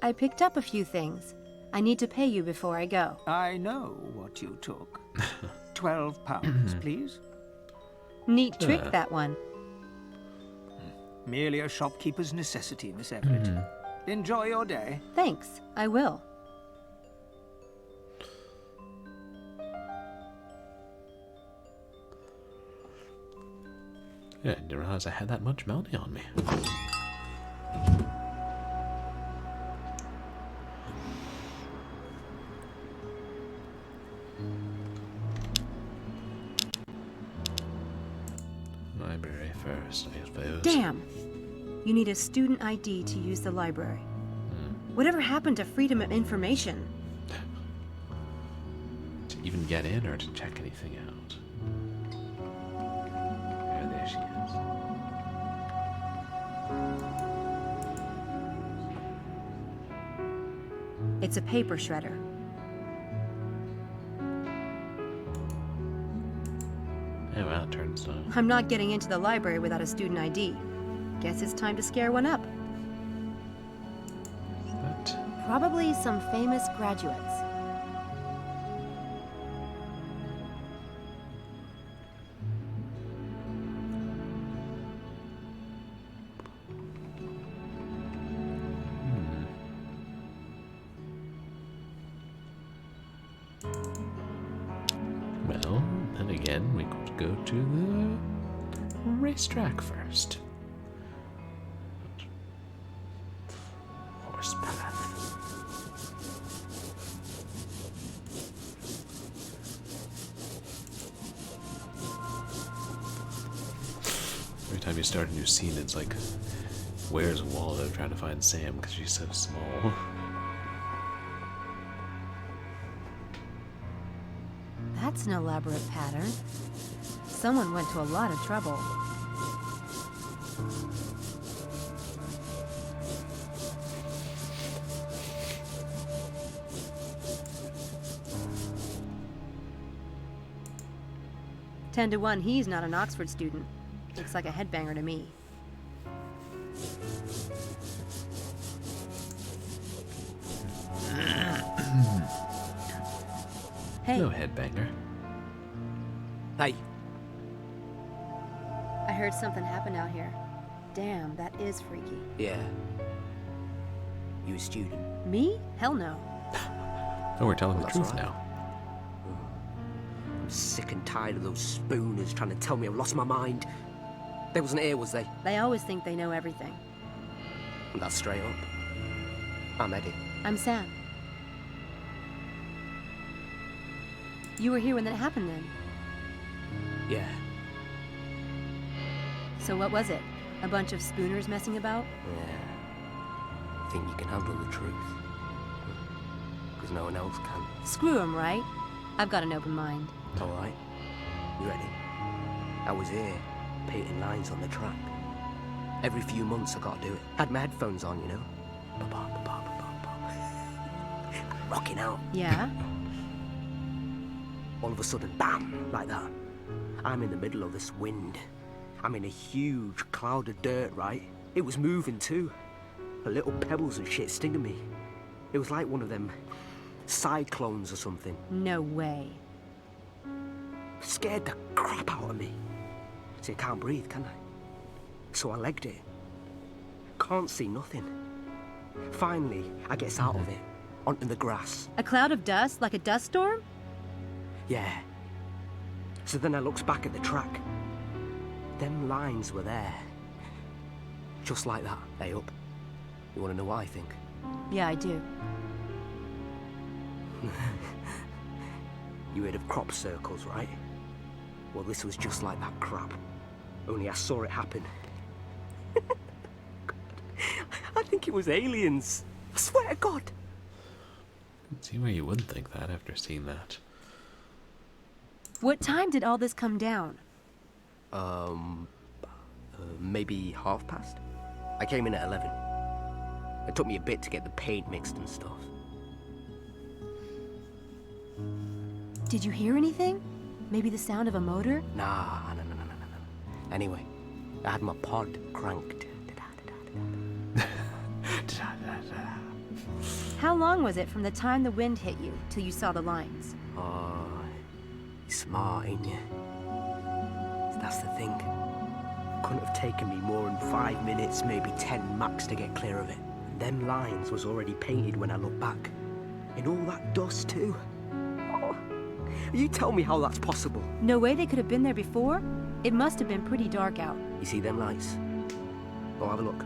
I picked up a few things. I need to pay you before I go. I know what you took. £12, please. Neat trick, that one. Merely a shopkeeper's necessity, Miss Everett. Enjoy your day. Thanks, I will. Yeah, I didn't realize I had that much money on me. Library first, I suppose. Damn! You need a student ID to use the library. Whatever happened to freedom of information? To even get in or to check anything out? There she is. It's a paper shredder. Oh well, it turns out. I'm not getting into the library without a student ID. Guess it's time to scare one up. What? Probably some famous graduates. Well, then again, we could go to the racetrack first. Horse path. Every time you start a new scene, it's like, where's Waldo trying to find Sam because she's so small. That's an elaborate pattern. Someone went to a lot of trouble. Ten to 1, he's not an Oxford student. Looks like a headbanger to me. Hey. No headbanger. Hey. I heard something happen out here. Damn, that is freaky. Yeah. You a student? Me? Hell no. Oh, we're telling Well, the that's truth right. now. I'm sick and tired of those spooners trying to tell me I've lost my mind. They wasn't here, was they? They always think they know everything. That's straight up. I'm Eddie. I'm Sam. You were here when that happened then? Yeah. So what was it? A bunch of spooners messing about? Yeah. Think you can handle the truth? Because no one else can. Screw 'em, right? I've got an open mind. All right. You ready? I was here, painting lines on the track. Every few months I gotta do it. Had my headphones on, you know? Rocking out. Yeah? All of a sudden, bam, like that. I'm in the middle of this wind. I'm in a huge cloud of dirt, right? It was moving too. The little pebbles and shit stinging me. It was like one of them cyclones or something. No way. Scared the crap out of me. See, I can't breathe, can I? So I legged it. Can't see nothing. Finally, I gets out of it, onto the grass. A cloud of dust, like a dust storm? Yeah. So then I looks back at the track. Them lines were there. Just like that. Hey, up. You want to know what I think? Yeah, I do. You heard of crop circles, right? Well, this was just like that crap. Only I saw it happen. I think it was aliens. I swear to God. See why you wouldn't think that after seeing that. What time did all this come down? Maybe past. I came in at 11. It took me a bit to get the paint mixed and stuff. Did you hear anything? Maybe the sound of a motor? Nah. Anyway, I had my pod cranked. How long was it from the time the wind hit you till you saw the lines? Oh, you're smart, ain't you? That's the thing. Couldn't have taken me more than 5 minutes, maybe 10 max to get clear of it. And them lines was already painted when I look back. And all that dust too. Oh, you tell me how that's possible. No way they could have been there before? It must have been pretty dark out. You see them lights? Oh, have a look.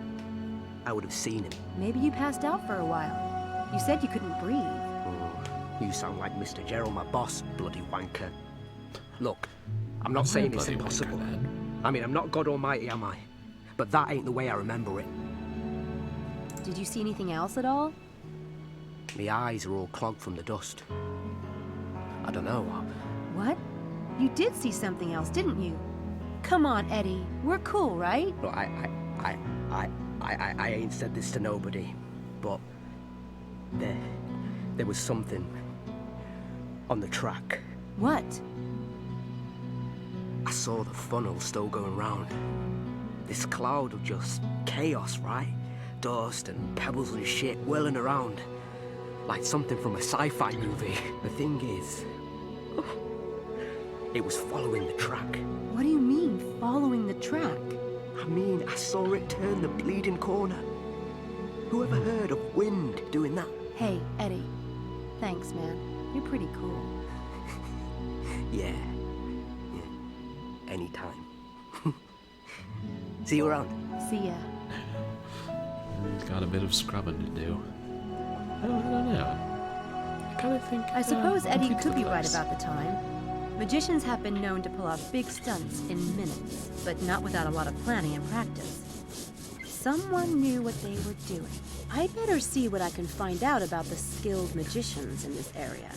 I would have seen him. Maybe you passed out for a while. You said you couldn't breathe. Oh, you sound like Mr. Gerald, my boss, bloody wanker. Look, I'm not saying it's impossible. I mean, I'm not God Almighty, am I? But that ain't the way I remember it. Did you see anything else at all? My eyes are all clogged from the dust. I don't know. What? You did see something else, didn't you? Come on, Eddie. We're cool, right? Look, I ain't said this to nobody, but there was something on the track. What? I saw the funnel still going round. This cloud of just chaos, right? Dust and pebbles and shit whirling around. Like something from a sci-fi movie. The thing is, it was following the track. What do you mean, following the track? I mean, I saw it turn the bleeding corner. Who ever heard of wind doing that? Hey, Eddie. Thanks, man. You're pretty cool. Yeah. Anytime. See you around. See ya. He's got a bit of scrubbing to do. I don't know. I kind of think... I suppose Eddie could be right about the time. Magicians have been known to pull off big stunts in minutes, but not without a lot of planning and practice. Someone knew what they were doing. I better see what I can find out about the skilled magicians in this area.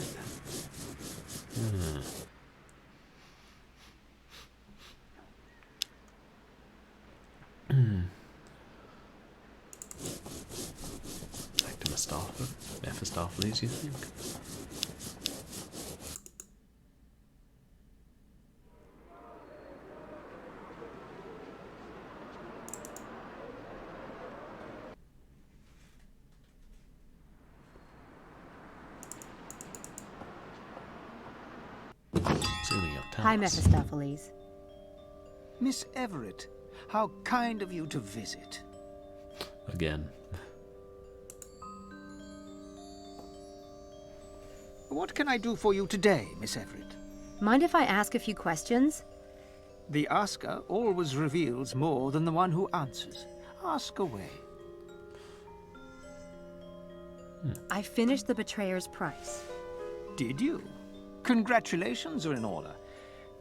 Back to Mephistopheles, you think? Hi, Mephistopheles. Miss Everett, how kind of you to visit. Again. What can I do for you today, Miss Everett? Mind if I ask a few questions? The asker always reveals more than the one who answers. Ask away. I finished the Betrayer's Price. Did you? Congratulations are in order.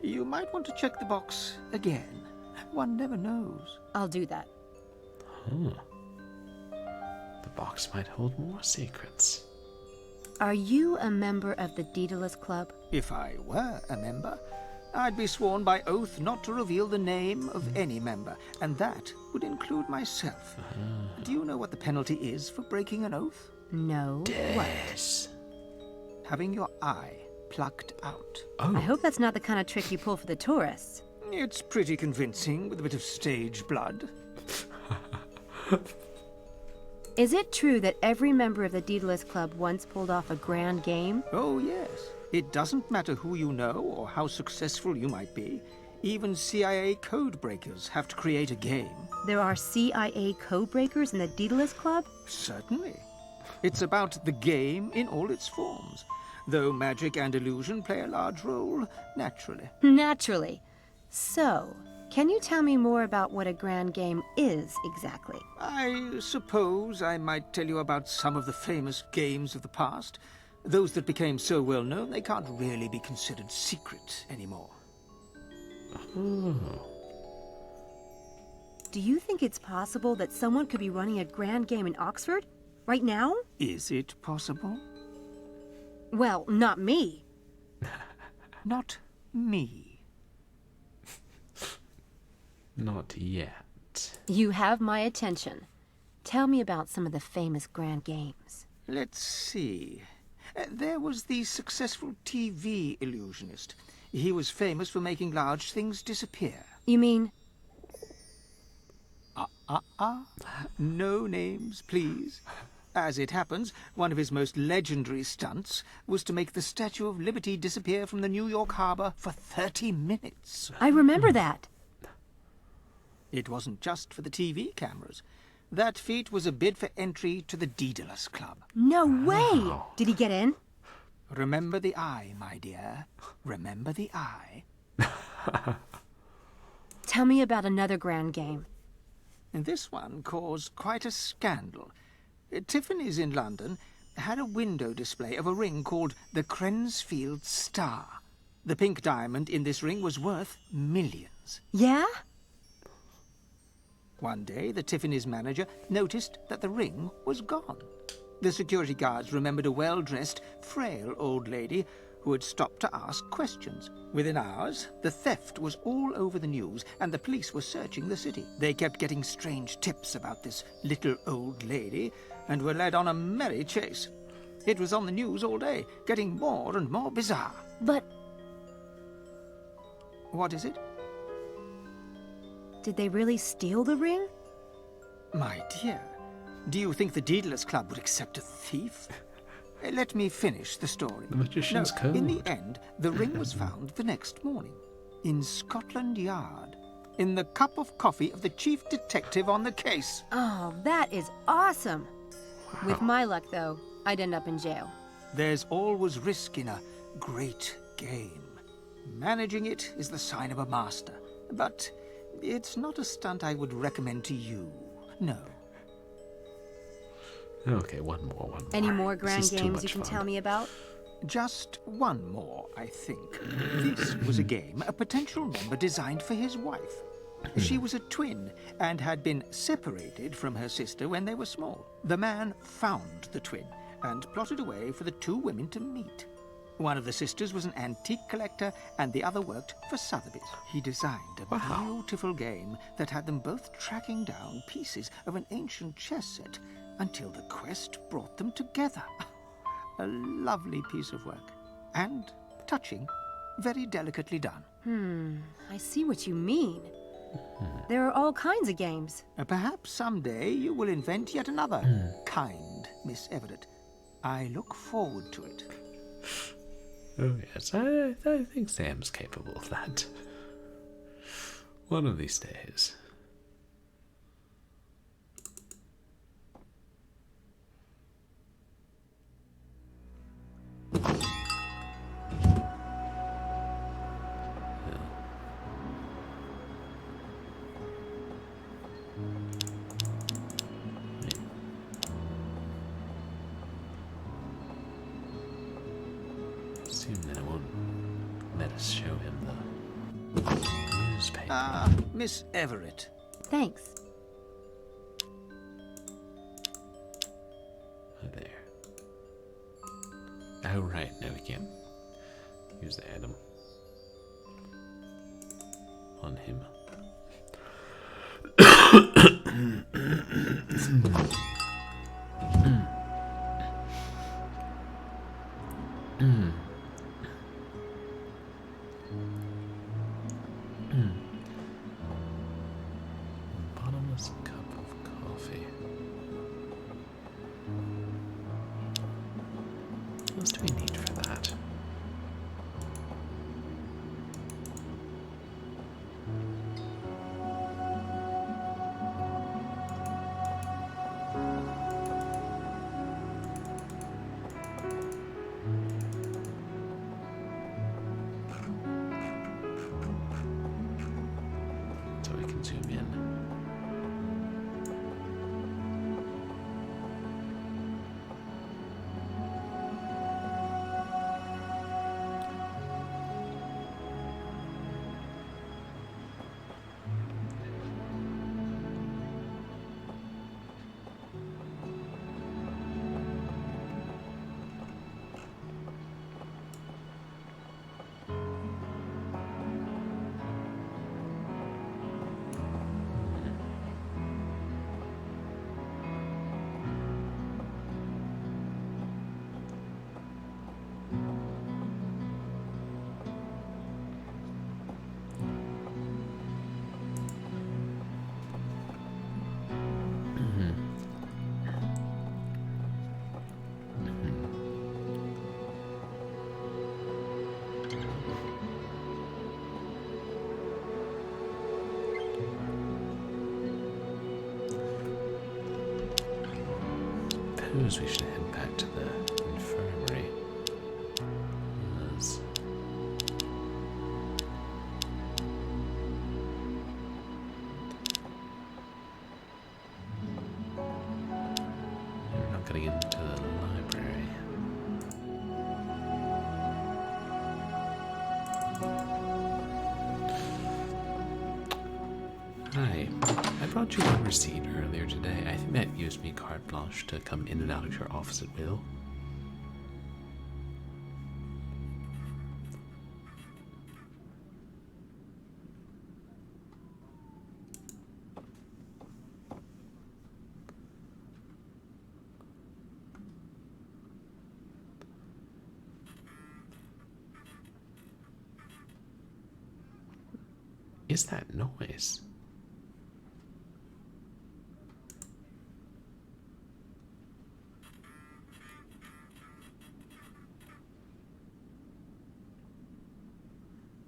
You might want to check the box again. One never knows. I'll do that. The box might hold more secrets. Are you a member of the Deadalus Club? If I were a member, I'd be sworn by oath not to reveal the name of any member, and that would include myself. Do you know what the penalty is for breaking an oath? No. What? Having your eye plucked out. I hope that's not the kind of trick you pull for the tourists. It's pretty convincing with a bit of stage blood. Is it true that every member of the Deadalus Club once pulled off a grand game? Oh, yes. It doesn't matter who you know or how successful you might be. Even CIA code breakers have to create a game. There are CIA code breakers in the Deadalus Club? Certainly. It's about the game in all its forms, though magic and illusion play a large role, naturally. Naturally. So, can you tell me more about what a grand game is exactly? I suppose I might tell you about some of the famous games of the past. Those that became so well known they can't really be considered secret anymore. Do you think it's possible that someone could be running a grand game in Oxford? Right now? Is it possible? Well, not me. Not me. Not yet. You have my attention. Tell me about some of the famous grand games. Let's see. There was the successful TV illusionist. He was famous for making large things disappear. You mean No names, please. As it happens, one of his most legendary stunts was to make the Statue of Liberty disappear from the New York harbor for 30 minutes. I remember that. It wasn't just for the TV cameras. That feat was a bid for entry to the Deadalus Club. No way! Did he get in? Remember the eye, my dear. Remember the eye. Tell me about another grand game. And this one caused quite a scandal. Tiffany's in London had a window display of a ring called the Crensfield Star. The pink diamond in this ring was worth millions. Yeah? One day, the Tiffany's manager noticed that the ring was gone. The security guards remembered a well-dressed, frail old lady who had stopped to ask questions. Within hours, the theft was all over the news, and the police were searching the city. They kept getting strange tips about this little old lady, and were led on a merry chase. It was on the news all day, getting more and more bizarre. But... What is it? Did they really steal the ring? My dear, do you think the Deadalus Club would accept a thief? Let me finish the story. The Magician's Code. In the end, the ring was found the next morning. In Scotland Yard. In the cup of coffee of the chief detective on the case. Oh, that is awesome. Wow. With my luck, though, I'd end up in jail. There's always risk in a great game. Managing it is the sign of a master. But it's not a stunt I would recommend to you. No. Okay, one more. Any more grand games you can tell me about? Just one more, I think. This was a game a potential member designed for his wife. She was a twin and had been separated from her sister when they were small. The man found the twin and plotted a way for the two women to meet. One of the sisters was an antique collector and the other worked for Sotheby's. He designed a beautiful game that had them both tracking down pieces of an ancient chess set until the quest brought them together. A lovely piece of work. And touching, very delicately done. I see what you mean. There are all kinds of games. Perhaps someday you will invent yet another kind, Miss Everett. I look forward to it. Oh yes, I think Sam's capable of that. One of these days. Assume that it won't let us show him the newspaper. Miss Everett. Thanks. Oh, there. Oh, right. No, we can't use the item on him. Bottomless cup of coffee. What else do we need for that? So we can zoom in. suppose we should head back to the infirmary. Yes. We're not getting into the library. Hi, I brought you a receipt earlier today. I think that gives me carte blanche to come in and out of your office at will. Is that noise?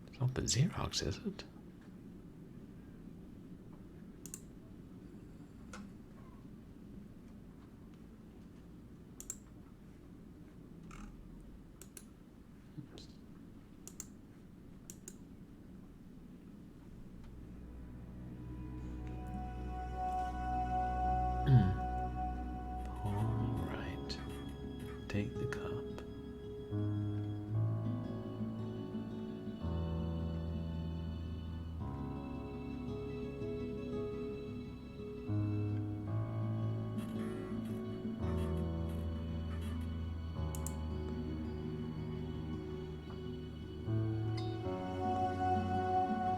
It's not the Xerox, is it? All right. Take the cup.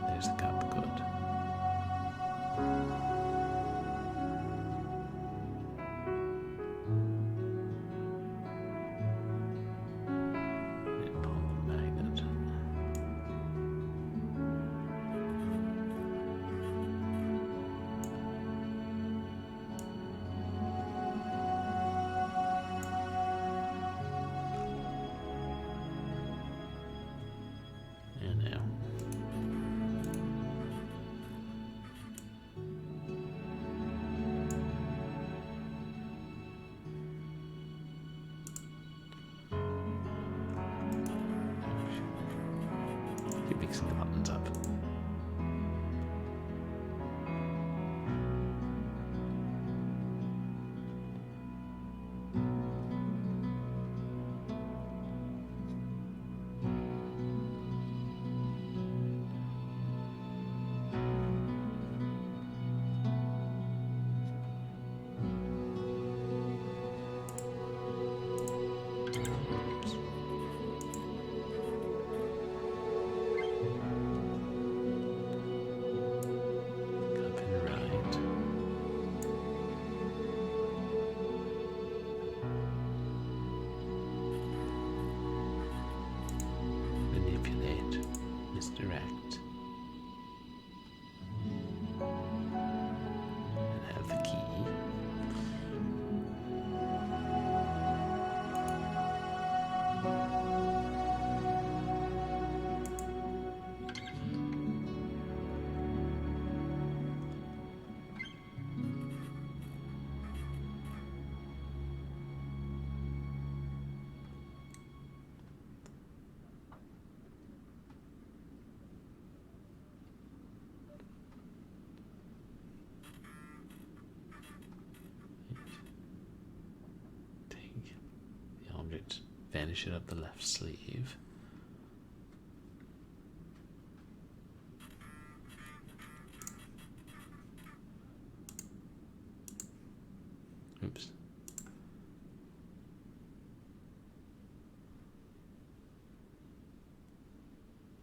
There's the cup, good. And pull the magnet. And now. Keep mixing the buttons up. Cup and right. Manipulate. Misdirect. And have the key. Take the object, vanish it up the left sleeve. Oops.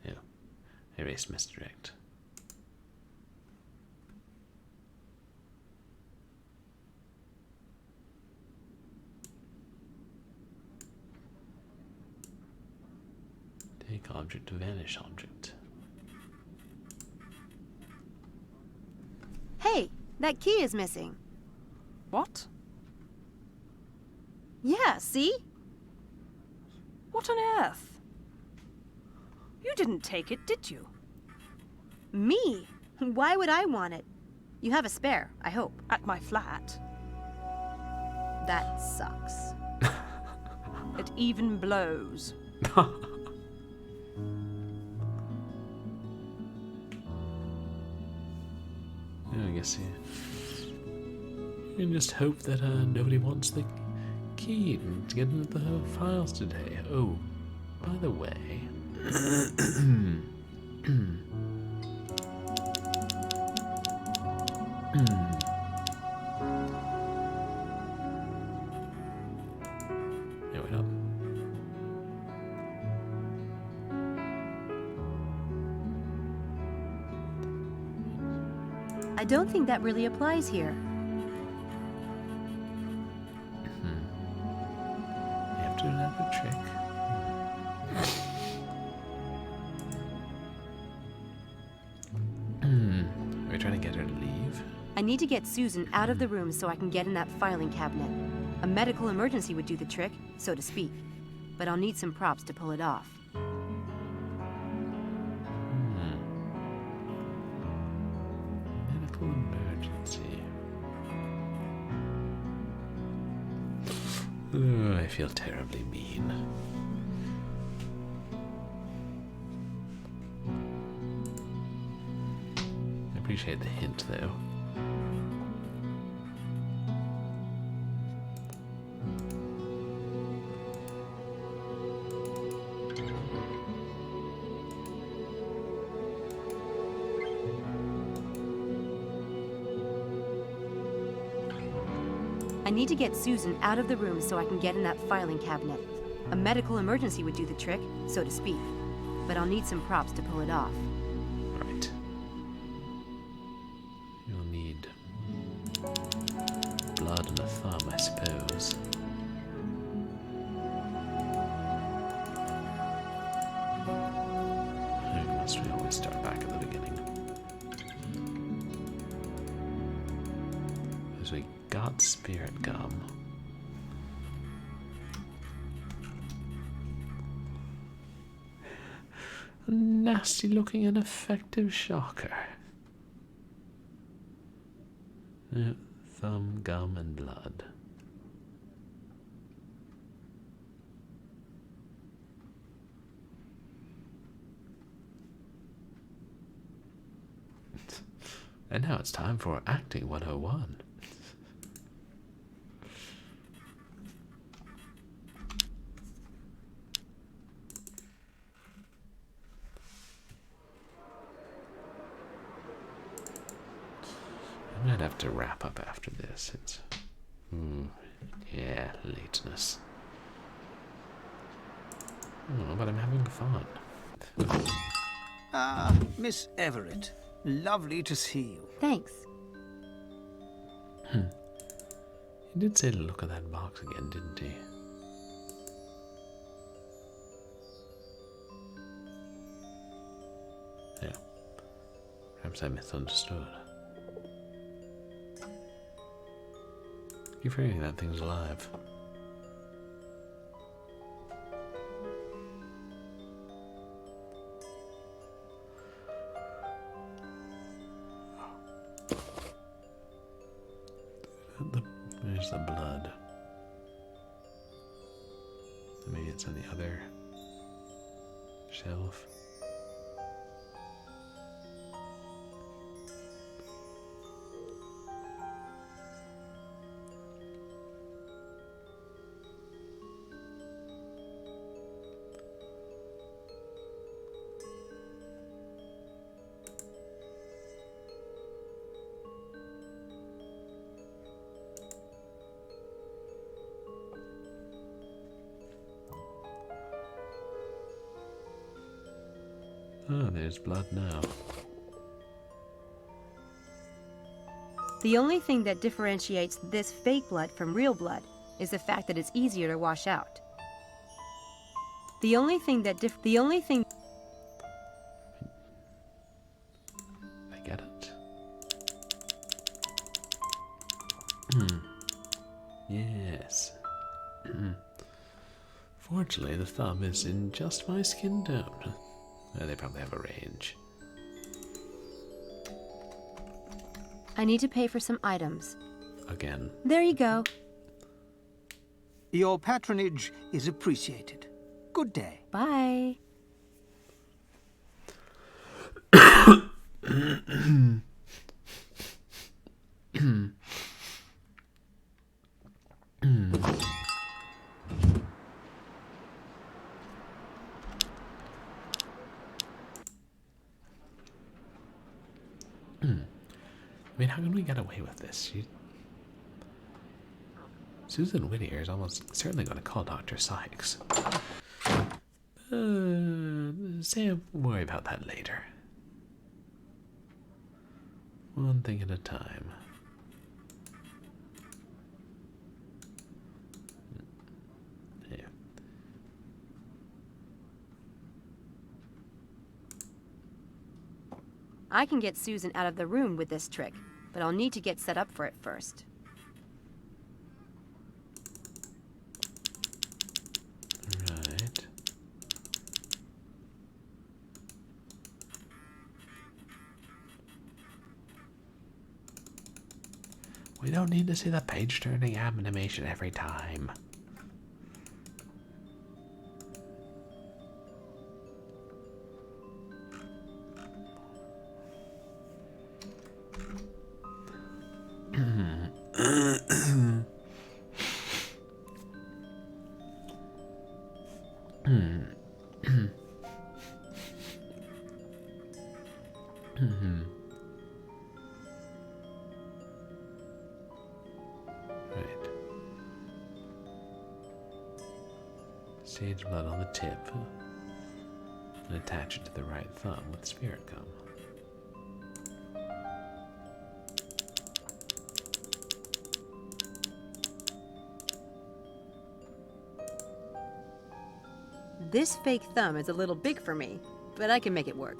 Yeah. Erase misdirect. Take object to vanish object. Hey, that key is missing. What? Yeah, see? What on earth? You didn't take it, did you? Me? Why would I want it? You have a spare, I hope. At my flat. That sucks. It even blows. I guess you can just hope that nobody wants the key to get into the files today. Oh, by the way. There we go. I don't think that really applies here. You have to do another trick. Are we trying to get her to leave? I need to get Susan out of the room so I can get in that filing cabinet. A medical emergency would do the trick, so to speak. But I'll need some props to pull it off. Medical emergency. Oh, I feel terribly mean. I appreciate the hint, though. I need to get Susan out of the room so I can get in that filing cabinet. A medical emergency would do the trick, so to speak. But I'll need some props to pull it off. Right. You'll need blood and a thumb, I suppose. Must we always start back at the beginning? Because we got spirit gum. A nasty looking and effective shocker. Thumb, gum, and blood. And now it's time for Acting 101. I might have to wrap up after this. It's... yeah, lateness. Oh, but I'm having fun. Ah, Miss Everett. Lovely to see you. Thanks. He did say to look at that box again, didn't he? Yeah. Perhaps I misunderstood. Keep forgetting that thing's alive. There's the blood. Maybe it's on the other shelf. Oh, there's blood now. The only thing that differentiates this fake blood from real blood is the fact that it's easier to wash out. The only thing that I get it. Yes. Fortunately, the thumb is in just my skin tone. They probably have a range. I need to pay for some items. Again. There you go. Your patronage is appreciated. Good day. Bye. I mean, how can we get away with this? Susan Whittier is almost certainly going to call Dr. Sykes. Say we'll worry about that later. One thing at a time. Yeah. I can get Susan out of the room with this trick, but I'll need to get set up for it first. Right. We don't need to see the page-turning animation every time. Right. Sage blood on the tip and attach it to the right thumb with spirit gum. This fake thumb is a little big for me, but I can make it work.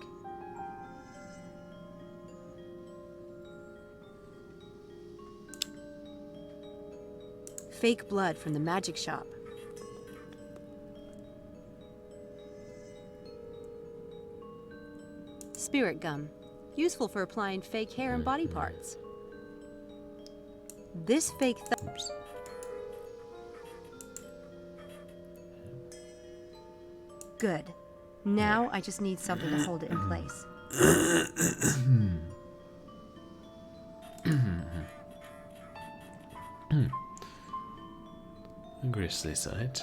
Fake blood from the magic shop. Spirit gum, useful for applying fake hair and body parts. This fake thumb. Good. Now I just need something to hold it in place. A grisly sight.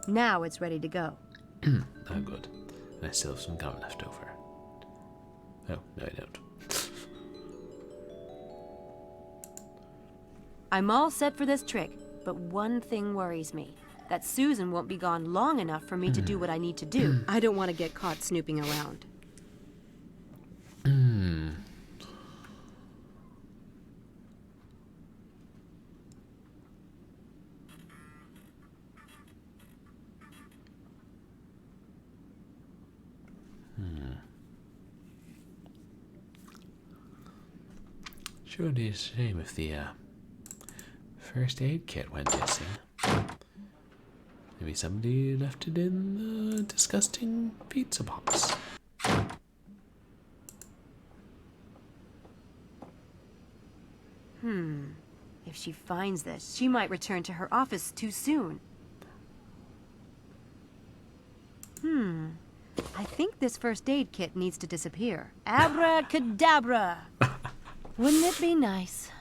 Now it's ready to go. Oh, good. And I still have some gum left over. Oh, no, I don't. I'm all set for this trick, but one thing worries me. That Susan won't be gone long enough for me to do what I need to do. I don't want to get caught snooping around. Sure would be a shame if the first aid kit went missing. Maybe somebody left it in the disgusting pizza box. If she finds this, she might return to her office too soon. I think this first aid kit needs to disappear. Abracadabra! Wouldn't it be nice?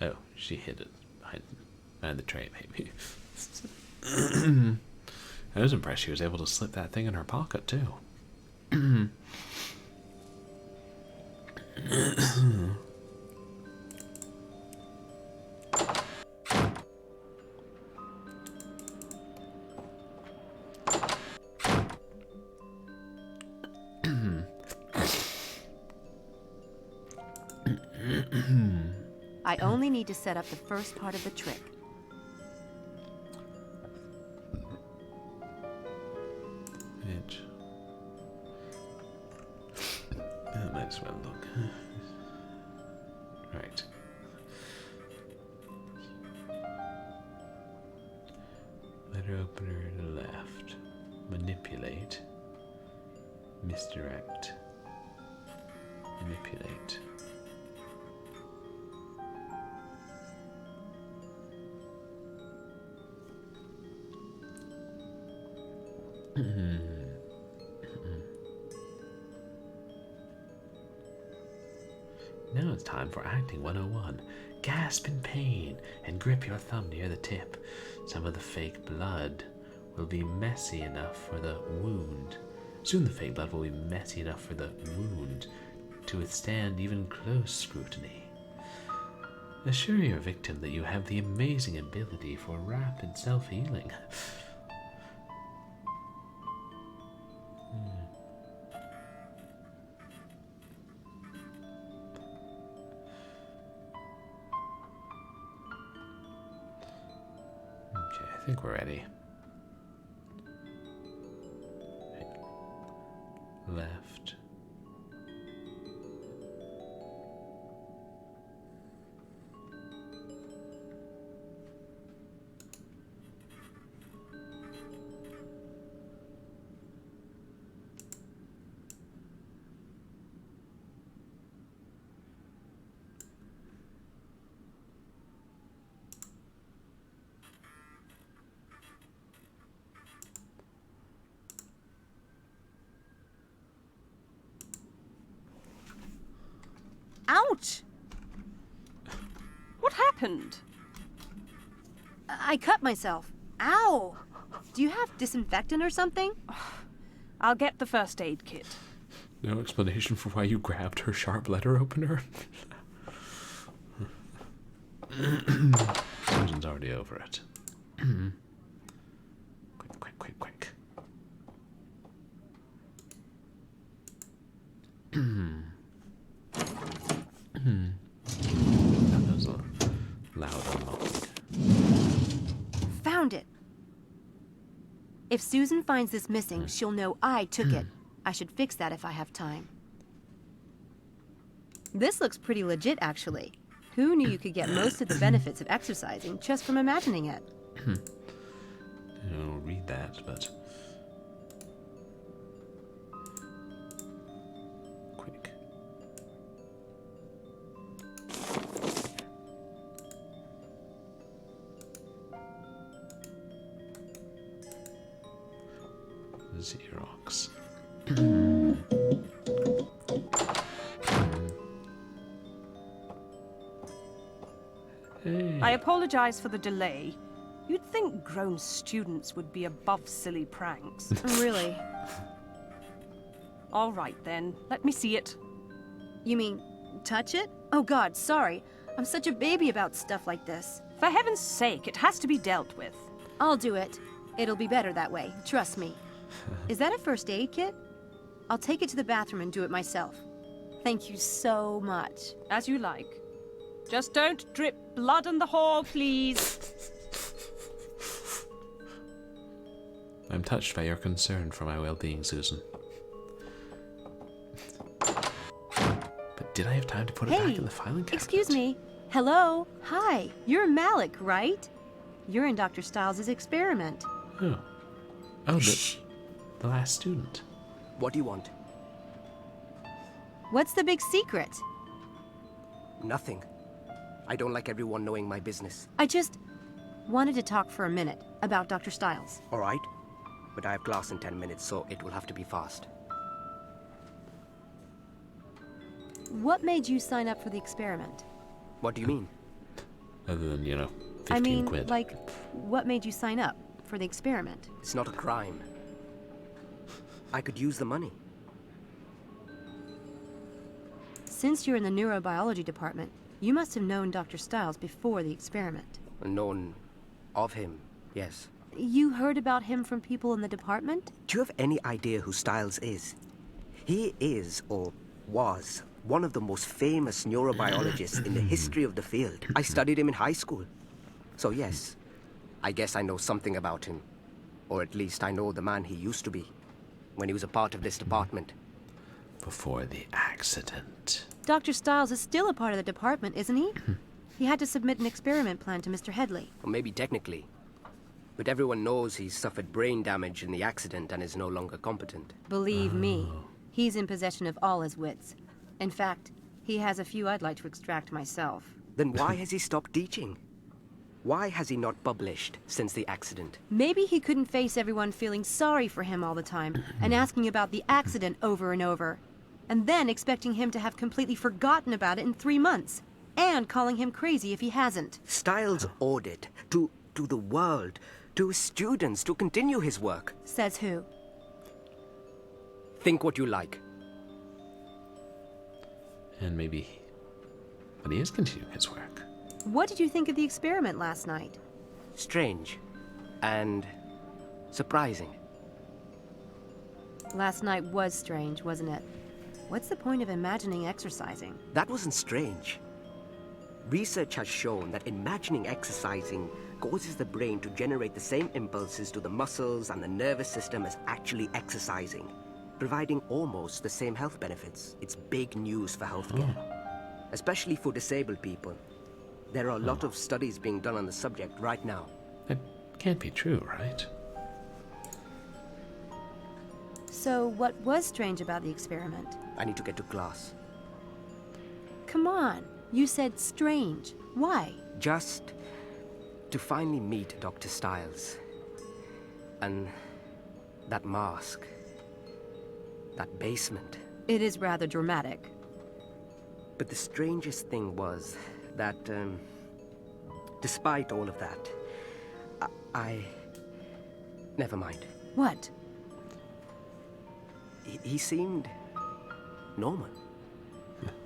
Oh, she hid it behind the tray, maybe. I was impressed she was able to slip that thing in her pocket, too. I only need to set up the first part of the trick. Itch. That might as well look. Right. Letter opener to the left. Manipulate. Misdirect. Manipulate. Now it's time for Acting 101. Gasp in pain and grip your thumb near the tip. Some of the fake blood will be messy enough for the wound. Soon the fake blood will be messy enough for the wound to withstand even close scrutiny. Assure your victim that you have the amazing ability for rapid self-healing. Okay, I think we're ready. Left. Ouch! What happened? I cut myself. Ow! Do you have disinfectant or something? I'll get the first aid kit. No explanation for why you grabbed her sharp letter opener? Susan's already over it. Quick. That was a loud unlocking. Found it. If Susan finds this missing, she'll know I took it. I should fix that if I have time. This looks pretty legit, actually. Who knew you could get most of the benefits of exercising just from imagining it? I don't read that, but... Quick. Xerox. Hey. I apologize for the delay. You'd think grown students would be above silly pranks. Really? All right then, let me see it. You mean, touch it? Oh God, sorry. I'm such a baby about stuff like this. For heaven's sake, it has to be dealt with. I'll do it. It'll be better that way, trust me. Is that a first aid kit? I'll take it to the bathroom and do it myself. Thank you so much. As you like. Just don't drip blood in the hall, please. I'm touched by your concern for my well-being, Susan. But did I have time to put it back in the filing cabinet? Excuse me. Hello? Hi. You're Malik, right? You're in Dr. Stiles' experiment. Oh, the last student. What do you want? What's the big secret? Nothing. I don't like everyone knowing my business. I just wanted to talk for a minute about Dr. Stiles. All right. But I have class in 10 minutes, so it will have to be fast. What made you sign up for the experiment? What do you mean? Other than, 15 I mean, quid. like, what made you sign up for the experiment? It's not a crime. I could use the money. Since you're in the neurobiology department, you must have known Dr. Stiles before the experiment. Known of him, yes. You heard about him from people in the department? Do you have any idea who Stiles is? He is, or was, one of the most famous neurobiologists in the history of the field. I studied him in high school. So yes, I guess I know something about him. Or at least I know the man he used to be, when he was a part of this department. Before the accident. Dr. Stiles is still a part of the department, isn't he? He had to submit an experiment plan to Mr. Headley. Or maybe technically. But everyone knows he's suffered brain damage in the accident and is no longer competent. Believe me, he's in possession of all his wits. In fact, he has a few I'd like to extract myself. Then why has he stopped teaching? Why has he not published since the accident? Maybe he couldn't face everyone feeling sorry for him all the time and asking about the accident over and over, and then expecting him to have completely forgotten about it in 3 months, and calling him crazy if he hasn't. Styles owed it to the world, to his students, to continue his work. Says who? Think what you like. And maybe... But he is continuing his work. What did you think of the experiment last night? Strange. And surprising. Last night was strange, wasn't it? What's the point of imagining exercising? That wasn't strange. Research has shown that imagining exercising causes the brain to generate the same impulses to the muscles and the nervous system as actually exercising, providing almost the same health benefits. It's big news for healthcare, especially for disabled people. There are a lot of studies being done on the subject right now. That can't be true, right? So what was strange about the experiment? I need to get to class. Come on, you said strange. Why? Just to finally meet Dr. Styles. And that mask. That basement. It is rather dramatic. But the strangest thing was that, despite all of that, I... Never mind. What? He seemed normal.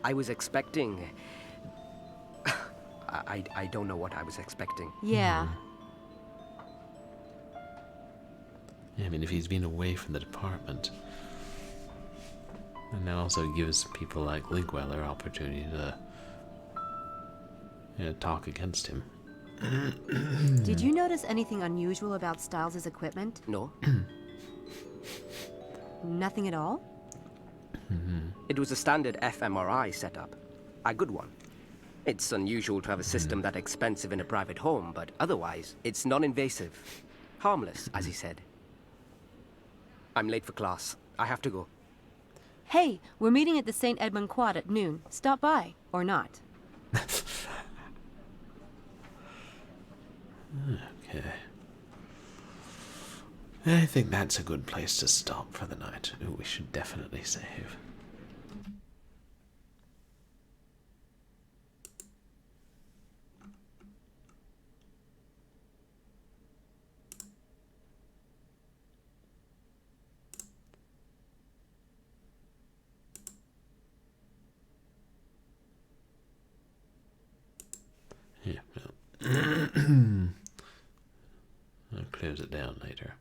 I was expecting... I don't know what I was expecting. Yeah. Yeah, I mean, if he's been away from the department, and that also gives people like Linkweller opportunity to talk against him. Did you notice anything unusual about Styles' equipment? No. Nothing at all? It was a standard fMRI setup. A good one. It's unusual to have a system that expensive in a private home, but otherwise, it's non-invasive. Harmless, as he said. I'm late for class. I have to go. Hey, we're meeting at the St. Edmund Quad at noon. Stop by, or not. Okay. I think that's a good place to stop for the night. Ooh, we should definitely save. Yeah, well. I'll close it down later.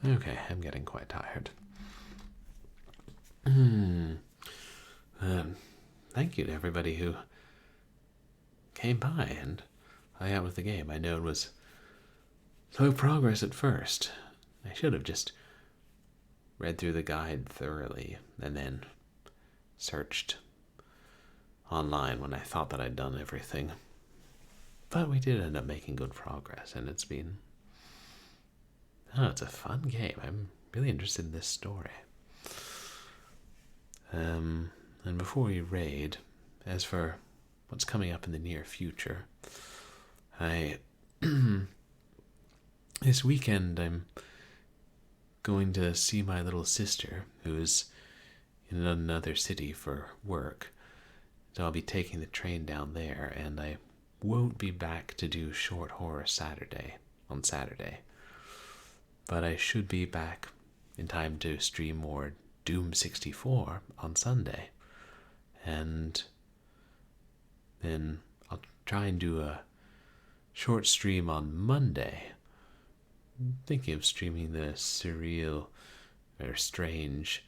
Okay, I'm getting quite tired. Thank you to everybody who came by and hung out with the game. I know it was slow progress at first. I should have just read through the guide thoroughly and then searched online when I thought that I'd done everything. But we did end up making good progress, and it's been... it's a fun game. I'm really interested in this story. And before we raid, as for what's coming up in the near future, this weekend I'm going to see my little sister, who's in another city for work. So I'll be taking the train down there, and I won't be back to do Short Horror on Saturday. But I should be back in time to stream more Doom 64 on Sunday. And then I'll try and do a short stream on Monday. I'm thinking of streaming the surreal or strange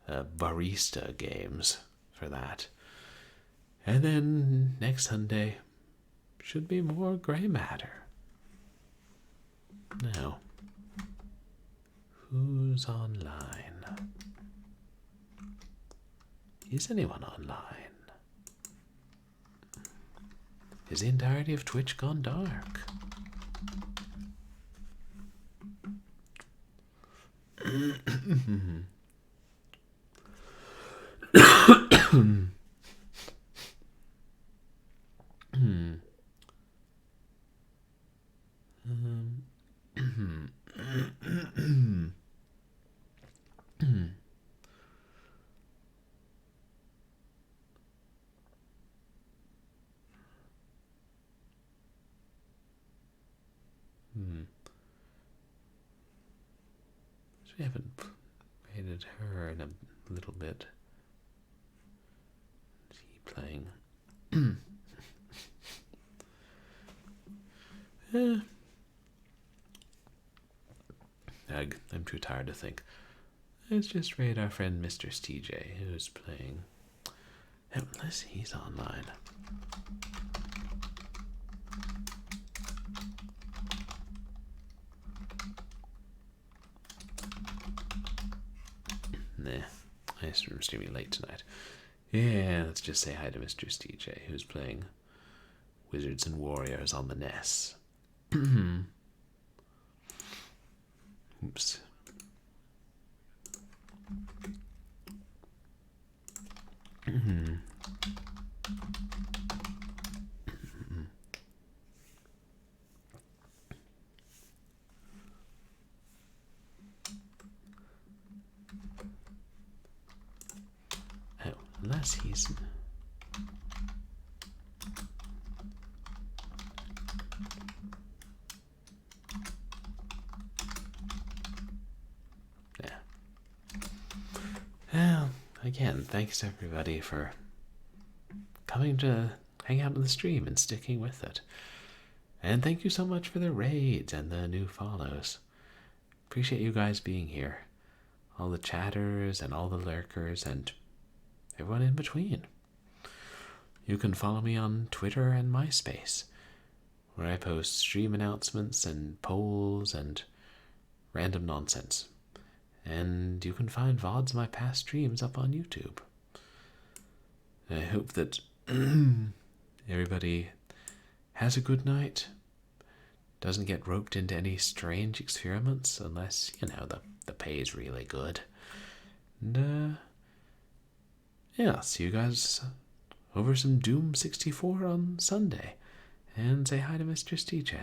barista games for that. And then next Sunday should be more Grey Matter. Now, who's online? Is anyone online? is the entirety of Twitch gone dark. We haven't rated her in a little bit. Is he playing? I'm too tired to think. Let's just raid our friend Mr. TJ, who's playing. Unless he's online. Nah, I'm streaming late tonight. Yeah, let's just say hi to Mr. TJ, who's playing Wizards and Warriors on the NES. Oops. Oh, unless he's... Yeah. Well, again, thanks everybody for coming to hang out in the stream and sticking with it. And thank you so much for the raids and the new follows. Appreciate you guys being here. All the chatters and all the lurkers and everyone in between. You can follow me on Twitter and MySpace, where I post stream announcements and polls and random nonsense. And you can find VODs of my past streams up on YouTube. I hope that everybody has a good night, doesn't get roped into any strange experiments, unless, you know, the pay is really good. And, yeah, I'll see you guys over some Doom 64 on Sunday. And say hi to Mr. TJ.